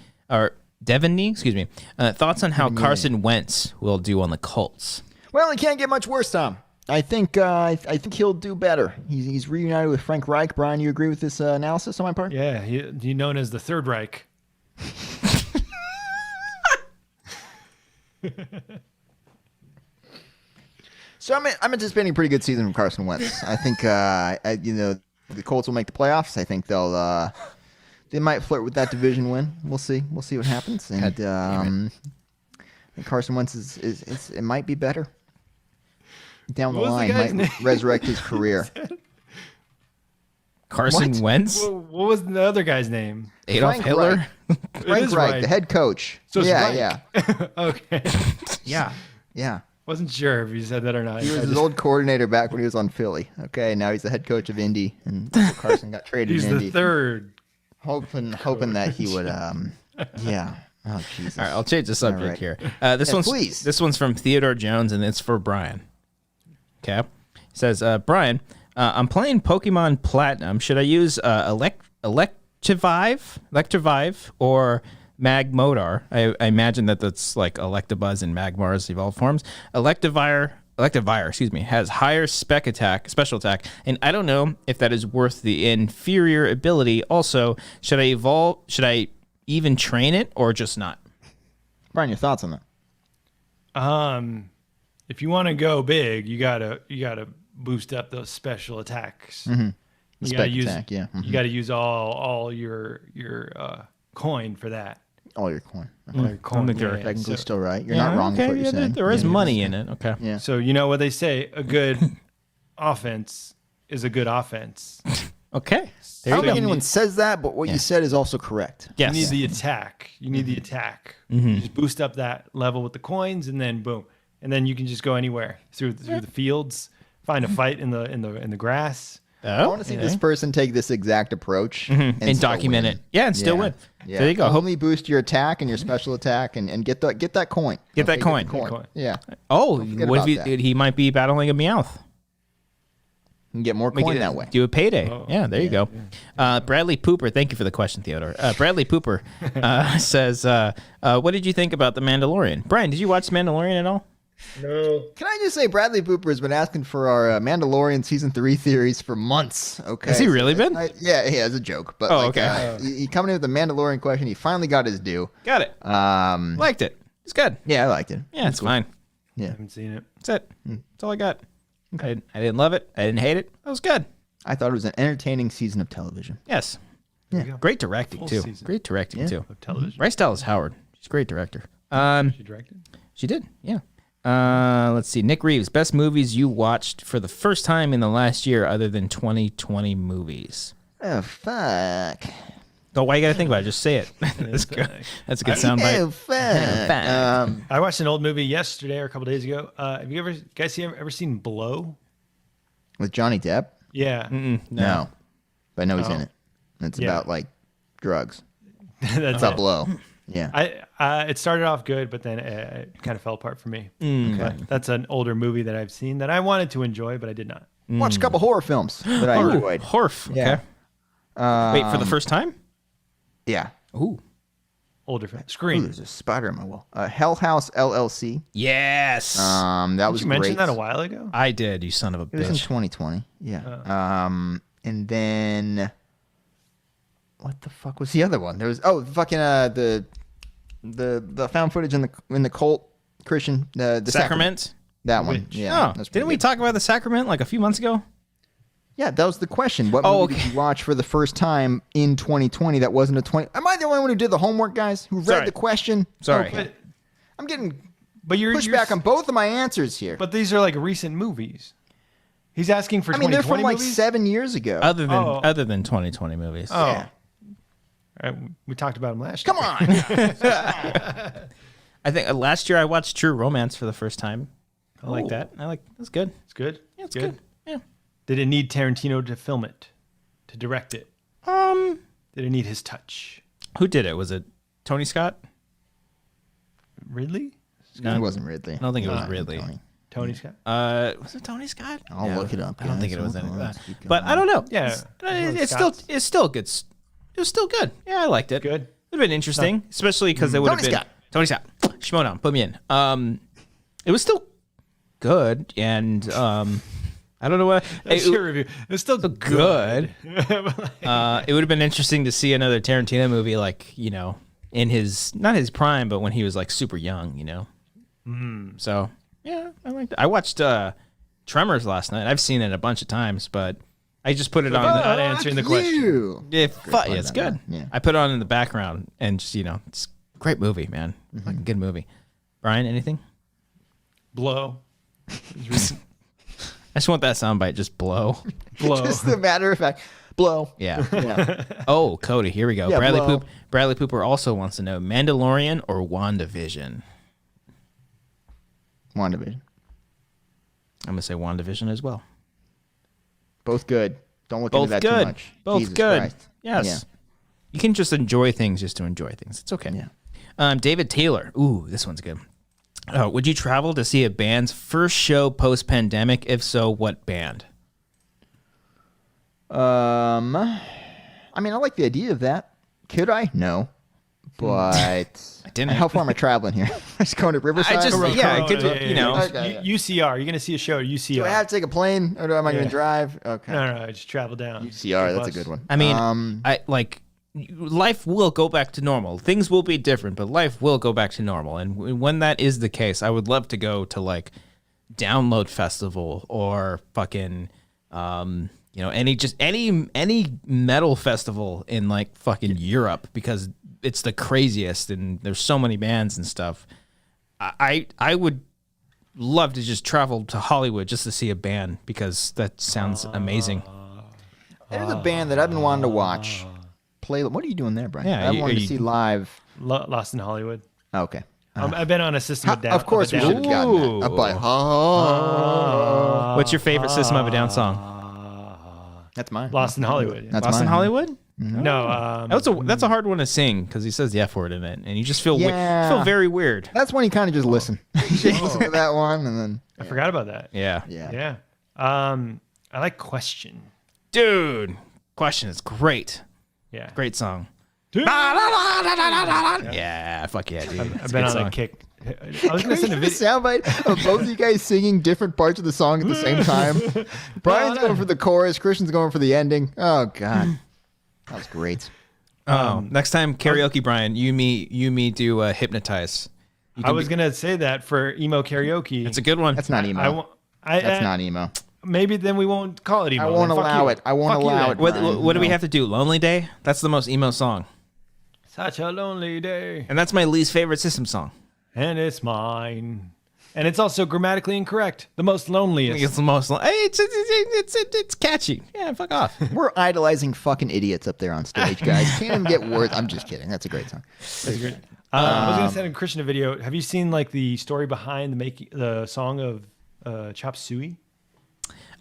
excuse me. Thoughts on how Carson Wentz will do on the Colts? Well, it can't get much worse, Tom. I think he'll do better. He's reunited with Frank Reich. Brian, you agree with this analysis on my part? Yeah, he's known as the Third Reich. So I'm anticipating a pretty good season from Carson Wentz. I think the Colts will make the playoffs. I think they might flirt with that division win. We'll see. We'll see what happens. And I think Carson Wentz it might be better down the line. Might resurrect his career. Carson Wentz? What was the other guy's name? Adolf Frank Hitler? Frank Reich, the head coach. So it's yeah. Okay. Yeah. Wasn't sure if you said that or not. He was his old coordinator back when he was on Philly. Okay, now he's the head coach of Indy, and Carson got traded He's to Indy. the third. Hoping that he would, Oh Jesus! All right, I'll change the subject right. here. Please. This one's from Theodore Jones, and it's for Brian. Okay, he says, Brian, I'm playing Pokemon Platinum. Should I use Electivire or Magmodar? I imagine that's like Electabuzz and Magmar's evolved forms. Electivire, has higher special attack, and I don't know if that is worth the inferior ability. Also, should I even train it or just not? Brian, your thoughts on that? If you want to go big, you gotta boost up those special attacks. Mm-hmm. You gotta use attack, yeah. Mm-hmm. You gotta use all your coin for that. All your coin. All your coin, Technically still right. You're not wrong with what you're saying. There is money in it. Okay. Yeah. So you know what they say: a good offense is a good offense. Okay. I don't think anyone says that, but what you said is also correct. Yes. You need the attack. You need the attack. Mm-hmm. You just boost up that level with the coins, and then boom, and then you can just go anywhere through the fields, find a fight in the grass. I want to see this person take this exact approach and document it. Yeah, and still win. Yeah. There you go. Only boost your attack and your special attack, and get that coin. Get that coin. Yeah. Oh, forget what about if he might be battling a Meowth? You can get more coin that way. Do a payday. Yeah, there you go. Bradley Pooper, thank you for the question, Theodore. Bradley Pooper says, what did you think about The Mandalorian? Brian, did you watch Mandalorian at all? No. Can I just say Bradley Pooper has been asking for our Mandalorian season 3 theories for months? Okay. Has he really been? Yeah, as a joke. But okay. He coming in with the Mandalorian question. He finally got his due. Got it. Liked it. It's good. Yeah, I liked it. Yeah, it's fine. I haven't seen it. That's it. That's all I got. Okay. I didn't love it. I didn't hate it. That was good. I thought it was an entertaining season of television. Yes. Yeah. Great directing, Full too. season. Great directing, too. Of television. Bryce Dallas Howard. She's a great director. She directed. She did, yeah. Let's see. Nick Reeves, best movies you watched for the first time in the last year other than 2020 movies. Oh, fuck. Oh, why you got to think about it? Just say it. That's good. That's a good soundbite. Oh, fuck. I watched an old movie yesterday or a couple days ago. Have you ever seen Blow? With Johnny Depp? Yeah. No. But I know he's in it. And it's about, like, drugs. That's It's Blow. Yeah. It started off good, but then it kind of fell apart for me. But that's an older movie that I've seen that I wanted to enjoy, but I did not. Watched a couple horror films that I enjoyed. Horf. Yeah. Okay. Wait, for the first time? Yeah. Ooh. Older film. Ooh, Scream. there's a spider in my wall. Hell House LLC. Yes. That was Did you great. mention that a while ago? I did, you son of a It was in bitch. 2020. Yeah. And then what the fuck was the other one? There was fucking the found footage in the cult Christian the Sacrament? That one. Witch. Yeah. Oh, that's didn't we pretty talk about the Sacrament like a few months ago? Yeah, that was the question. What Oh, movie did you watch for the first time in 2020 that wasn't a 20? Am I the only one who did the homework, guys? Who read Sorry. the question? Sorry. Okay. I'm getting But you're pushback on both of my answers here. But these are like recent movies. He's asking for I mean, they're 2020 from like movies? 7 years ago. Other than 2020 movies. Oh. Yeah. All right, we talked about him last Come year. on. I think last year I watched True Romance for the first time. I like that. That's good. It's good. Yeah, it's good. Yeah. Did it need Tarantino to film it, to direct it? Did it need his touch? Who did it? Was it Tony Scott? Ridley? No, it wasn't Ridley. I don't think it was Ridley. Tony Scott? Was it Tony Scott? I'll look it up. I don't think guys. it was Hold any of on, that. let's keep But going. I don't know. Yeah. It's still good. It was still good. Yeah, I liked it. Good. It would have been interesting, especially because it would have Tony been Scott. Tony Scott. Shimoda, put me in. It was still good, and I don't know what. That's your review. It's still Good. It would have been interesting to see another Tarantino movie, like, you know, in his not his prime, but when he was like super young, you know. So yeah, I liked it. I watched Tremors last night. I've seen it a bunch of times, but I just put it on. Not answering the question. You. It's good. Yeah. I put it on in the background, and just, you know, it's a great movie, man. Fucking good movie. Brian, anything? Blow. I just want that soundbite. Just blow. Blow. Just the matter of fact, blow. Yeah. Yeah. Oh, Cody, here we go. Yeah, Bradley blow. Bradley Pooper also wants to know Mandalorian or WandaVision. WandaVision. I'm gonna say WandaVision as well. Both good. Don't look Both into that good. too much. Both Jesus good. Christ. Yes. Yeah. You can just enjoy things just to enjoy things. It's okay. Yeah. David Taylor. Ooh, this one's good. Would you travel to see a band's first show post-pandemic? If so, what band? I mean, I like the idea of that. Could I? No. But I didn't. How far am I traveling here? Just going to Riverside? You know. Okay. UCR. You're going to see a show at UCR. Do I have to take a plane or am I going to drive? Okay. No, just travel down. UCR, that's a good one. I mean, life will go back to normal. Things will be different, but life will go back to normal. And when that is the case, I would love to go to like Download Festival or fucking, any metal festival in like fucking Europe, because it's the craziest and there's so many bands and stuff. I would love to just travel to Hollywood just to see a band, because that sounds amazing. There's a band that I've been wanting to watch. What are you doing there, Brian? Yeah, I wanted to see live. Lost in Hollywood. Okay. I've been on a System of a Down. Of course, we should have gotten that. What's your favorite System of a Down song? That's mine. Lost in Hollywood. Yeah. That's Lost mine. in Hollywood? No. That's a hard one to sing because he says the F word in it, and you just feel feel very weird. That's when you kind of just listen. You just listen to that one, and then I forgot about that. Yeah. Yeah. I like Question. Dude, Question is great. Yeah. Great song. Dude. Yeah, fuck yeah, dude. I've been on a kick. I was going to send a video. soundbite of both of you guys singing different parts of the song at the same time. Brian's going for the chorus, Christian's going for the ending. Oh God, that was great. Next time karaoke, Brian, you me do Hypnotize. I was going to say that for emo karaoke. It's a good one. That's not emo. That's not emo. Maybe then we won't call it emo. I won't allow it. I won't allow it. What do we have to do? Lonely Day? That's the most emo song. Such a lonely day. And that's my least favorite System song. And it's mine. And it's also grammatically incorrect. The most loneliest. It's the most. It's catchy. Yeah, fuck off. We're idolizing fucking idiots up there on stage, guys. Can't even get words. I'm just kidding. That's a great song. That's great. I was going to send a Christian a video. Have you seen like the story behind the song of Chop Suey?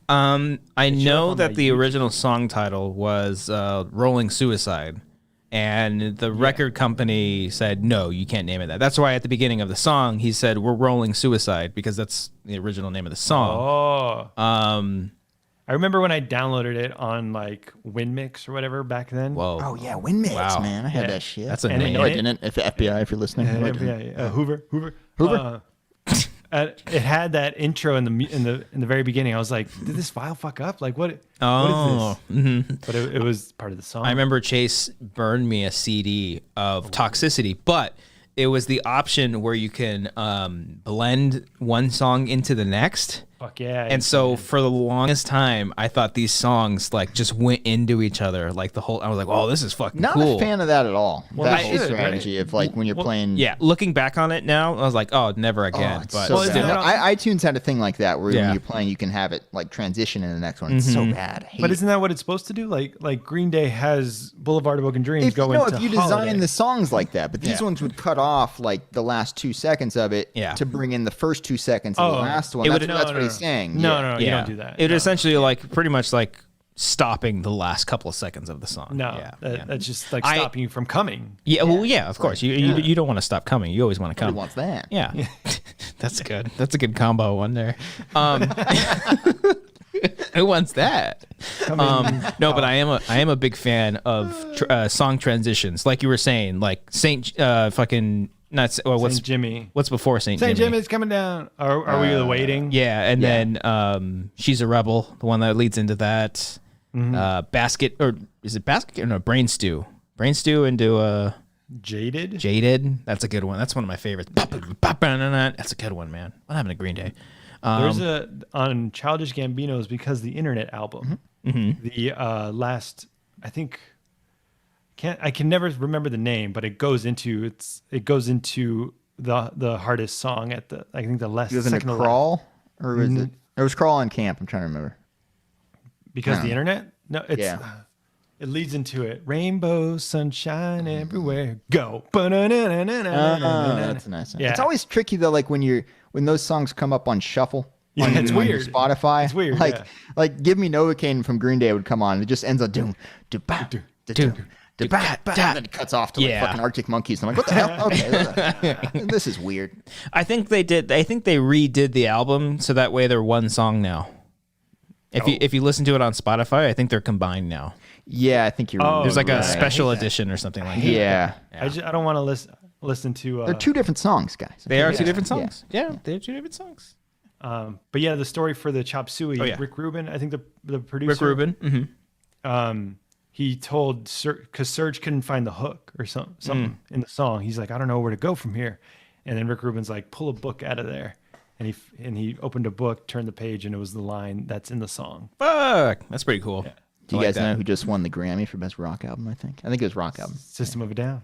I know that the original song title was Rolling Suicide. And the record company said, no, you can't name it that. That's why at the beginning of the song, he said, we're rolling suicide, because that's the original name of the song. I remember when I downloaded it on like WinMix or whatever back then. Whoa. Oh, yeah. WinMix, Wow. man. I had that shit. That's no, I didn't. If FBI, if you're listening. Hoover. It had that intro in the very beginning. I was like, did this file fuck up? Like, what is this? Mm-hmm. But it was part of the song. I remember Chase burned me a CD of Toxicity, but it was the option where you can blend one song into the next. Fuck yeah. And so for the longest time, I thought these songs like just went into each other. Like the whole, I was like, oh, this is fucking Not cool. a fan of that at all. Well, that I whole should, strategy of like when you're playing. Yeah, looking back on it now, I was like, oh, never again. It's but so Well, bad. isn't that- iTunes had a thing like that where Yeah. when you're playing, you can have it like transition in the next one. It's so bad. I hate But it. isn't that what it's supposed to do? Like Green Day has Boulevard of Broken Dreams if into you design Holiday. the songs like that, but these Yeah. ones would cut off like the last 2 seconds of it to bring in the first 2 seconds of the last one. That's what he's saying. No, you don't do that. It essentially like pretty much like stopping the last couple of seconds of the song. No, that's just like stopping you from coming. Yeah, well, yeah, of course. You don't want to stop coming. You always want to Who come. wants that? Yeah. That's good. That's a good combo one there. Who wants that? No, but I am a big fan of song transitions. Like you were saying, like Saint Saint Jimmy. What's before Saint Jimmy? Saint Jimmy's coming down. Are we waiting? Yeah, and then She's a Rebel, the one that leads into that. Basket, or is it Basket? Or no, Brain Stew. Brain Stew into Jaded. That's a good one. That's one of my favorites. That's a good one, man. What happened to Green Day? There's on Childish Gambino's Because the Internet album. The last, I think, I can never remember the name, but it goes into the hardest song at the, I think the last. Isn't it Crawl? Or is it? It was Crawl on Camp. I'm trying to remember. Because the Internet? No, it's it leads into it. Rainbow, sunshine everywhere. Go. That's a nice one. Yeah. It's always tricky though, like when those songs come up on shuffle. Yeah, it's on weird. Spotify. It's weird. Like Give Me Novocaine from Green Day would come on. And it just ends up doom. And then it cuts off to like fucking Arctic Monkeys. I'm like, what the hell? Okay, this is weird. I think they redid the album so that way they're one song now. If you listen to it on Spotify, I think they're combined now. Yeah, I think you're. There's like a special edition or something like that. Yeah. I don't want to listen to. They're two different songs, guys. They are two different songs. Yeah, they're two different songs. But yeah, the story for the Chop Suey, Rick Rubin, I think the producer. Rick Rubin. Mm-hmm. He told because Serge couldn't find the hook or something in the song. He's like, I don't know where to go from here. And then Rick Rubin's like, pull a book out of there. And he opened a book, turned the page, and it was the line that's in the song. Fuck, that's pretty cool. Yeah. Do you guys know who just won the Grammy for Best Rock Album? I think it was Rock Album. System of a Down.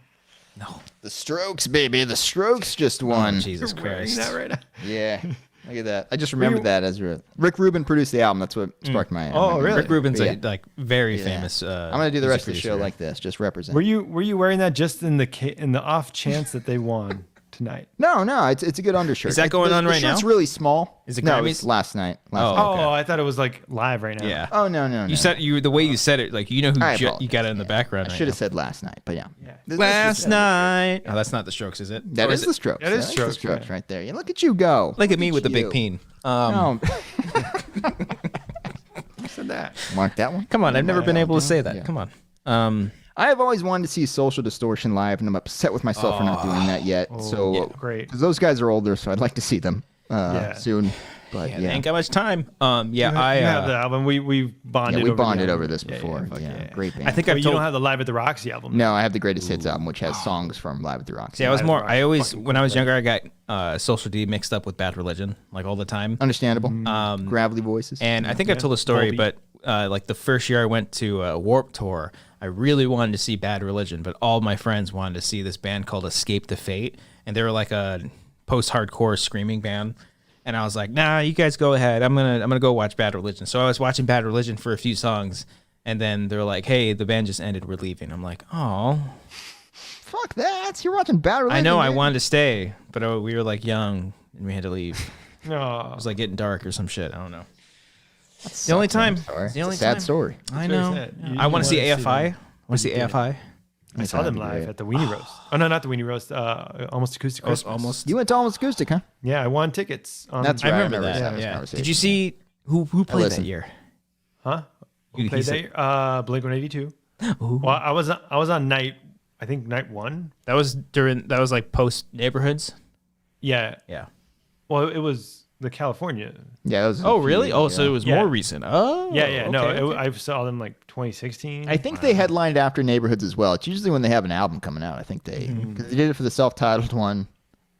No. The Strokes, baby. The Strokes just won. Oh, Jesus Christ. That right now. Yeah. Look at that. I just remembered that as Rick Rubin produced the album. That's what sparked my. Oh, really? Rick Rubin's like very famous. I'm gonna do the rest of the show like this. Just represent. Were you wearing that just in the off chance that they won tonight? No. It's a good undershirt. Is that going on right now? It's really small. Is it No, Grammys? it's last night. Okay. I thought it was like live right now. Yeah. Oh no. You said the way you said it, like you know who you got it in the background. I should have said last night, but yeah. Last night. Oh, that's not the Strokes, is it? That is the Strokes. That is the Strokes Strokes right there. Yeah, look at you go. Look at me with the big peen. No. Who said that? Mark that one. Come on, I've never been able to say that. Yeah. Come on. I have always wanted to see Social Distortion live, and I'm upset with myself for not doing that yet. Great. Because those guys are older, so I'd like to see them soon. But They ain't got much time. I have the album. We bonded. we over bonded the over album. this before. Yeah, great band. I think you don't have the Live at the Roxy album. No, I have the Greatest Hits album, which has songs from Live at the Roxy. See, when I was younger, I got Social D mixed up with Bad Religion, like all the time. Understandable. Gravelly voices. And I think I've told a story, but like the first year I went to a Warp Tour, I really wanted to see Bad Religion, but all my friends wanted to see this band called Escape the Fate, and they were like a post-hardcore screaming band. And I was like, nah, you guys go ahead. I'm gonna go watch Bad Religion. So I was watching Bad Religion for a few songs, and then they're like, hey, the band just ended. We're leaving. I'm like, oh. Fuck that. You're watching Bad Religion. I know, man. I wanted to stay, but we were like young, and we had to leave. No. It was like getting dark or some shit. I don't know. That's the only time. It's the only sad story. I know. I want to see AFI. I want to see AFI. I saw them live at the Weenie Roast. Oh no, not the Weenie Roast. Almost Acoustic Christmas. Almost. You went to Almost Acoustic, huh? Yeah, I won tickets. That's right. I remember that. Yeah. Did you see who played that year? Huh? Who played that year? Blink-182. Well, I was on night. I think night one. That was like post Neighborhoods. Yeah. Yeah. Well, it was the California. Yeah. It was really? Oh, so it was more recent. Oh. Yeah. Okay, No, I saw them like 2016. I think they headlined after Neighborhoods as well. It's usually when they have an album coming out. I think because they did it for the self-titled one.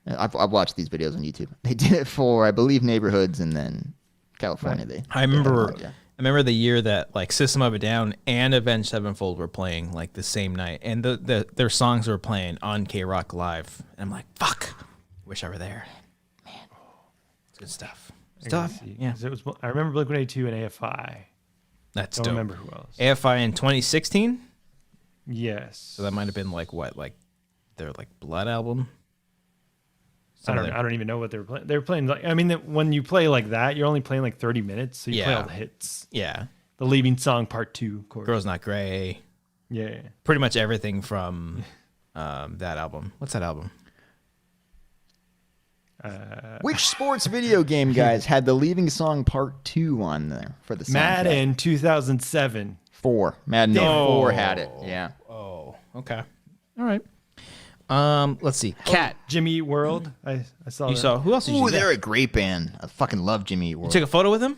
I've watched these videos on YouTube. They did it for, I believe, Neighborhoods and then California. Right. I remember the year that like System of a Down and Avenged Sevenfold were playing like the same night, and their songs were playing on K-Rock Live. And I'm like, fuck, wish I were there. Man, it's good stuff. Yeah. I remember Blink-182 and AFI. That's I dope. don't remember who else. AFI in 2016. Yes. So that might have been like their like Blood album. I don't even know what they were playing. They were playing like, I mean, when you play like that, you're only playing like 30 minutes, so you play all the hits. Yeah. The Leaving Song Part 2, of course. Girls Not Gray. Yeah. Pretty much everything from that album. What's that album? Which sports video game, guys, had the Leaving Song Part 2 on there for the soundtrack? Madden 2007. 4. Madden 4 had it. Yeah. Oh, okay. All right. Let's see. Cat. Jimmy Eat World. I saw You that. saw who else did you Ooh, see? they're a great band. I fucking love Jimmy Eat World. You took a photo with him?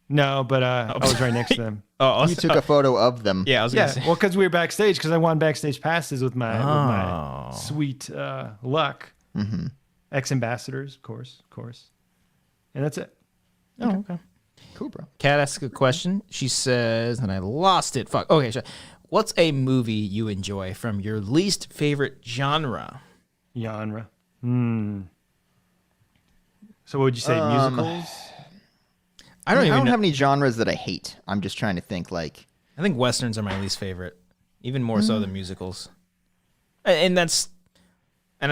No, but I was right next to them. Oh, You took a photo of them. yeah, I was gonna Yeah, say. well, because we were backstage, because I won backstage passes with my sweet luck. Mm-hmm. Ex-ambassadors, of course. And that's it. Oh, okay. Cool, bro. Kat asks a question. She says, and I lost it. Fuck. Okay, sure. What's a movie you enjoy from your least favorite genre? Genre. So what would you say, musicals? I don't have any genres that I hate. I'm just trying to think like. I think westerns are my least favorite, even more so than musicals. And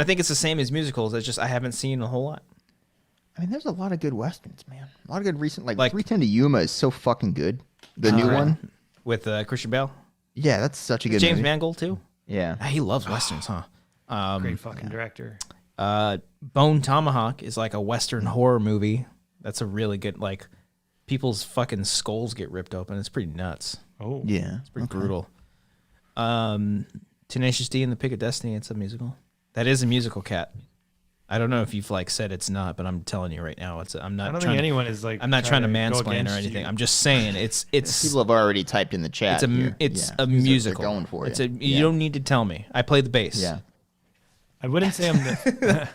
I think it's the same as musicals. It's just I haven't seen a whole lot. I mean, there's a lot of good westerns, man. A lot of good recent, like 310 to Yuma is so fucking good. The new one with Christian Bale. Yeah, that's such a good James movie. Mangold too. Yeah. He loves westerns, huh? Great fucking director. Bone Tomahawk is like a western horror movie. That's a really good, like, people's fucking skulls get ripped open. It's pretty nuts. Oh. Yeah. It's pretty brutal. Tenacious D and the Pick of Destiny. It's a musical. That is a musical, Cat. I don't know if you've like said it's not, but I'm telling you right now, it's. I'm not. I don't trying think to, anyone is like. I'm not trying to go mansplain or against anything. you. I'm just saying it's. People have already typed in the chat. It's here. a Yeah. musical. They're going for it's it. You don't need to tell me. I play the bass. Yeah. I wouldn't say I'm the.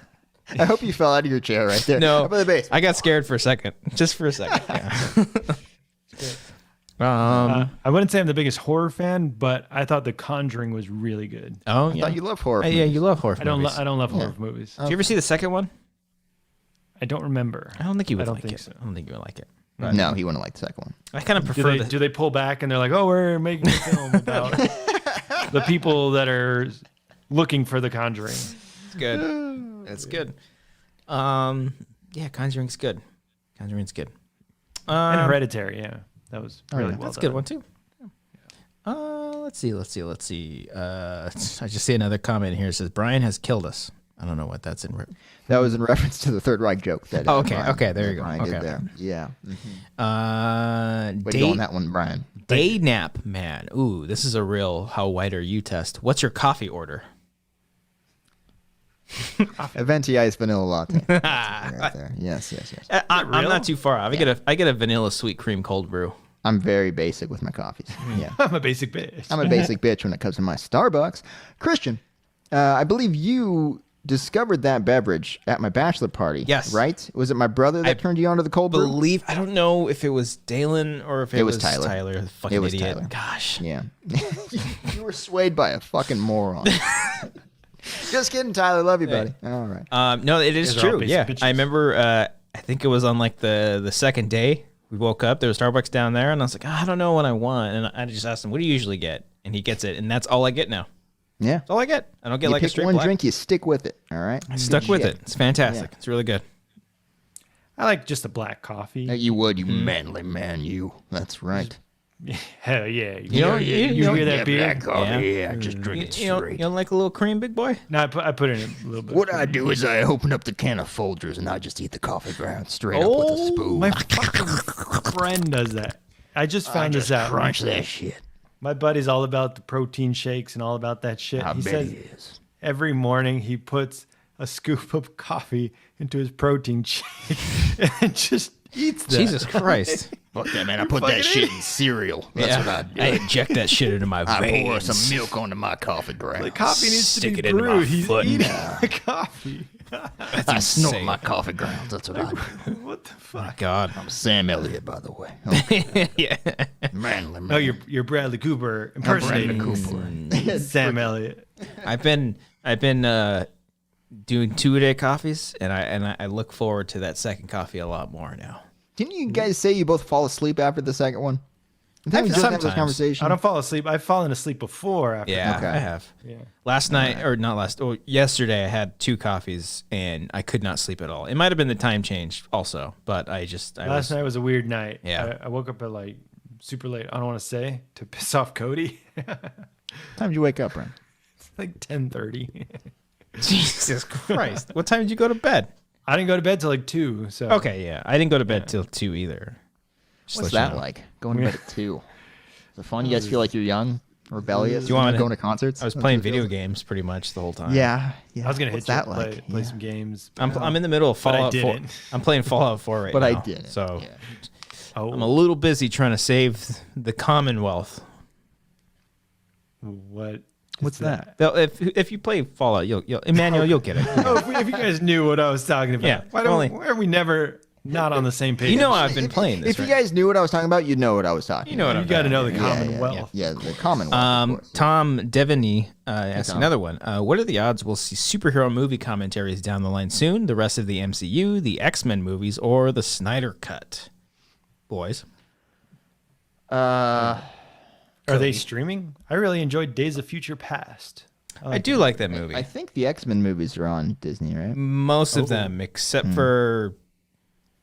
I hope you fell out of your chair right there. No, Up in the base. I got scared for a second, just for a second. Yeah. I wouldn't say I'm the biggest horror fan, but I thought The Conjuring was really good. Oh I yeah. thought you love horror. Yeah, you love horror. I don't. movies. I don't love horror movies. Did you ever see the second one? I don't remember. I don't think you would I don't like think it. so. I don't think you would like it. No, he wouldn't like the second one. I kind of Do prefer they, do they pull back and they're like, oh, we're making a film about the people that are looking for The Conjuring? It's good. It's good. Yeah, Conjuring's good. Conjuring's good. And Hereditary, yeah. That was really well That's a done. good one too. Let's see. I just see another comment here. It says Brian has killed us. I don't know what that's in. That was in reference to the Third Reich joke. That Okay, there you go. Brian Okay. did there. Yeah. Way to Day, go on that one, Brian. day nap man. Ooh, this is a real how white are you test. What's your coffee order? A venti ice vanilla latte. Right there. Yes. I'm not too far off. I get a vanilla sweet cream cold brew. I'm very basic with my coffees. Yeah. I'm a basic bitch. I'm a basic bitch when it comes to my Starbucks. Christian, I believe you discovered that beverage at my bachelor party. Yes. Right? Was it my brother that turned you on to the cold brew? I don't know if it was Dalen or if it was Tyler. Tyler. The fucking It was idiot. Tyler. Gosh. Yeah. You were swayed by a fucking moron. Just kidding, Tyler. Love you, buddy. All right. No, it is These are all true. basic Yeah, bitches. I remember. I think it was on like the second day. We woke up. There was Starbucks down there, and I was like, I don't know what I want. And I just asked him, "What do you usually get?" And he gets it, and that's all I get now. Yeah. That's all I get. I don't get You like a pick straight one black. drink, you stick with it. All right. I stuck with shit. it. It's fantastic. Yeah. It's really good. I like just a black coffee. You would, you manly man, you. That's right. Hell yeah. You know, You hear that beer? Yeah, just drink it You don't like a little cream, big boy? No, I put in a little bit. What I do is I open up the can of Folgers and I just eat the coffee ground straight up with a spoon. My fucking friend does that. I just found this out. Crunch that shit. My buddy's all about the protein shakes and all about that shit. I He bet says he is. every morning he puts a scoop of coffee into his protein shake and just eats that. Jesus Christ. Fuck that, man. I put that shit in cereal. That's what I do. I inject that shit into my I veins. pour some milk onto my coffee ground. The coffee needs Stick to it be into my brewed. He's foot. eating the coffee. I snort insane. my coffee grounds. That's what I do. What the fuck? God. I'm Sam Elliott, by the way. Okay. Yeah. Manly man. No, you're Bradley Cooper impersonating Sam Elliott. I've been doing 2-a-day coffees, and I look forward to that second coffee a lot more now. Didn't you guys say you both fall asleep after the second one? I think we just have this Sometimes. conversation. I don't fall asleep. I've fallen asleep before. After Yeah, Okay. I have. Yeah. Last night, or not last, oh, yesterday I had 2 coffees and I could not sleep at all. It might have been the time change also, but Last night was a weird night. Yeah. I woke up at like super late. I don't want to say to piss off Cody. What time did you wake up, Brian? It's like 10:30. Jesus Christ. What time did you go to bed? I didn't go to bed till like 2. So Okay, yeah. I didn't go to bed till 2 either. Just What's let you that know. like? Going to bed at 2. Is it fun? You guys feel like you're young, rebellious? Do you want going to concerts? I was That's playing what it video feels games pretty much the whole time. like. Yeah. I was gonna What's hit you that to like? play Yeah. some games. I'm in the middle of But I Fallout 4. didn't. I'm playing Fallout 4 right But now. I didn't. So Yeah. Oh, I'm a little busy trying to save the Commonwealth. what? What's that? Though if you play Fallout, you'll Emmanuel, you'll get it. Oh, if you guys knew what I was talking about, Yeah, why are we never not on the same page? You know I've been playing this. If you right? guys knew what I was talking about, you'd know what I was talking You know what You I'm got to talking know the about. Commonwealth. Yeah, the Commonwealth. Of course. Tom Devaney asked Tom. another one. What are the odds we'll see superhero movie commentaries down the line soon? The rest of the MCU, the X-Men movies, or the Snyder Cut? Boys. Are they streaming? I really enjoyed Days of Future Past. I do like that movie. I think the X-Men movies are on Disney, right? Most of them, except for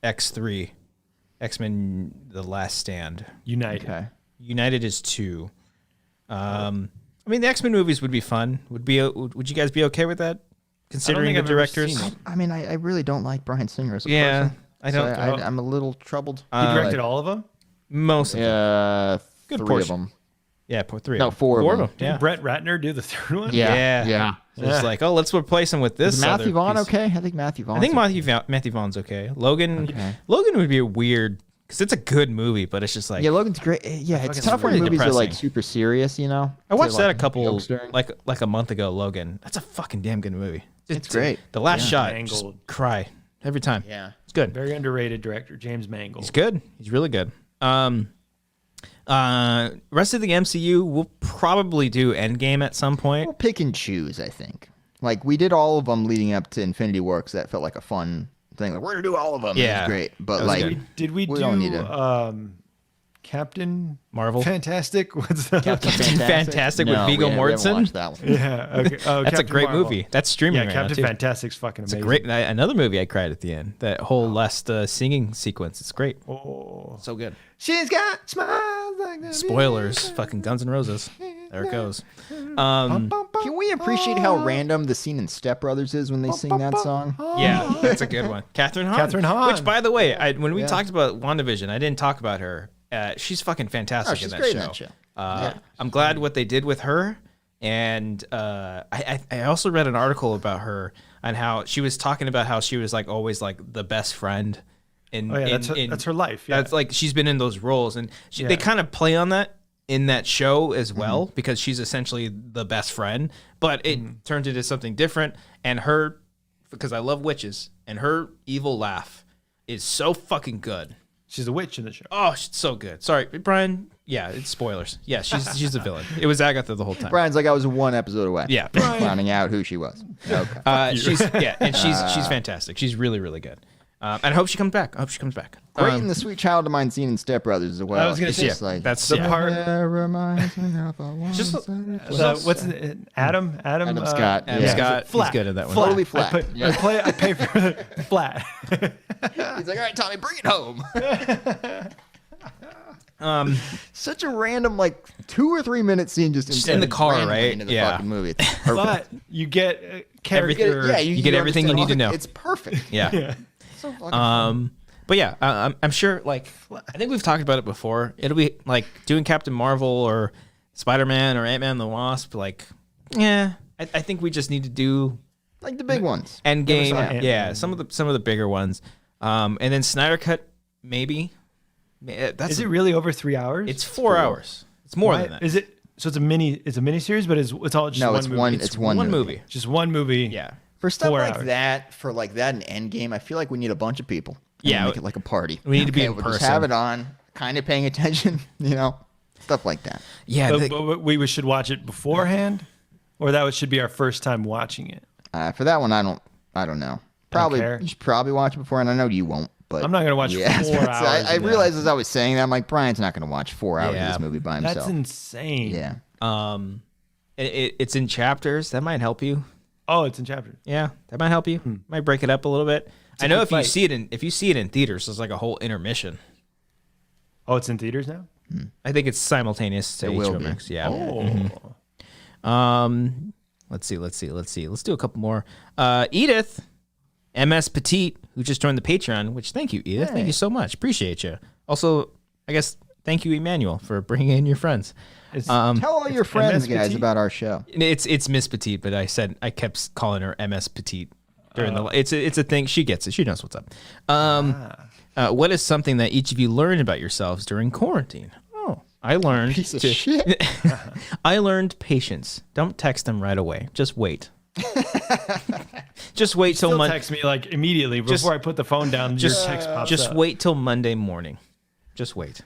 X3. X-Men The Last Stand. United. Okay. United is 2. I mean, the X-Men movies would be fun. Would you guys be okay with that? Considering the I've ever directors. seen it. I mean, I really don't like Bryan Singer as a person. I don't. So I'm a little troubled. He directed all of them? Most of them. Yeah, Good three portion. of them. Yeah, three. No, four of them. Yeah. Did Brett Ratner do the third one? Yeah. So it's like, oh, let's replace him with this. Is Matthew other Vaughn piece. okay? I think Matthew Vaughn. I think Matthew Vaughn's okay. Logan would be a weird because it's a good movie, but it's just like Logan's great. Yeah, it's tough when really movies are like depressing. super serious, you know. I watched To, that like, a couple jokes during. like a month ago. Logan, that's a fucking damn good movie. It's great. The last shot, Mangold. just cry every time. Yeah. It's good. Very underrated director, James Mangold. He's good. He's really good. Rest of the MCU, we'll probably do Endgame at some point. We'll pick and choose, I think. Like we did all of them leading up to Infinity War, because that felt like a fun thing. Like we're gonna do all of them. Yeah. It was great. But was like, good. Did we don't need do Captain Marvel? Fantastic? What's that? Captain Fantastic with Viggo we haven't Mortensen? watched that one. Yeah. Okay. Oh, That's a Captain great Marvel. movie. That's streaming Yeah, right Captain now, too. Fantastic's fucking It's amazing. a great another movie I cried at the end. That whole last singing sequence. It's great. Oh. So good. She's got smiles like that. Spoilers. Fucking Guns N' Roses. There it goes. Can we appreciate how random the scene in Step Brothers is when they sing that song? Yeah, that's a good one. Catherine Hahn. Catherine Hahn. Which, by the way, when we talked about WandaVision, I didn't talk about her. She's fucking fantastic she's in great that in show. that show. I'm glad what they did with her. And I also read an article about her and how she was talking about how she was like always like the best friend. That's her life. Yeah. That's like she's been in those roles, and they kind of play on that in that show as well because she's essentially the best friend, but it turned into something different. And her, because I love witches, and her evil laugh is so fucking good. She's a witch in the show. Oh, she's so good. Sorry, Brian. Yeah, it's spoilers. Yeah, she's a villain. It was Agatha the whole time. Brian's like, I was one episode away. Yeah. from finding out who she was. Okay. She's fantastic. She's really, really good. And I hope she comes back. Great in the sweet child of mine scene in Step Brothers as well. I was gonna It's say, just like that's the part. that reminds me of a one Just- What's it? Adam Scott. Adam Yeah. Scott. Flat. He's good at that one. Totally flat. I pay for flat. He's like, all right, Tommy, bring it home. Such a random, like 2 or 3 minute scene just in the car, randomly right? Into the Yeah. fucking movie. It's perfect. But you get Everything- character. you get everything you need to know. It's perfect. Yeah. So fucking But yeah, I'm sure. Like, I think we've talked about it before. It'll be like doing Captain Marvel or Spider-Man or Ant-Man and the Wasp. Like, yeah, I think we just need to do like the big ones. Endgame. saw Ant-Man. Yeah, some of the bigger ones. And then Snyder Cut, maybe. Is it really over 3 hours? It's 4 hours. It's more than that. Is it? So it's a mini series, but it's all just No, one it's movie. one. It's one movie. Just one movie. Yeah. For stuff 4 like hours. that, for like that and Endgame, I feel like we need a bunch of people. And Yeah. make it like a party. We need to be in we'll person. Just have it on, kind of paying attention, stuff like that. Yeah. But we should watch it beforehand, or that should be our first time watching it. For that one, I don't know. Probably care. you should probably watch it before, and I know you won't. But I'm not gonna watch 4 I hours I of that. realized as I was saying that, I'm like, Brian's not going to watch 4 hours Yeah. of this movie by himself. That's insane. Yeah. it's in chapters. That might help you. Oh, it's in chapters. Yeah, that might help you. Might break it up a little bit. I know good if you fight. see it in theaters, it's like a whole intermission. Oh, it's in theaters now. I think it's simultaneous to It will HBO be. Max. Yeah. Oh, Let's see. Let's do a couple more. Edith, MS Petite, who just joined the Patreon. Which thank you, Edith. Thank you so much. Appreciate you. Also, I guess thank you, Emmanuel, for bringing in your friends. it's, Tell all your friends, MS guys, Petite? about our show. It's Miss Petite, but I kept calling her MS Petite during the. It's a thing. She gets it. She knows what's up. What is something that each of you learned about yourselves during quarantine? Oh, I learned Piece of shit. I learned patience. Don't text them right away. Just wait. Just wait till still Monday. text me like immediately before I put the phone down. Your text pops Just up. wait till Monday morning. Just wait.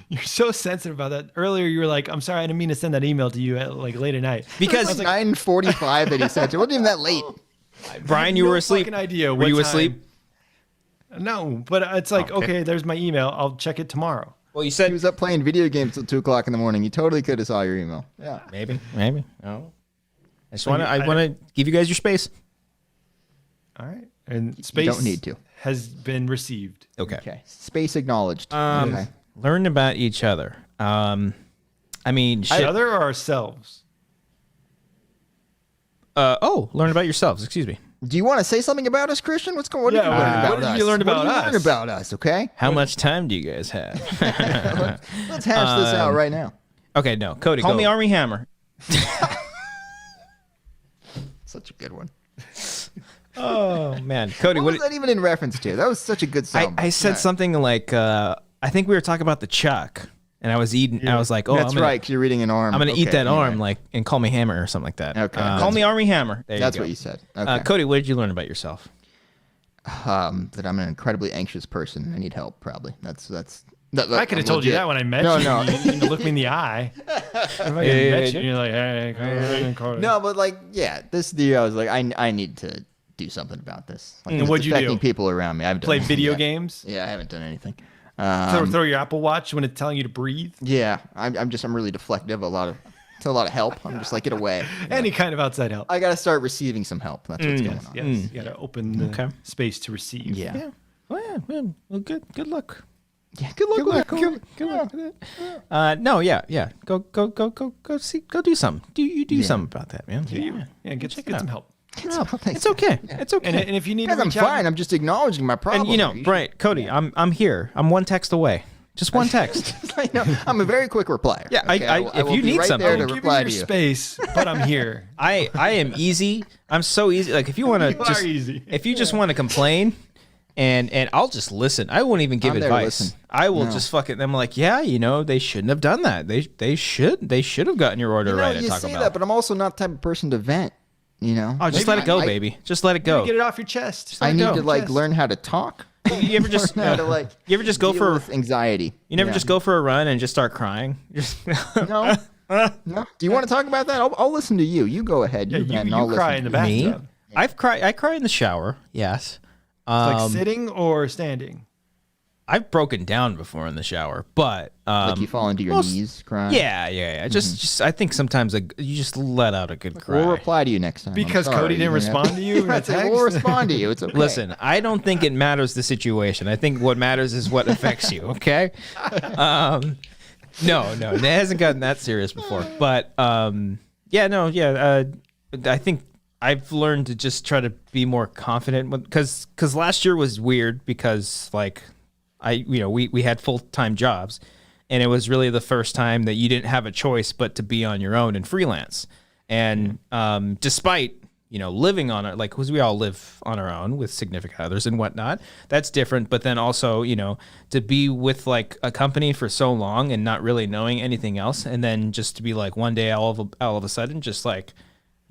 You're so sensitive about that. Earlier, you were like, "I'm sorry, I didn't mean to send that email to you at like late at night." Because It's 9:45 that he sent it. It wasn't even that late. Brian, you no were asleep. fucking idea Were what you time. asleep? No, but it's like, Okay. okay, there's my email. I'll check it tomorrow. Well, you He said was up playing video games till 2 o'clock in the morning. You totally could have saw your email. Yeah. maybe. Oh, I just want to. I want to give you guys your space. All right, and space don't need to. has been received. Okay. Okay. Space acknowledged. Okay. Learn about each other. I mean, shit. Other or ourselves? Learn about yourselves. Excuse me. Do you want to say something about us, Christian? What did you learn about what us? did you learn about us? Learn about us, okay? How much time do you guys have? Let's hash this out right now. Okay, no. Cody, call me Army Hammer. Such a good one. Oh, man. Cody, What was that even in reference to? That was such a good sound. I said something like, I think we were talking about the chuck. And I was eating. I was like, "Oh, that's right. 'Cause you're reading an arm. I'm gonna eat that arm, like, and call me Hammer or something like that." Okay, call me Army Hammer. That's what you said. Okay. Cody, what did you learn about yourself? That I'm an incredibly anxious person and I need help. Probably. That's. I could have told you that when I met you. No. You didn't look me in the eye. If I met you, you're like, hey, no, but like, yeah, this deal. I was like, I need to do something about this. Like, and what'd you do? People around me. I haven't play done video yet. games. Yeah, I haven't done anything. Throw your Apple Watch when it's telling you to breathe. Yeah, I'm really deflective. It's a lot of help. I'm just like, get away. Any kind of outside help. I got to start receiving some help. That's what's going on. Yes, you got to open the space to receive. Yeah. Well, yeah, man. Well, good luck. Yeah. Good luck with that. Good luck with it. No, yeah. Go do something. Do something about that, man. Yeah, get some help. It's okay. It's okay. And if you need to I'm reach out, fine. I'm just acknowledging my problem. And Brian, Cody, I'm here. I'm one text away. Just one text. I know. I'm a very quick replier. Yeah, okay? I will if you be need right something, there to give reply you to your you. space, but I'm here. I am easy. I'm so easy. Like if you want to just easy. if you just want to complain, and I'll just listen. I won't even give I'm there to advice. listen. I will just fucking. I'm like, yeah, they shouldn't have done that. They should have gotten your order right at You Taco say Bell. that, but I'm also not the type of person to vent. Oh, just let it go, baby. Just let it go. Get it off your chest. Just I let it need go. to learn how to talk. You ever just Learn how to you ever just go deal for with anxiety? you never just go for a run and just start crying? Just No. No. Do you want to talk about that? I'll listen to you. You go ahead. Yeah, You vent, and you I'll cry listen in the to you. me. bathtub. I cry in the shower. Yes. Like sitting or standing. I've broken down before in the shower, but Like you fall into your knees crying. Yeah. Just I think sometimes you just let out a good cry. We'll reply to you next time. Because I'm sorry. Cody didn't respond to you in a That's it. text? We'll respond to you. It's okay. Listen, I don't think it matters the situation. I think what matters is what affects you. Okay. No, it hasn't gotten that serious before. But I think I've learned to just try to be more confident because last year was weird because like we had full-time jobs and it was really the first time that you didn't have a choice but to be on your own and freelance. And despite living on it, like, because we all live on our own with significant others and whatnot, that's different. But then also, to be with like a company for so long and not really knowing anything else, and then just to be like one day all of a sudden just like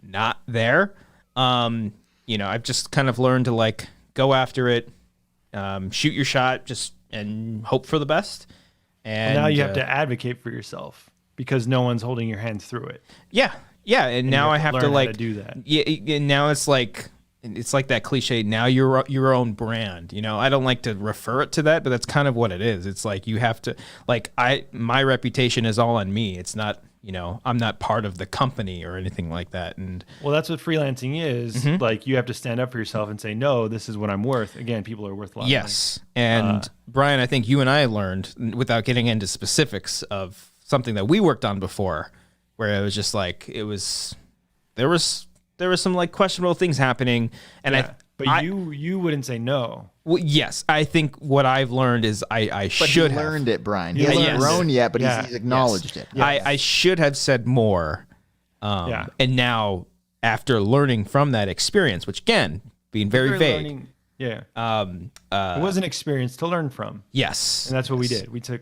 not there. I've just kind of learned to like go after it, shoot your shot, and hope for the best. And now you have to advocate for yourself because no one's holding your hands through it. Yeah. And now I have to learn how like to do that. Yeah, and now it's like that cliche. Now you're your own brand. I don't like to refer it to that, but that's kind of what it is. It's like you have to my reputation is all on me. It's not. I'm not part of the company or anything like that. And well, that's what freelancing is. Like you have to stand up for yourself and say, no, this is what I'm worth. Again, people are worth a lot. Yes. And Brian, I think you and I learned, without getting into specifics, of something that we worked on before, where it was just like, there was some like questionable things happening. And you wouldn't say no. Well, yes, I think what I've learned is I should have learned it, Brian. He Yeah, hasn't yes. grown yet, but Yeah. he's acknowledged it. Yes. I should have said more. And now, after learning from that experience, which again, being very vague. Learning, it was an experience to learn from. Yes. And that's what we did. We took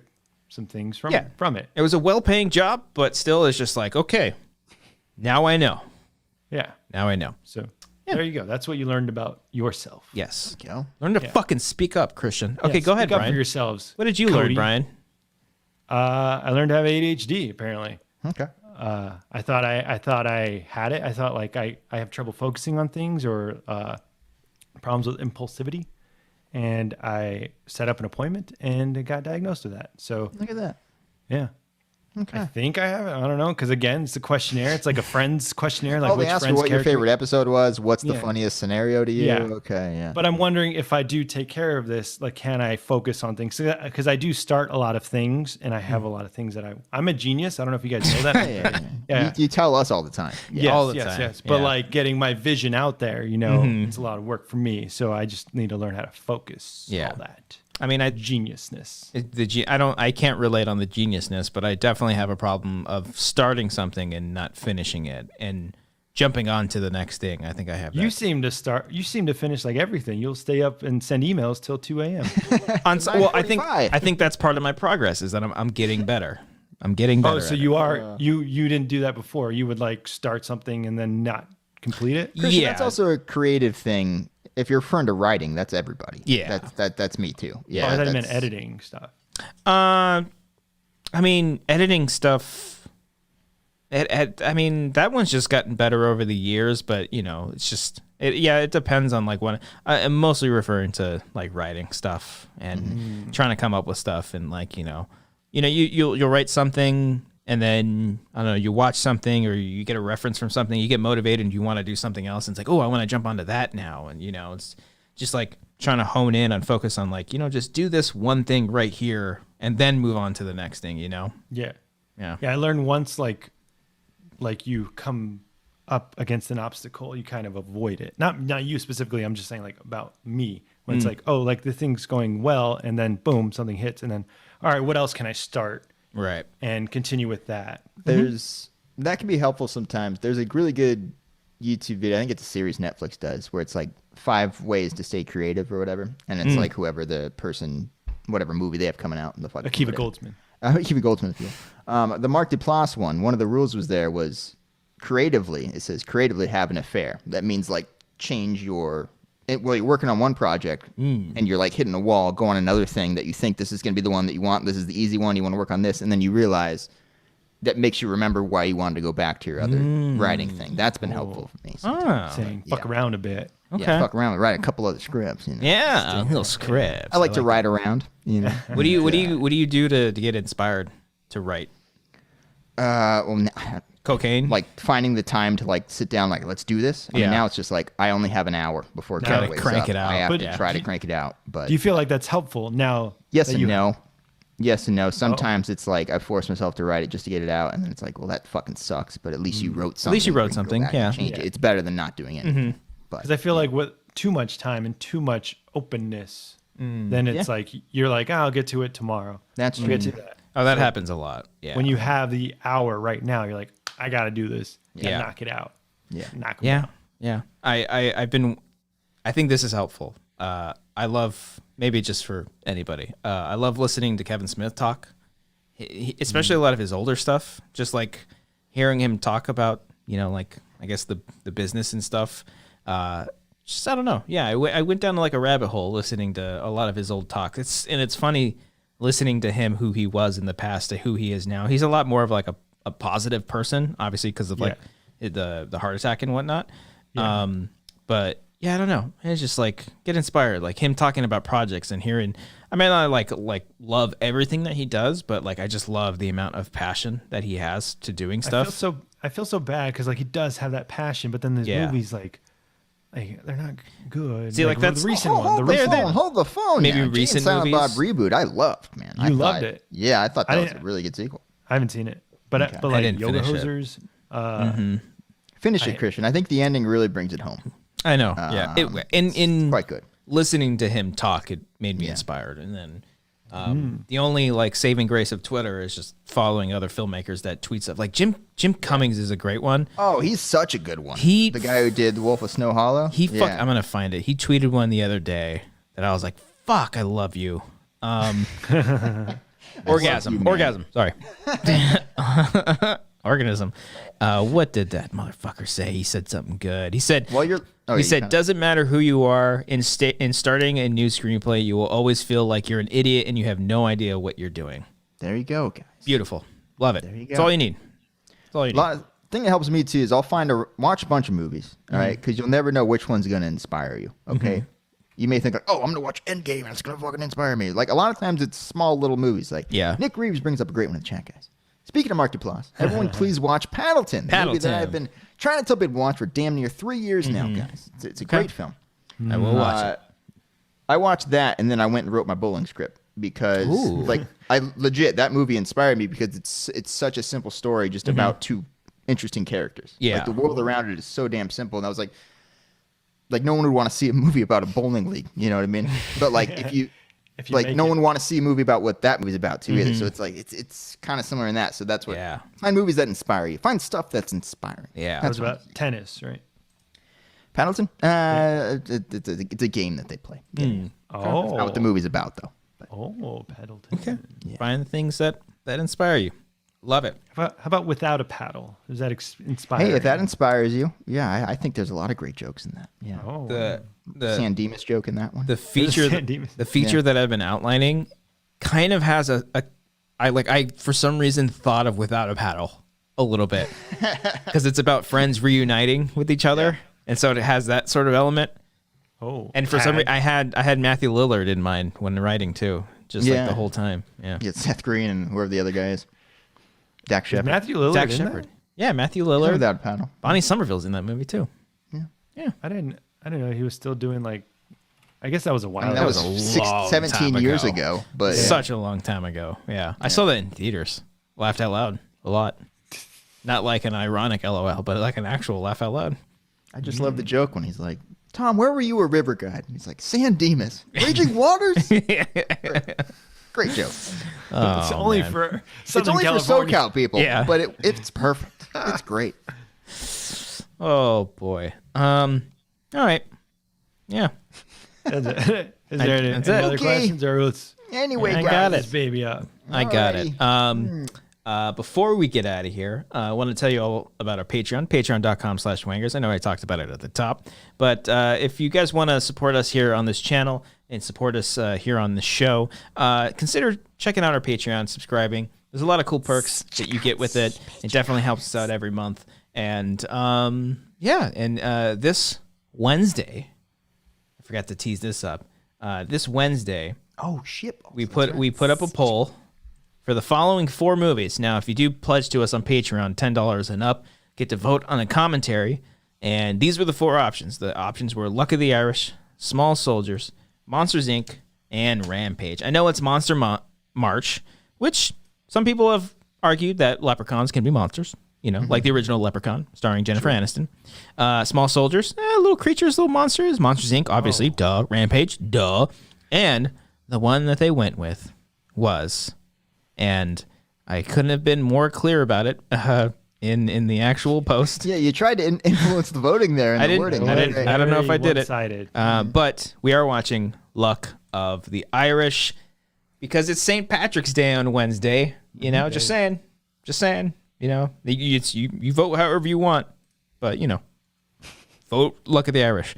some things from it. It was a well-paying job, but still it's just like, okay, now I know. Yeah. Now I know. So there you go. That's what you learned about yourself. Yes. Go. Learn to fucking speak up, Christian. Okay, go ahead, Speak up Brian. for yourselves. What did you learn, Brian? I learned to have ADHD, apparently. Okay. I thought I had it. I thought like I have trouble focusing on things or problems with impulsivity. And I set up an appointment and got diagnosed with that. So Look at that. yeah. Okay. I think I have it. I don't know. Because again, it's a questionnaire. It's like a friend's questionnaire. Like Oh, they which asked you friend's what your character- favorite episode was. What's the Yeah. funniest scenario to you? Yeah. Okay, yeah. But I'm wondering if I do take care of this, like, can I focus on things? Because I do start a lot of things, and I have a lot of things that I'm a genius. I don't know if you guys know that. Yeah. You tell us all the time. Yeah. Yes, all the yes, time. yes. But Yeah. like getting my vision out there, it's a lot of work for me. So I just need to learn how to focus Yeah. all that. I mean, Geniusness. I can't relate on the geniusness, but I definitely have a problem of starting something and not finishing it and jumping on to the next thing. I think I have that. You seem to finish like everything. You'll stay up and send emails till 2 a.m. Well, I 9:45. think that's part of my progress is that I'm getting better. I'm getting better. Oh, so at you it. are you didn't do that before. You would like start something and then not complete it. Christian, Yeah. that's also a creative thing. If you're referring to writing, that's everybody. Yeah. That's me too. Yeah. I thought I meant that's- editing stuff. I mean, editing stuff. I mean, that one's just gotten better over the years, but it's just. It depends on like when. I'm mostly referring to like writing stuff and trying to come up with stuff and like you'll write something. And then, I don't know, you watch something or you get a reference from something, you get motivated and you want to do something else. And it's like, oh, I want to jump onto that now. And, it's just like trying to hone in and focus on like, just do this one thing right here and then move on to the next thing, Yeah. Yeah. Yeah, I learned once like you come up against an obstacle, you kind of avoid it. Not you specifically, I'm just saying like about me. When it's like, oh, like the thing's going well and then boom, something hits and then, all right, what else can I start? Right. And continue with that. That can be helpful sometimes. There's a really good YouTube video. I think it's a series Netflix does where it's like 5 ways to stay creative or whatever. And it's like whoever the person, whatever movie they have coming out in the fucking Akiva whatever. Goldsman. Akiva Goldsman, if you will. The Mark Duplass one of the rules was creatively, it says creatively have an affair. That means like change your, you're working on one project and you're like hitting a wall, go on another thing that you think this is going to be the one that you want. This is the easy one. You want to work on this. And then you realize that makes you remember why you wanted to go back to your other writing thing. That's been helpful for me. Saying fuck around a bit. Okay. Yeah, fuck around and write a couple other scripts. Yeah. Little scripts. I like to write around, What do you do to get inspired to write? Cocaine? Like finding the time to like sit down, like let's do this. I mean, now it's just like I only have an hour before Gotta Carol wakes crank up. it out. I have But to try to crank it out. But Do you feel like that's helpful now? yes that and you- no. Yes and no. Sometimes it's like I force myself to write it just to get it out, and then it's like, well, that fucking sucks. But at least you wrote something. least you where wrote can go something, back and yeah. change it. It's better than not doing anything. But Because I feel like with too much time and too much openness, then it's like you're like, I'll get to it tomorrow. that's I'll true. get to that. Oh, that happens a lot. Yeah. When you have the hour right now, you're like, I got to do this. Yeah. Knock it out. Yeah. Knock 'em Yeah, out. yeah. I think this is helpful. I love, maybe just for anybody. I love listening to Kevin Smith talk, especially a lot of his older stuff. Just like hearing him talk about, like I guess the business and stuff. Just I don't know. Yeah, I went down like a rabbit hole listening to a lot of his old talk. It's funny listening to him, who he was in the past to who he is now. He's a lot more of like a positive person, obviously because of like the heart attack and whatnot. But yeah, I don't know. It's just like get inspired, like him talking about projects and hearing. I mean, I like love everything that he does, but like I just love the amount of passion that he has to doing stuff. I feel so bad because like he does have that passion, but then these movies like they're not good. See, like, that's- the recent Hold one. The the recent phone. one. Hold the phone. Maybe now. Jay and recent Silent Bob movies? reboot. I loved, man. I loved thought- it. Yeah, I thought I that was a didn't- really good sequel. I haven't seen it, but Okay. but I like didn't Yoga finish it. Hosers. Finish it, Christian. I think the ending really brings it home. I know. Yeah. In Quite good. listening to him talk, it made me inspired. And then the only like saving grace of Twitter is just following other filmmakers that tweet stuff. Like Jim Cummings is a great one. Oh, he's such a good one. He- the guy who did The Wolf of Snow Hollow. I'm gonna find it. He tweeted one the other day that I was like, "Fuck, I love you." Orgasm. Sorry. Organism. What did that motherfucker say? He said something good. He said, Well, you're. Oh, he you said, kinda- doesn't matter who you are, in starting a new screenplay, you will always feel like you're an idiot and you have no idea what you're doing. There you go, guys. Beautiful. Love it. There you That's go. all you need. That's all you need. Thing that helps me too is I'll watch a bunch of movies, all right? Because you'll never know which one's going to inspire you. Okay, you may think like, oh, I'm going to watch Endgame and it's going to fucking inspire me. Like a lot of times it's small little movies. Like Yeah. Nick Reeves brings up a great one in the chat, guys. Speaking of Mark Duplass, everyone please watch Paddleton. The movie that I've been trying to tell people to watch for damn near 3 years now, guys. It's a great film. I will watch it. I watched that, and then I went and wrote my bowling script because, that movie inspired me because it's such a simple story just about two interesting characters. Yeah. Like, the world around it is so damn simple, and I was like no one would want to see a movie about a bowling league, you know what I mean? But like if you no one want to see a movie about what that movie's about too either. So it's like it's kind of similar in that. So that's what find movies that inspire you. Find stuff that's inspiring. Yeah. That's about tennis, right? Paddleton? It's a game that they play. That's not what the movie's about though. But. Oh, Paddleton. Okay. Yeah. Find the things that inspire you. Love it. How about Without a Paddle? Does that inspire? Hey, if that inspires you, I think there's a lot of great jokes in that. Yeah. Oh, the San Dimas joke in that one. The feature that I've been outlining kind of has I for some reason thought of Without a Paddle a little bit because it's about friends reuniting with each other, and so it has that sort of element. Oh, and for some reason I had Matthew Lillard in mind when writing too, just like the whole time. Yeah. You get Seth Green and whoever the other guy is. Dak Shepard. Matthew Lillard. Dak Shepard. Yeah, Matthew Lillard. Without a Paddle. Bonnie Somerville's in that movie too. Yeah. I didn't know he was still doing like. I guess that was a while. That was 17 years ago. But such a long time ago. Yeah. I saw that in theaters. Laughed out loud a lot. Not like an ironic LOL, but like an actual laugh out loud. I just love the joke when he's like, "Tom, where were you a river guide?" And he's like, "San Dimas, raging waters." Great joke. It's only for Southern for California. SoCal people. Yeah. But it's perfect. It's great. Oh boy. All right. Yeah. Is there any That's it. other questions, or let's Anyway, I guys. got this it. baby up? I got it. Before we get out of here, I want to tell you all about our Patreon, patreon.com/Wangers. I know I talked about it at the top, but if you guys want to support us here on this channel and support us here on the show, consider checking out our Patreon, subscribing. There's a lot of cool perks that you get with it. It definitely helps us out every month. And this Wednesday, I forgot to tease this up. This Wednesday, Oh shit! we put up a poll for the following 4 movies. Now, if you do pledge to us on Patreon, $10 and up, get to vote on a commentary. And these were the 4 options. The options were Luck of the Irish, Small Soldiers, Monsters, Inc., and Rampage. I know it's Monster March, which some people have argued that leprechauns can be monsters, like the original Leprechaun, starring Jennifer Aniston. Small Soldiers, little creatures, little monsters. Monsters, Inc., obviously, duh. Rampage, duh. And the one that they went with was... And I couldn't have been more clear about it in the actual post. Yeah, you tried to influence the voting there in the wording. I don't know if I did it. One-sided. But we are watching Luck of the Irish because it's St. Patrick's Day on Wednesday. Just saying. You vote however you want, but vote Luck of the Irish.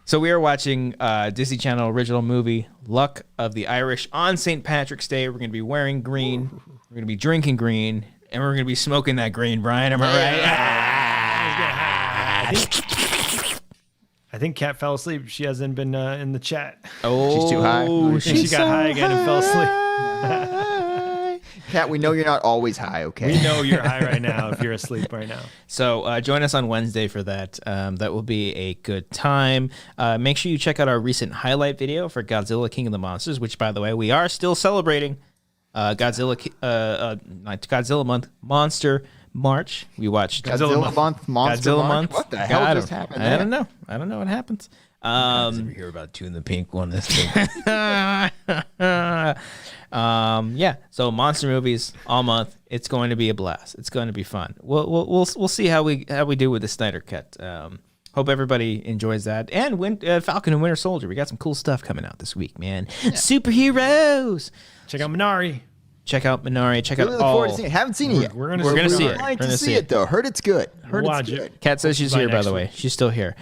So we are watching Disney Channel original movie, Luck of the Irish, on St. Patrick's Day. We're going to be wearing green. We're going to be drinking green. And we're going to be smoking that green, Brian. Am I right? I think Kat fell asleep. She hasn't been in the chat. Oh, she's too high. She got high again and fell asleep. Kat, we know you're not always high, okay? We know you're high right now if you're asleep right now. So join us on Wednesday for that. That will be a good time. Make sure you check out our recent highlight video for Godzilla King of the Monsters, which, by the way, we are still celebrating Godzilla Month, Monster March. We watched Godzilla Month, Monster Godzilla March. Month. What the hell just happened there? I don't know. I don't know what happens. Ever hear about Two in the Pink one? This thing. So monster movies all month. It's going to be a blast. It's going to be fun. We'll see how we do with the Snyder Cut. Hope everybody enjoys that. And Falcon and Winter Soldier. We got some cool stuff coming out this week, man. Yeah. Superheroes. Check out Minari. Check out Minari. Check out look forward to seeing it. Haven't seen it yet. We're gonna see it. I'd like to see it though. Heard it's good. Heard it's good. Kat says she's here, by the way. She's still here.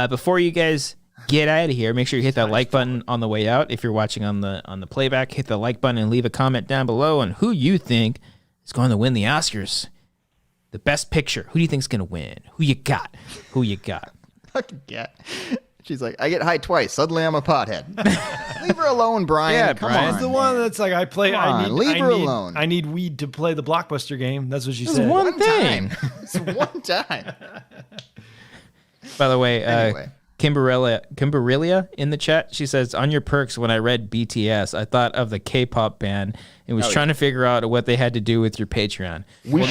Before you guys get out of here, make sure you hit that like button on the way out. If you're watching on the playback, hit the like button and leave a comment down below on who you think is going to win the Oscars. The best picture. Who do you think is going to win? Who you got? Who you got? Fucking cat. She's like, I get high twice. Suddenly I'm a pothead. leave her alone, Brian. Yeah, Come Brian. on. It's the one man. that's like Leave her alone. I need weed to play the Blockbuster game. That's what she This is said. one thing. It's one time. By the way, Anyway. Kimberelia in the chat, she says, on your perks, when I read BTS, I thought of the K-pop band and was trying to figure out what they had to do with your Patreon. We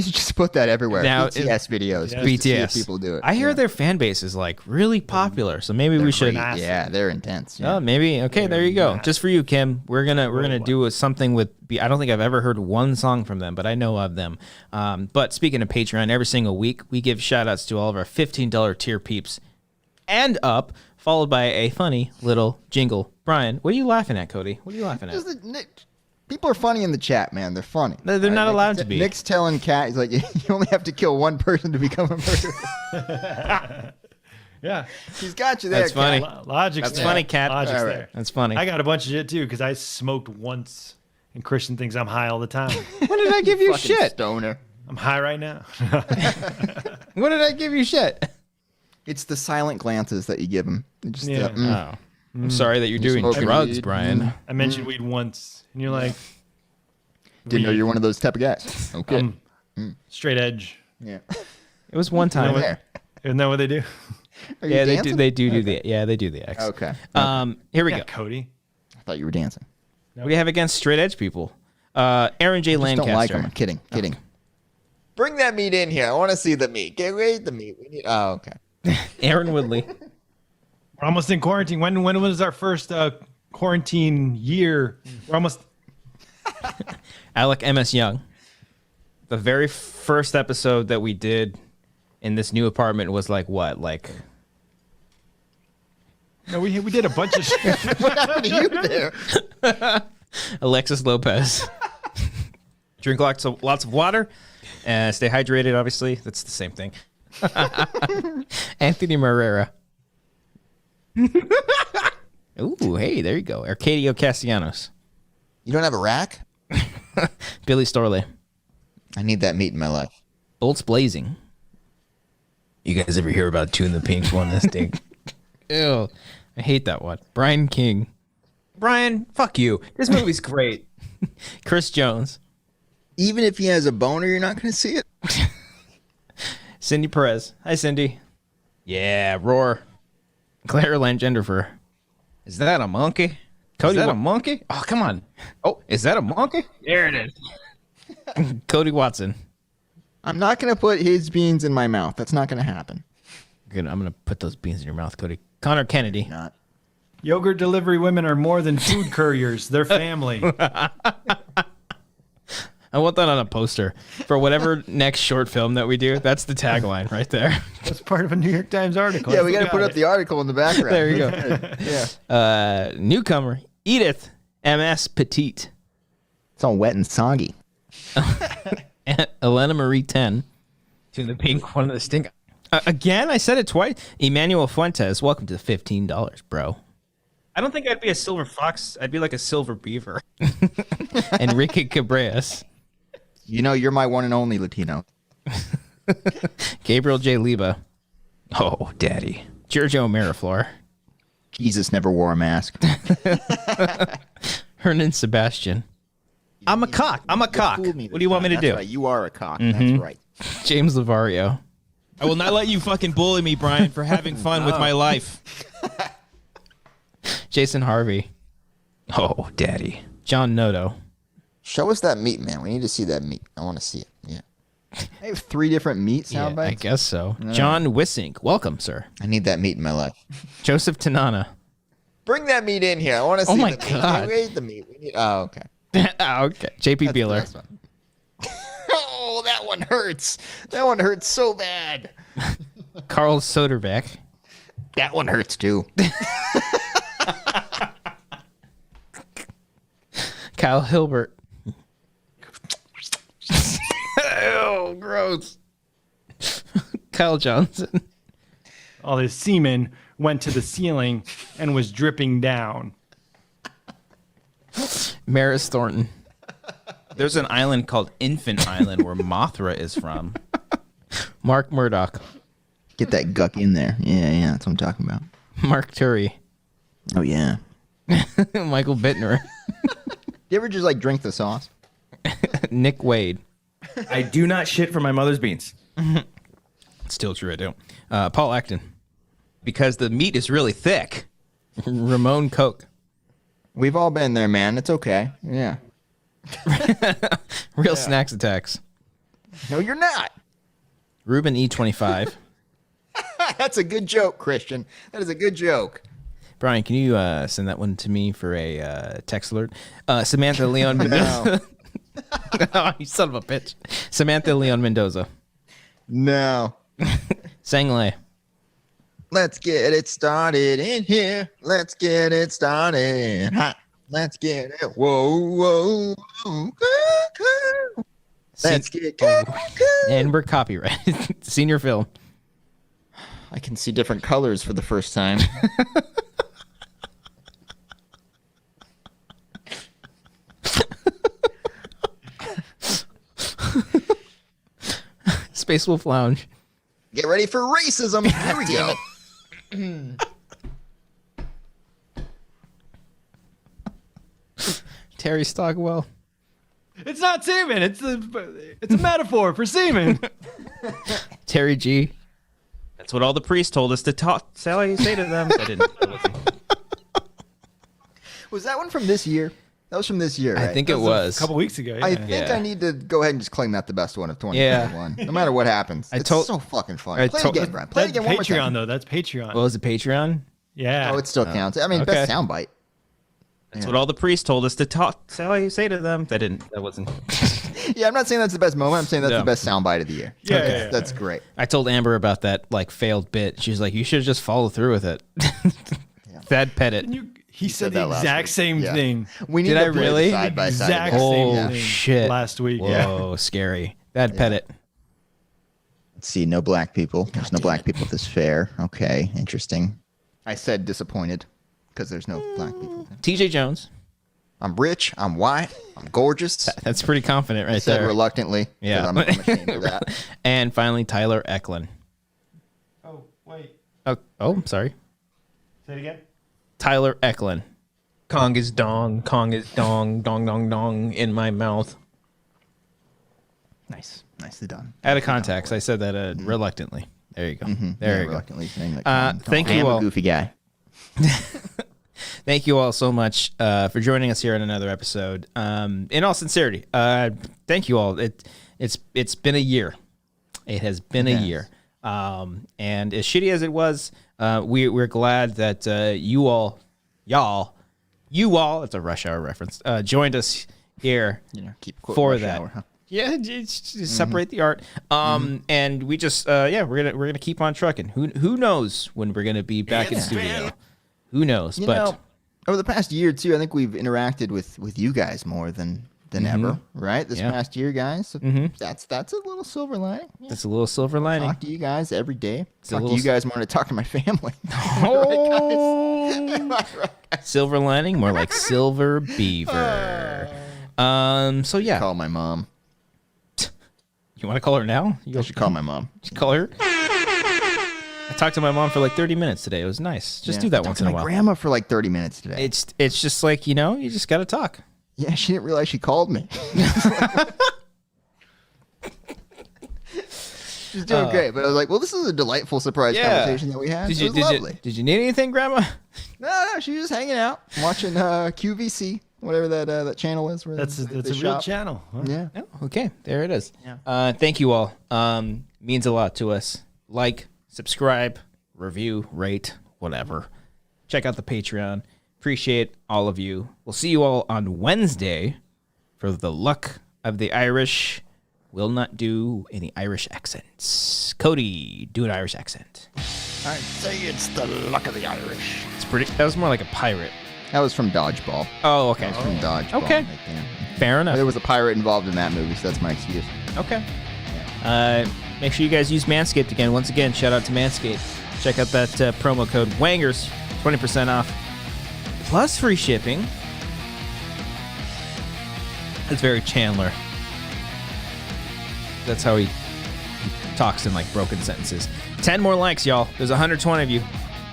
should just put that everywhere. Now BTS videos. Yeah. just to see if BTS. people do it. I hear Yeah. their fan base is like really popular, so maybe we should. massive. Yeah, they're intense. Yeah. Oh, maybe. Okay, there you go. Just for you, Kim. We're gonna do something with. I don't think I've ever heard one song from them, but I know of them. But speaking of Patreon, every single week we give shout outs to all of our $15 tier peeps and up, followed by a funny little jingle. Brian, what are you laughing at, Cody? What are you laughing at? People are funny in the chat, man. They're funny. They're not allowed to be. Nick's telling Kat, he's like, you only have to kill one person to become a murderer. Yeah. He's got you there. That's funny. Kat. Logic's That's there. funny, Kat. Logic's All right. there. That's funny. I got a bunch of shit too because I smoked once, and Christian thinks I'm high all the time. When did I give you Fucking shit? stoner. I'm high right now. When did I give you shit? It's the silent glances that you give him. Just, Yeah. Oh, I'm sorry that you're doing smoking drugs, weed. Brian. I mentioned weed once, and you're like, Didn't know you're one of those type of guys. Okay. straight edge. Yeah. It was one time. There. Isn't that what they do? Are you Yeah, dancing? they do the they do the X. Okay. Here we Yeah, go. Cody. I thought you were dancing. What do you have against straight edge people? Aaron J. Just Lancaster. don't like them. I'm kidding. Kidding. Bring that meat in here. I want to see the meat. Get ready the meat. We need. Oh, okay. Aaron Woodley. We're almost in quarantine. When was our first quarantine year? We're almost. Alec M.S. Young. The very first episode that we did in this new apartment was like what? Like No, we did a bunch of shit. What happened to you there? Alexis Lopez. Drink lots of water. Stay hydrated, obviously. That's the same thing. Anthony Marrera. Ooh, hey, there you go. Arcadio Castellanos. You don't have a rack? Billy Storley. I need that meat in my life. Bolts Blazing. You guys ever hear about Two in the Pink one? This thing. Ew. I hate that one. Brian King. Brian, fuck you. This movie's great. Chris Jones. Even if he has a boner, you're not going to see it. Cindy Perez. Hi, Cindy. Yeah, roar. Claire Langenderfer. Is that a monkey? Cody Is that Wa- a monkey? Oh, come on. Oh, is that a monkey? There it is. Cody Watson. I'm not going to put his beans in my mouth. That's not going to happen. Good. I'm going to put those beans in your mouth, Cody. Connor Kennedy. Not. Yogurt delivery women are more than food couriers. They're family. I want that on a poster for whatever next short film that we do. That's the tagline right there. That's part of a New York Times article. Yeah, I we got to put forgot up the article in the background. There you go. Yeah. Newcomer Edith M.S. Petite. It's all wet and soggy. Elena Marie 10. Two in the Pink one of the stink. Again, I said it twice. Emmanuel Fuentes. Welcome to the $15, bro. I don't think I'd be a silver fox. I'd be like a silver beaver. Enrique Cabreas. You know, you're my one and only Latino. Gabriel J. Liba. Oh, daddy. Giorgio Mariflor. Jesus never wore a mask. Hernan Sebastian. I'm a cock. I'm a cock. What do you want me to do? Right. You are a cock. That's right. James Lavario. I will not let you fucking bully me, Brian, for having fun with my life. Jason Harvey. Oh, daddy. John Noto. Show us that meat, man. We need to see that meat. I want to see it. Yeah. I have 3 different meat Yeah, sound I bites. guess so. John Wissink. Welcome, sir. I need that meat in my life. Joseph Tanana. Bring that meat in here. I want to see Oh my the meat. God. We ate the meat. We need... Oh, okay. Okay. JP Beeler. That's one. Oh, that one hurts. That one hurts so bad. Carl Soderbeck. That one hurts too. Kyle Hilbert. Oh, gross. Kyle Johnson. All his semen went to the ceiling and was dripping down. Maris Thornton. There's an island called Infant Island where Mothra is from. Mark Murdoch. Get that guck in there. Yeah, that's what I'm talking about. Mark Turi. Oh, yeah. Michael Bittner. You ever just like drink the sauce? Nick Wade. I do not shit for my mother's beans. Still true, I do. Paul Acton. Because the meat is really thick. Ramon Coke. We've all been there, man. It's okay. Yeah. Real Snacks Attacks. No, you're not. Ruben E25. That's a good joke, Christian. That is a good joke. Brian, can you send that one to me for a text alert? Samantha Leon Mendoza. Oh, you son of a bitch. Samantha Leon Mendoza. No. Sanglay. Let's get it started in here. Let's get it started. Ha. Let's get it. Whoa, whoa. Let's get it. And we're copyrighted. Senior film. I can see different colors for the first time. Space Wolf Lounge. Get ready for racism. Here we go. Terry Stockwell. It's not semen. It's a metaphor for semen. Terry G. That's what all the priests told us to say to them. I didn't. Was that one from this year? That was from this year, right? I think it was. A couple weeks ago. I Yeah. think I need to go ahead and just claim that the best one of 2021. No matter what happens. It's so fucking fun. Play it again, Brian. Play it That's again one more Patreon, time. though. That's Patreon. What was it, Patreon? Yeah. Oh, it still counts. I mean, Okay. best soundbite. That's what all the priests told us to say to them. That wasn't. Yeah, I'm not saying that's the best moment. I'm saying that's No. the best soundbite of the year. Yeah, Okay, yeah. That's great. I told Amber about that like failed bit. She's like, you should just follow through with it. Thad Pettit. He said that the last exact week. same Yeah. thing. We need Did to I play the really? side by side. Exact of this. same Oh thing shit! last week. Whoa, scary. Thad Pettit. Let's see, no black people. There's no black people at this fair. Okay, interesting. I said disappointed because there's no black people. TJ Jones. I'm rich. I'm white. I'm gorgeous. That's pretty confident right Said there. reluctantly. 'Cause Yeah. I'm ashamed of that. And finally, Tyler Eklund. Oh, wait. Oh, I'm sorry. Say it again. Tyler Eklund. Kong is dong dong dong dong in my mouth. Nice. Nicely done. Out of context, I said that reluctantly. There you go. There you go. Reluctantly saying that. Thank you I'm all. a goofy guy. Thank you all so much for joining us here in another episode. In all sincerity, thank you all. It's been a year. It has been a year. And as shitty as it was, we're glad that y'all, it's a Rush Hour reference, joined us here Keep quoting for Rush that. Hour, huh? Yeah, just separate the art. And we just we're gonna keep on trucking. Who knows when we're gonna be back in studio? Who knows? You But know, over the past year too, I think we've interacted with you guys more than ever, right? This Yeah. past year, guys. So that's a little silver lining. that's a little silver lining. Talk to you guys every day. a Talk to little you guys more than I talk to my family. Oh, silver lining, more like silver beaver. So yeah, Call my mom. you want to call her now? I should call my mom. Call her. I talked to my mom for like 30 minutes today. It was nice. Just do that Talked once to in a my while. grandma for like 30 minutes today. It's just like, you just got to talk. Yeah, she didn't realize she called me. She's doing great, but I was like, well, this is a delightful surprise conversation that we had. It was lovely. Did you need anything, Grandma? No, she was just hanging out, watching QVC, whatever that channel is. Where That's they a real shop. channel. Huh? Yeah. Oh, okay, there it is. Thank you all. Means a lot to us. Like, subscribe, review, rate, whatever. Check out the Patreon. Appreciate all of you. We'll see you all on Wednesday for the Luck of the Irish. Will not do any Irish accents. Cody, do an Irish accent. I'd say it's the luck of the Irish. It's pretty. That was more like a pirate. That was from Dodgeball. Oh, okay. That was from Dodgeball. Okay. Right there. Fair enough. There was a pirate involved in that movie, so that's my excuse. Okay. Make sure you guys use Manscaped again. Once again, shout out to Manscaped. Check out that promo code Wangers, 20% off, plus free shipping. That's very Chandler. That's how he talks in like broken sentences. 10 more likes, y'all. There's 120 of you.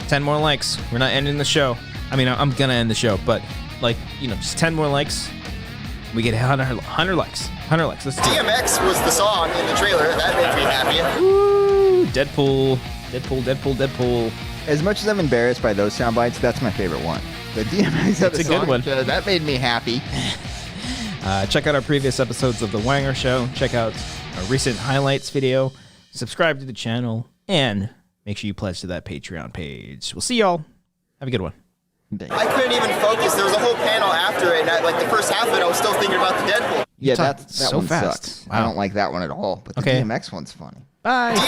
10 more likes. We're not ending the show. I mean, I'm gonna end the show, but like, just 10 more likes. We get 100 likes. 100 likes. Let's do it. DMX was the song in the trailer. That made me happy. Woo! Deadpool. As much as I'm embarrassed by those sound bites, that's my favorite one. The DMX It's a good one. That made me happy. Check out our previous episodes of The Wanger Show. Check out our recent highlights video. Subscribe to the channel. And make sure you pledge to that Patreon page. We'll see y'all. Have a good one. I couldn't even focus. There was a whole panel after it. And the first half of it, I was still thinking about the Deadpool. Yeah, talk that so one fast. sucks. Wow. I don't like that one at all. But the Okay. DMX one's funny. Bye.